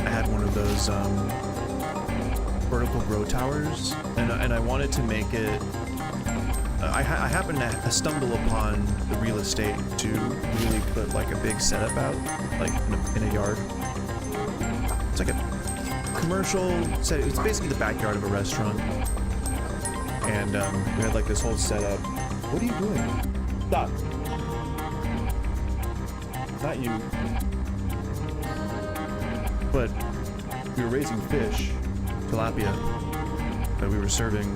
I had one of those vertical grow towers, and I wanted to make it. I happened to stumble upon the real estate to really put like a big setup out, like in a yard. It's like a commercial set. It's basically the backyard of a restaurant, and we had like this whole setup. What are you doing? Stop! Not you. But we were raising fish. Tilapia that we were serving.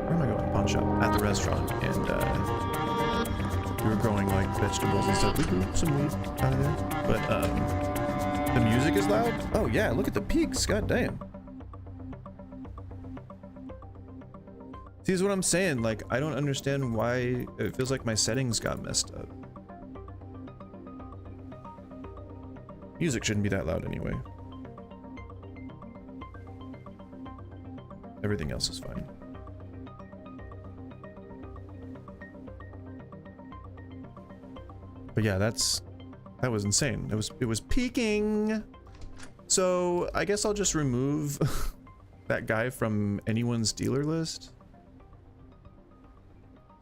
Where am I going? Pawn shop at the restaurant, and we were growing like vegetables and stuff. We grew some weed out of there. But the music is loud? Oh yeah, look at the peaks, god damn. See, is what I'm saying, like, I don't understand why it feels like my settings got messed up. Music shouldn't be that loud anyway. Everything else is fine. But yeah, that was insane. It was peaking. So I guess I'll just remove that guy from anyone's dealer list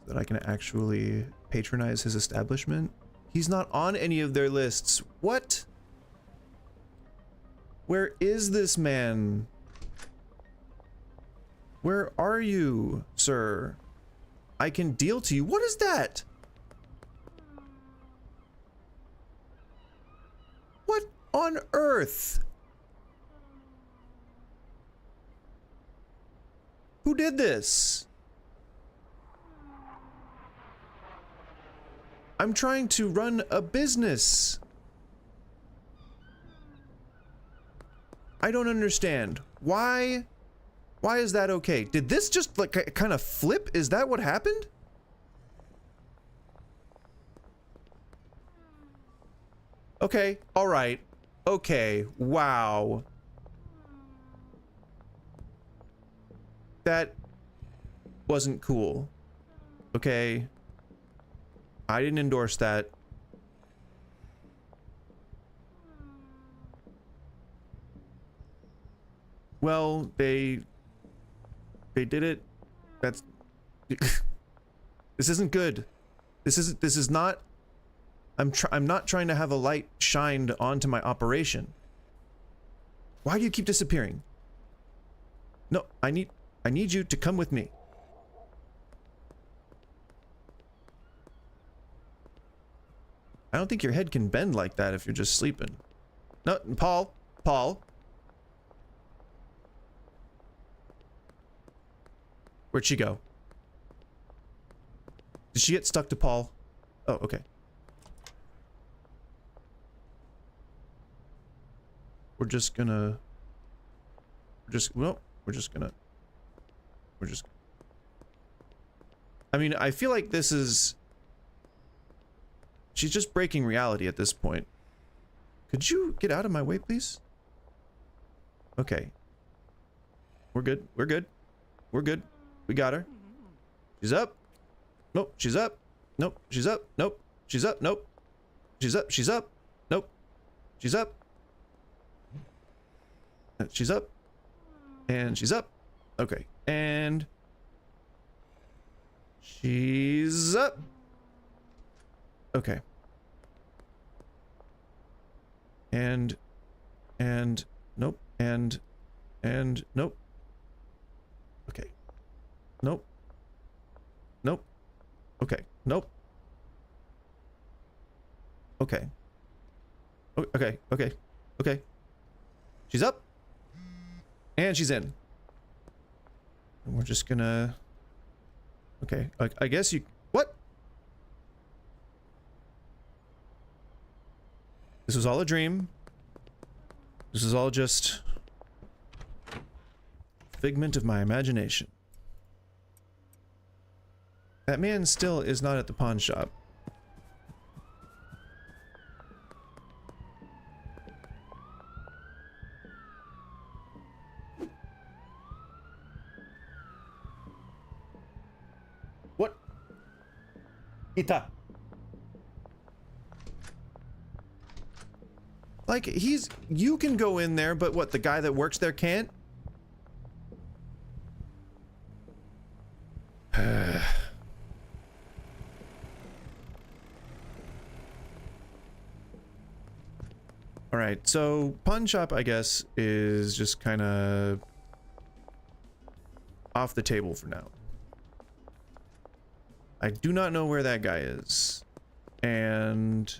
so that I can actually patronize his establishment. He's not on any of their lists. What? Where is this man? Where are you, sir? I can deal to you. What is that? What on earth? Who did this? I'm trying to run a business. I don't understand. Why is that okay? Did this just like kind of flip? Is that what happened? Okay, all right. Okay, wow. That wasn't cool. Okay. I didn't endorse that. Well, they did it. That's this isn't good. This is not. I'm not trying to have a light shined onto my operation. Why do you keep disappearing? No, I need you to come with me. I don't think your head can bend like that if you're just sleeping. No, Paul. Where'd she go? Did she get stuck to Paul? Oh, okay. We're just I mean, I feel like this is, she's just breaking reality at this point. Could you get out of my way, please? Okay. We're good. We got her. She's up. Nope, she's up. Nope, she's up. Nope, she's up. Nope. She's up. Nope. She's up. She's up. And she's up. Okay. And she's up. Okay. And nope. And nope. Okay. Nope. Okay. Nope. Okay. Okay. She's up. And she's in. And we're just gonna... Okay, I guess you... What? This was all a dream. This is all just... figment of my imagination. That man still is not at the pawn shop. What? Ita. Like, you can go in there, but what, the guy that works there can't? Alright, so pawn shop, I guess, is just kind of off the table for now. I do not know where that guy is. And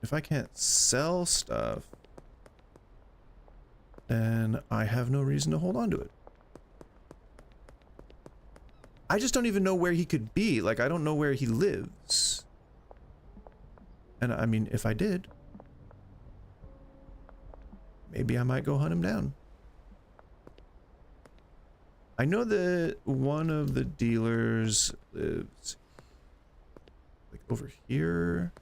if I can't sell stuff, then I have no reason to hold on to it. I just don't even know where he could be. Like, I don't know where he lives. And I mean, if I did, maybe I might go hunt him down. I know that one of the dealers lives like over here.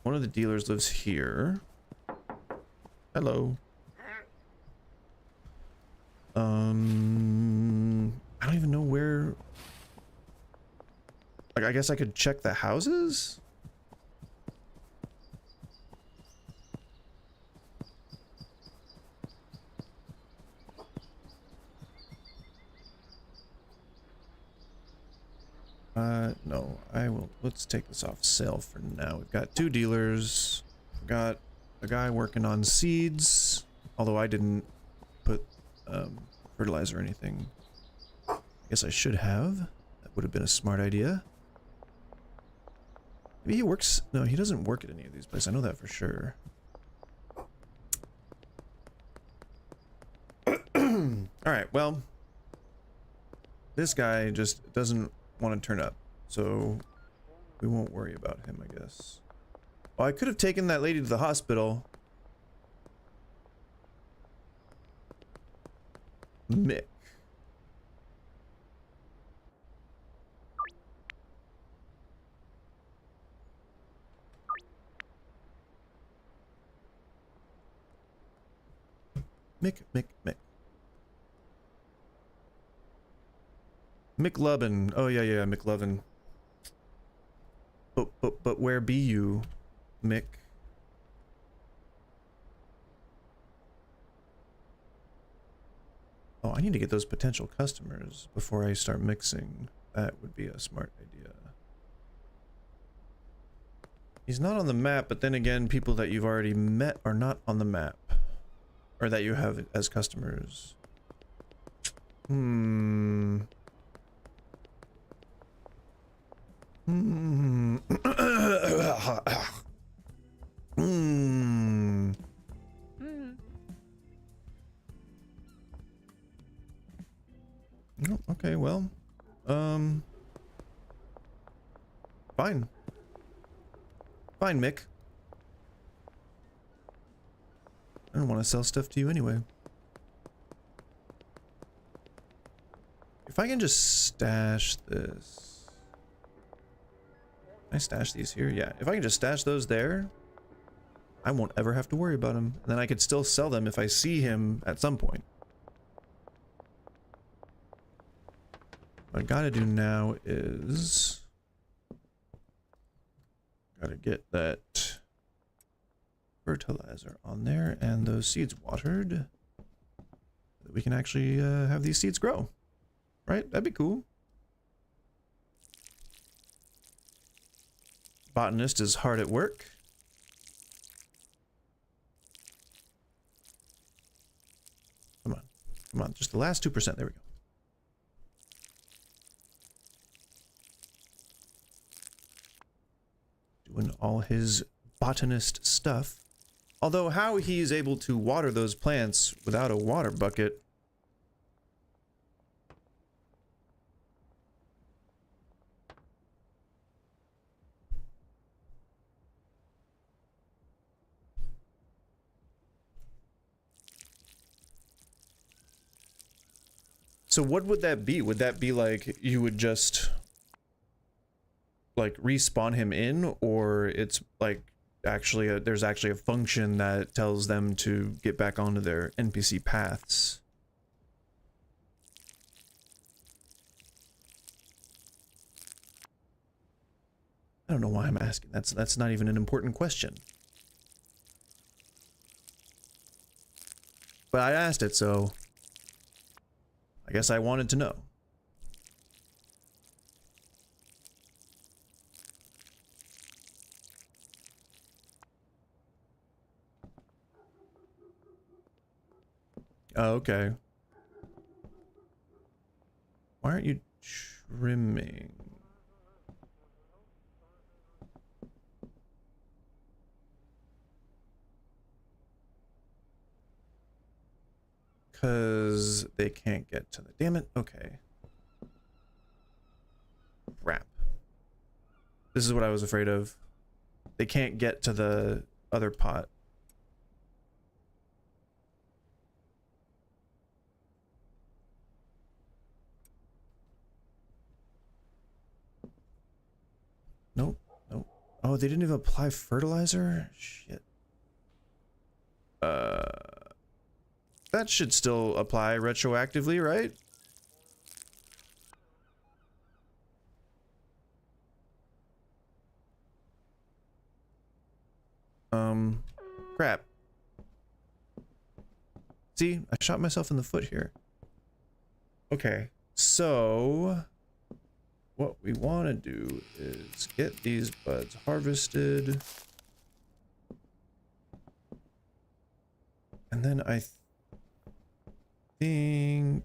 One of the dealers lives here. Hello. I don't even know where. Like, I guess I could check the houses? No, I will. Let's take this off sale for now. We've got 2 dealers. We've got a guy working on seeds, although I didn't put fertilizer or anything. I guess I should have. That would have been a smart idea. Maybe he works. No, he doesn't work at any of these places. I know that for sure. Alright, well, this guy just doesn't want to turn up, so we won't worry about him, I guess. Well, I could have taken that lady to the hospital. Mick. Mick. McLovin. Oh yeah, McLovin. But where be you, Mick? Oh, I need to get those potential customers before I start mixing. That would be a smart idea. He's not on the map, but then again, people that you've already met are not on the map. Or that you have as customers. Okay, well, fine, Mick. I don't want to sell stuff to you anyway. If I can just stash this. Can I stash these here? Yeah, if I can just stash those there, I won't ever have to worry about them. And then I could still sell them if I see him at some point. What I gotta do now is gotta get that fertilizer on there and those seeds watered so that we can actually have these seeds grow. Right? That'd be cool. Botanist is hard at work. Come on, just the last 2%. There we go. Doing all his botanist stuff. Although how he's able to water those plants without a water bucket. So what would that be? Would that be like you would just like respawn him in, or it's like actually there's actually a function that tells them to get back onto their NPC paths? I don't know why I'm asking. That's not even an important question. But I asked it, so I guess I wanted to know. Oh, okay. Why aren't you trimming? Because they can't get to the... Damn it. Okay. Crap. This is what I was afraid of. They can't get to the other pot. Nope. Nope. Oh, they didn't even apply fertilizer? Shit. That should still apply retroactively, right? Crap. See, I shot myself in the foot here. Okay, so what we want to do is get these buds harvested. And then I think...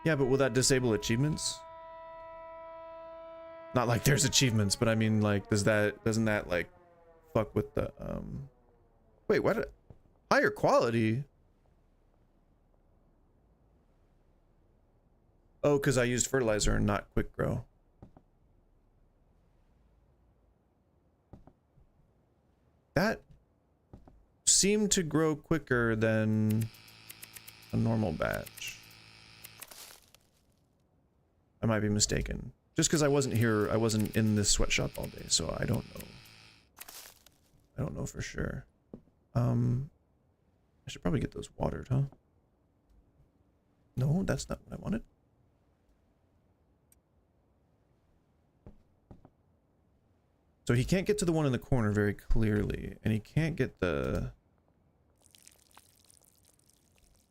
Yeah, but will that disable achievements? Not like there's achievements, but I mean, like, doesn't that like fuck with the wait, what? Higher quality? Oh, because I used fertilizer and not quick grow. That seemed to grow quicker than a normal batch. I might be mistaken. Just because I wasn't here, I wasn't in this sweatshop all day, so I don't know. I don't know for sure. I should probably get those watered, huh? No, that's not what I wanted. So he can't get to the one in the corner very clearly, and he can't get the...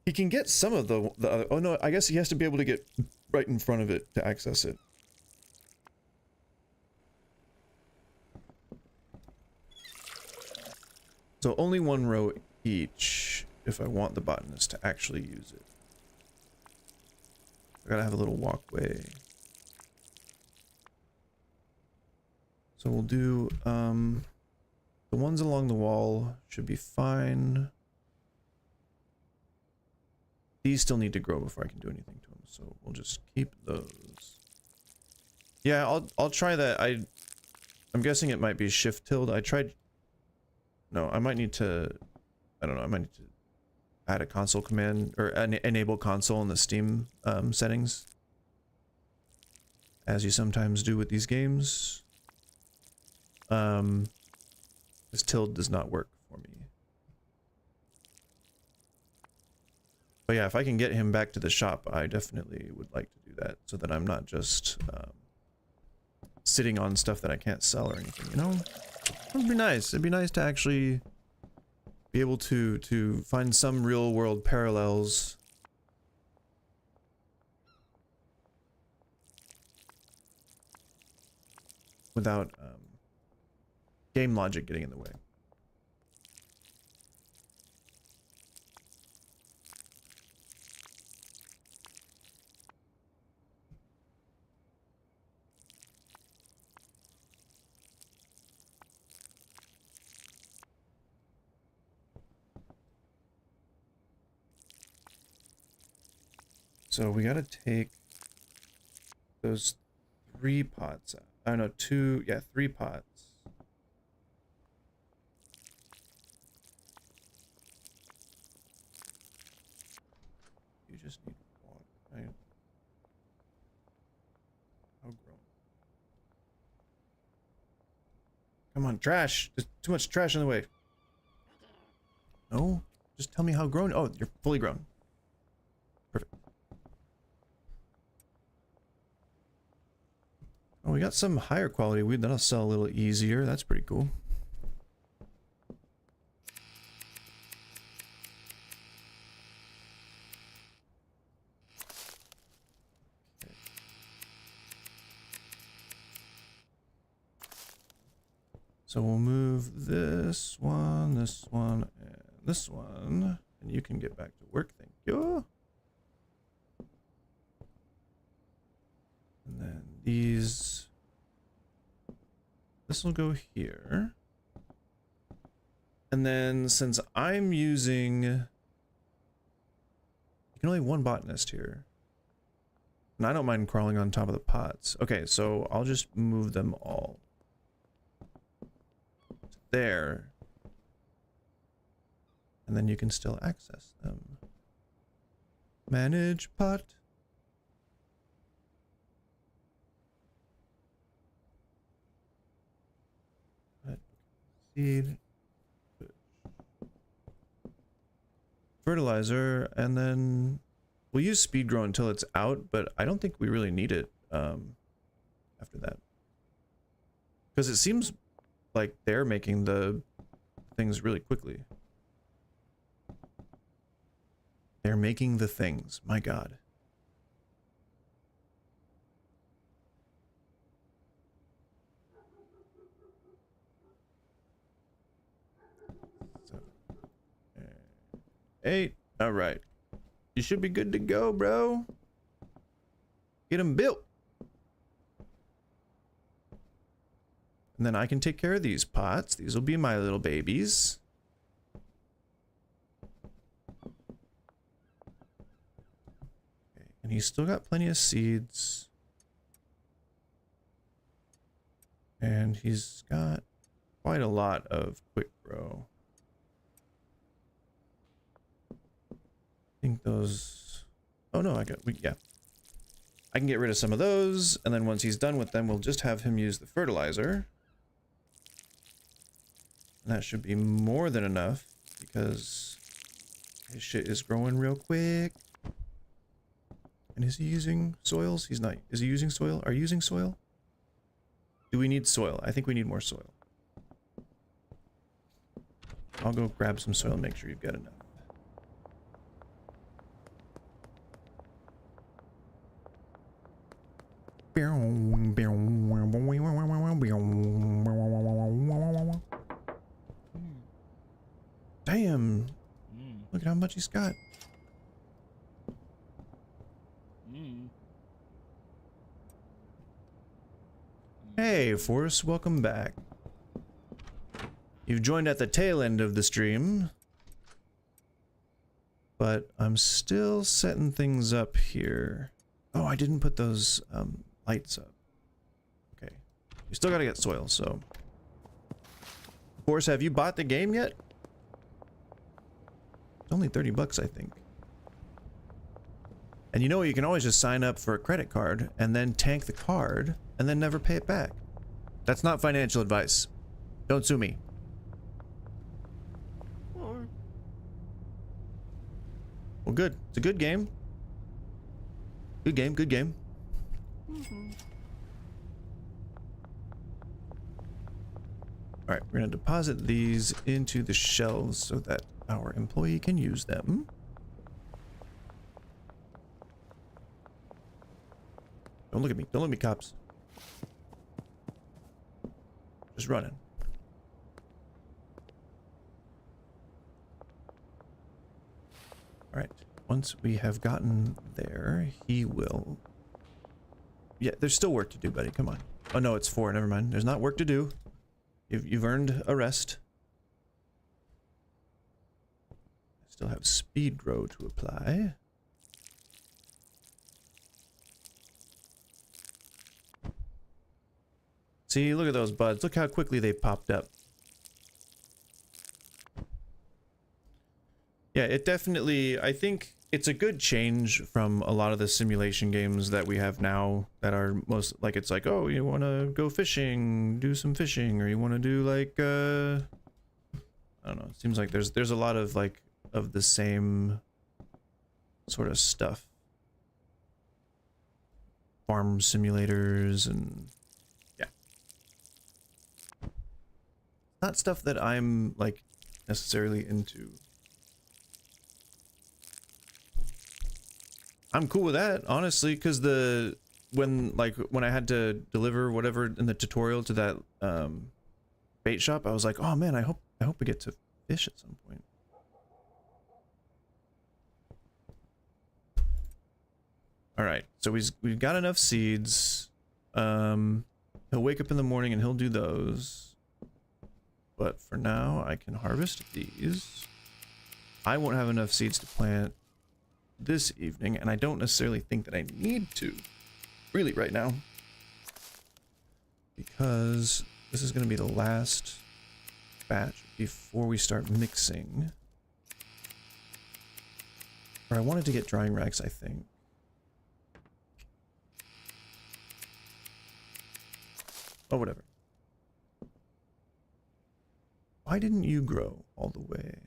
He can get some of the other... Oh no, I guess he has to be able to get right in front of it to access it. So only one row each if I want the botanist to actually use it. I gotta have a little walkway. So we'll do, the ones along the wall should be fine. These still need to grow before I can do anything to them, so we'll just keep those. Yeah, I'll try that. I'm guessing it might be shift tilled. I tried... No, I might need to... I don't know, I might need to add a console command, or enable console in the Steam settings. As you sometimes do with these games. This tilled does not work for me. But yeah, if I can get him back to the shop, I definitely would like to do that, so that I'm not just sitting on stuff that I can't sell or anything, you know? It would be nice. It'd be nice to actually be able to find some real world parallels. Without game logic getting in the way. So we gotta take those 3 pots out. I don't know, 2, yeah, 3 pots. You just need water, right? How grown? Come on, trash! There's too much trash in the way. No? Just tell me how grown. Oh, you're fully grown. Perfect. Oh, we got some higher quality weed that'll sell a little easier. That's pretty cool. Okay. So we'll move this one, and this one, and you can get back to work. Thank you. these. This will go here. And then since I'm using, you can only have one botanist here. And I don't mind crawling on top of the pots. Okay, so I'll just move them all. There. And then you can still access them. Manage pot. Seed. Fertilizer, and then we'll use speed grow until it's out, but I don't think we really need it after that. Because it seems like they're making the things really quickly. They're making the things, my god. Eight. All right. You should be good to go, bro. Get them built. And then I can take care of these pots. These will be my little babies. Okay. And he's still got plenty of seeds. And he's got quite a lot of quick grow. I think those, oh no, yeah. I can get rid of some of those, and then once he's done with them, we'll just have him use the fertilizer. And that should be more than enough, because his shit is growing real quick. And is he using soils? He's not. Is he using soil? Are you using soil? Do we need soil? I think we need more soil. I'll go grab some soil and make sure you've got enough. Damn. Look at how much he's got. Hey, Forrest, welcome back. You've joined at the tail end of the stream. But I'm still setting things up here. Oh, I didn't put those lights up. Okay. We still gotta get soil, so. Forrest, have you bought the game yet? It's only 30 bucks, I think. And you know what? You can always just sign up for a credit card and then tank the card and then never pay it back. That's not financial advice. Don't sue me. Well, good. It's a good game. Good game, good game. Alright, we're going to deposit these into the shelves so that our employee can use them. Don't look at me. Don't look at me, cops. Just running. Alright, once we have gotten there, he will... Yeah, there's still work to do, buddy. Come on. Oh no, it's 4. Never mind. There's not work to do. You've earned a rest. I still have speed grow to apply. See, look at those buds. Look how quickly they popped up. Yeah, it definitely, I think it's a good change from a lot of the simulation games that we have now that are most, like, it's like, oh, you want to go fishing, do some fishing, or you want to do, like, I don't know, it seems like there's a lot of, like, of the same sort of stuff. Farm simulators and, yeah. Not stuff that I'm, like, necessarily into. I'm cool with that, honestly, because when I had to deliver whatever in the tutorial to that bait shop, I was like, oh man, I hope we get to fish at some point. All right, so we've got enough seeds. He'll wake up in the morning and he'll do those. But for now, I can harvest these. I won't have enough seeds to plant this evening, and I don't necessarily think that I need to, really, right now. Because this is going to be the last batch before we start mixing. Or I wanted to get drying racks, I think. Oh, whatever. Why didn't you grow all the way?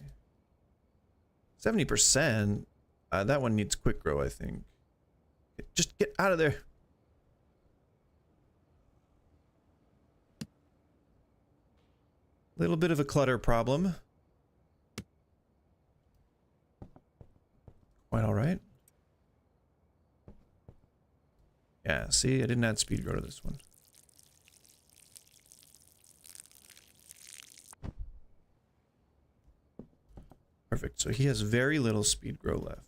70%? That one needs quick grow, I think. Just get out of there. Little bit of a clutter problem. Quite all right. Yeah, see, I didn't add speed grow to this one. Perfect. So he has very little speed grow left.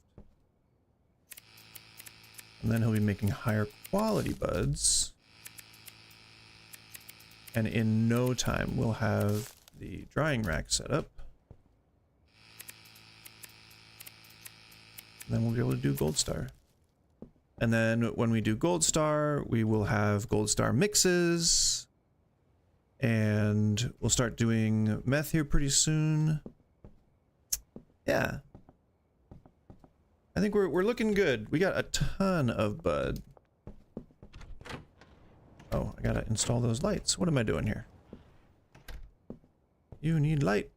And then he'll be making higher quality buds. And in no time, we'll have the drying rack set up. And then we'll be able to do Gold Star. And then when we do Gold Star, we will have Gold Star mixes. And we'll start doing meth here pretty soon. Yeah. I think we're looking good. We got a ton of bud. Oh, I gotta install those lights. What am I doing here? You need light.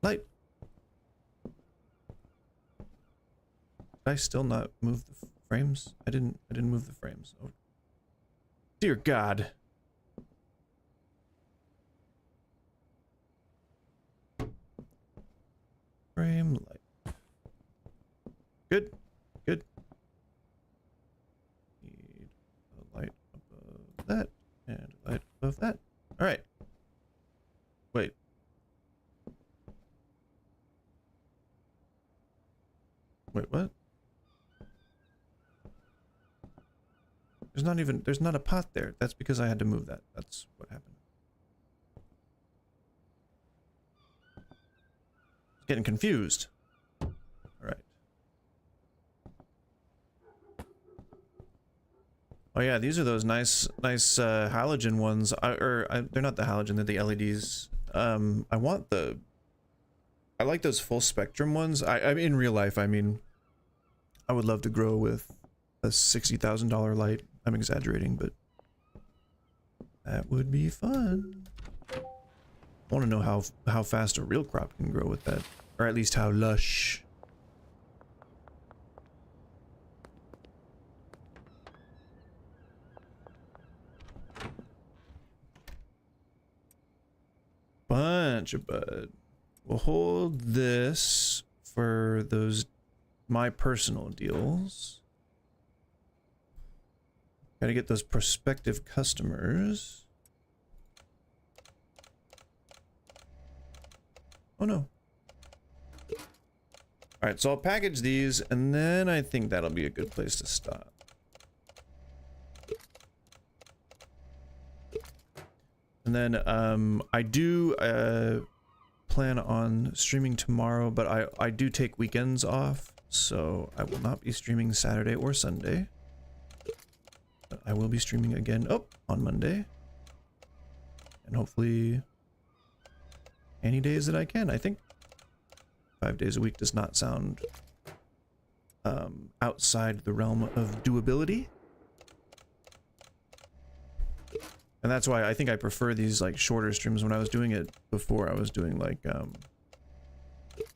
Light. Did I still not move the frames? I didn't move the frames. Oh. Dear God. Frame light. Good. Good. Need a light above that and a light above that. All right. Wait. Wait, what? There's not a pot there. That's because I had to move that. That's what happened. Getting confused. All right. Oh yeah, these are those nice halogen ones. They're not the halogen, they're the LEDs. I like those full spectrum ones. I mean, in real life, I mean, I would love to grow with a $60,000 light. I'm exaggerating, but that would be fun. I want to know how fast a real crop can grow with that, or at least how lush. Bunch of bud. We'll hold this for those my personal deals. Gotta get those prospective customers. Oh no. Alright, so I'll package these, and then I think that'll be a good place to stop. And then I do plan on streaming tomorrow, but I do take weekends off, so I will not be streaming Saturday or Sunday. But I will be streaming again on Monday. And hopefully any days that I can. I think 5 days a week does not sound outside the realm of doability. And that's why I think I prefer these like shorter streams. When I was doing it before, I was doing like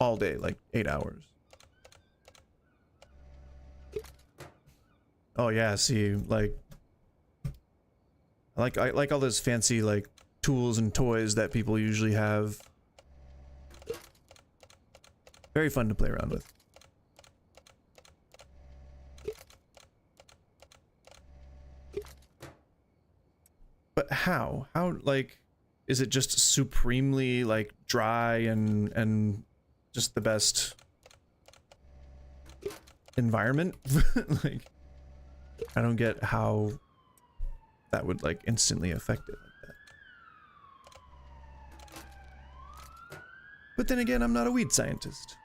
all day, like 8 hours. Oh yeah, see, like I like all those fancy like tools and toys that people usually have. Very fun to play around with. But how? How, like, is it just supremely like dry and just the best environment? Like, I don't get how that would like instantly affect it like that. But then again, I'm not a weed scientist.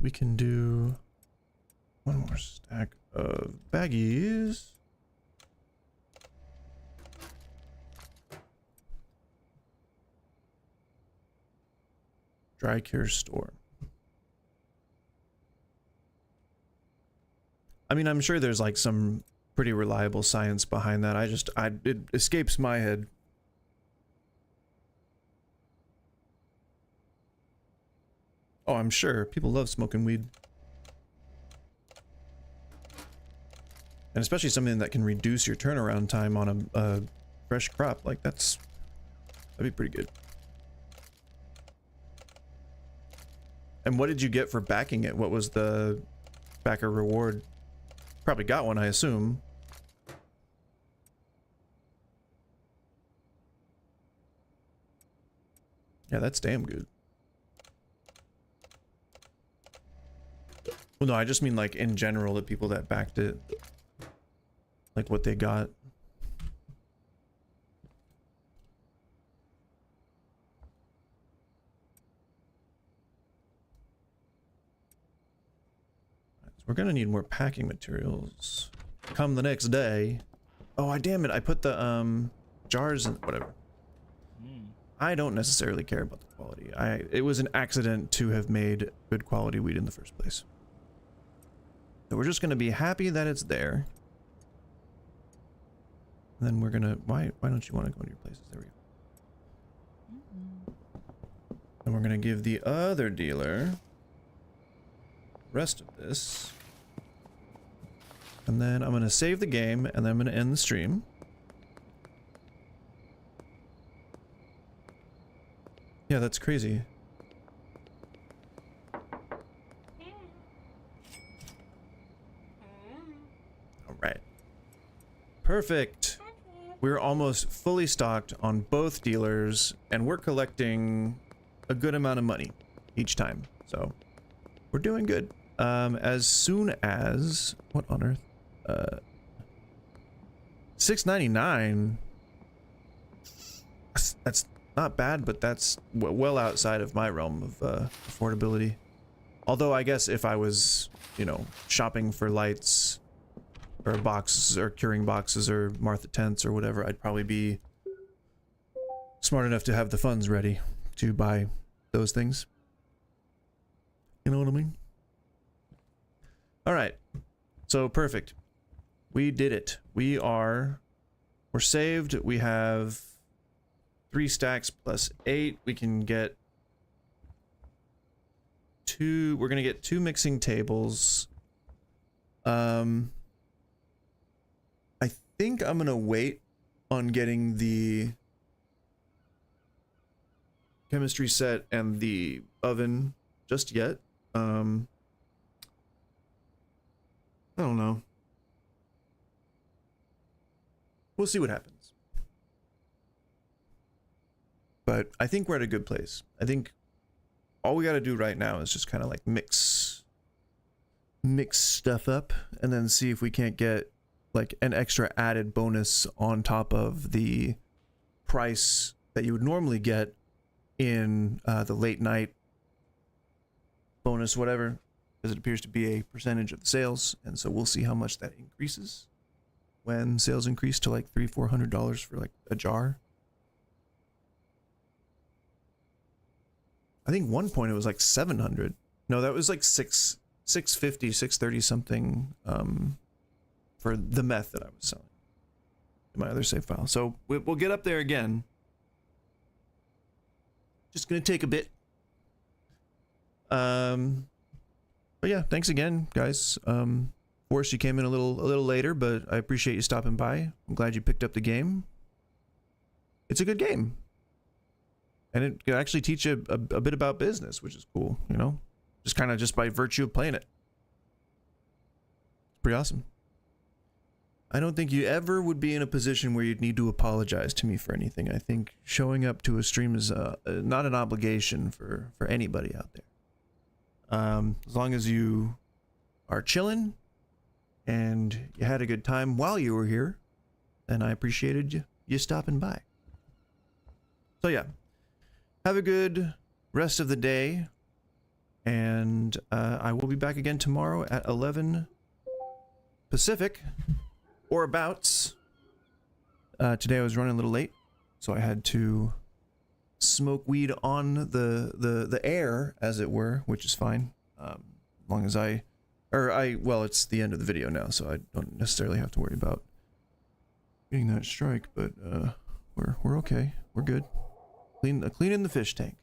We can do one more stack of baggies. Dry cure store. I mean, I'm sure there's like some pretty reliable science behind that. It escapes my head. Oh, I'm sure. People love smoking weed. And especially something that can reduce your turnaround time on a fresh crop. Like, that'd be pretty good. And what did you get for backing it? What was the backer reward? Probably got one, I assume. Yeah, that's damn good. Well, no, I just mean like in general, the people that backed it, like what they got. So we're gonna need more packing materials. Come the next day. Oh, damn it! I put the jars in whatever. I don't necessarily care about the quality. It was an accident to have made good quality weed in the first place. So we're just gonna be happy that it's there. And then we're gonna why don't you want to go to your places? There we go. And we're gonna give the other dealer rest of this. And then I'm gonna save the game and then I'm gonna end the stream. Yeah, that's crazy. Alright. Perfect. We're almost fully stocked on both dealers, and we're collecting a good amount of money each time. So, we're doing good. As soon as... What on earth? $6.99? That's not bad, but that's well outside of my realm of affordability. Although I guess if I was, you know, shopping for lights or boxes or curing boxes or Martha tents or whatever, I'd probably be smart enough to have the funds ready to buy those things. You know what I mean? All right. So perfect. We did it. We're saved. We have 3 stacks plus 8. We can get 2. We're gonna get 2 mixing tables. I think I'm gonna wait on getting the chemistry set and the oven just yet. I don't know. We'll see what happens. But I think we're at a good place. I think all we got to do right now is just kind of like mix stuff up and then see if we can't get like an extra added bonus on top of the price that you would normally get in the late night bonus, whatever, because it appears to be a percentage of the sales. And so we'll see how much that increases when sales increase to like $300-400 for like a jar. I think one point it was like 700. No, that was like 650, 630 something for the meth that I was selling in my other save file. So we'll get up there again. Just gonna take a bit. But yeah, thanks again, guys. Forrest, you came in a little later, but I appreciate you stopping by. I'm glad you picked up the game. It's a good game. And it can actually teach you a bit about business, which is cool, you know? Just kind of just by virtue of playing it. It's pretty awesome. I don't think you ever would be in a position where you'd need to apologize to me for anything. I think showing up to a stream is not an obligation for anybody out there. As long as you are chilling and you had a good time while you were here, then I appreciated you stopping by. So yeah, have a good rest of the day, and I will be back again tomorrow at 11 Pacific. Or abouts. Today I was running a little late, so I had to smoke weed on the air, as it were, which is fine. As long as well, it's the end of the video now, so I don't necessarily have to worry about getting that strike, but we're okay. We're good. Cleaning the fish tank.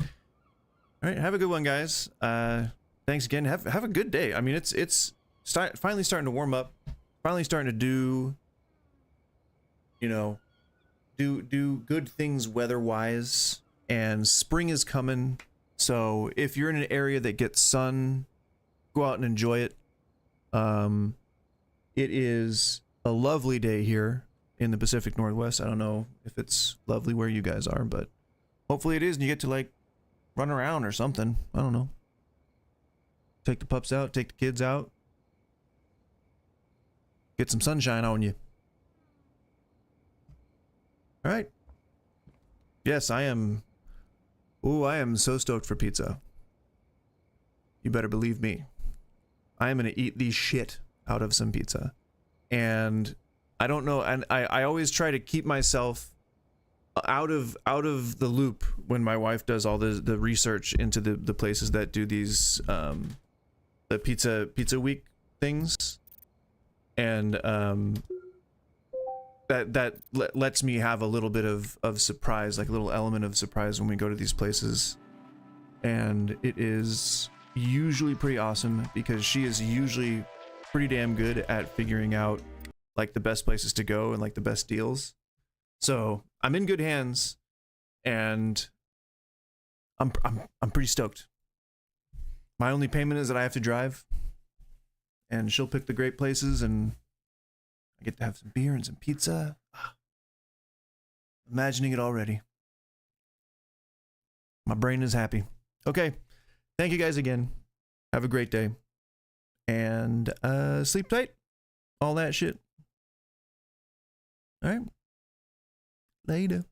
All right, have a good one, guys. Thanks again. Have a good day. I mean, it's finally starting to warm up, finally starting to do good things weather-wise, and spring is coming. So if you're in an area that gets sun, go out and enjoy it. It is a lovely day here in the Pacific Northwest. I don't know if it's lovely where you guys are, but hopefully it is, and you get to like run around or something. I don't know. Take the pups out, take the kids out. Get some sunshine on you. All right. Yes, I am. Ooh, I am so stoked for pizza. You better believe me. I am going to eat the shit out of some pizza. And I don't know, and I always try to keep myself out of the loop when my wife does all the research into the places that do these the pizza week things. And that lets me have a little bit of surprise, like a little element of surprise when we go to these places. And it is usually pretty awesome because she is usually pretty damn good at figuring out like the best places to go and like the best deals. So I'm in good hands, and I'm pretty stoked. My only payment is that I have to drive, and she'll pick the great places, and I get to have some beer and some pizza. Imagining it already. My brain is happy. Okay. Thank you guys again. Have a great day. And sleep tight. All that shit. All right. Later.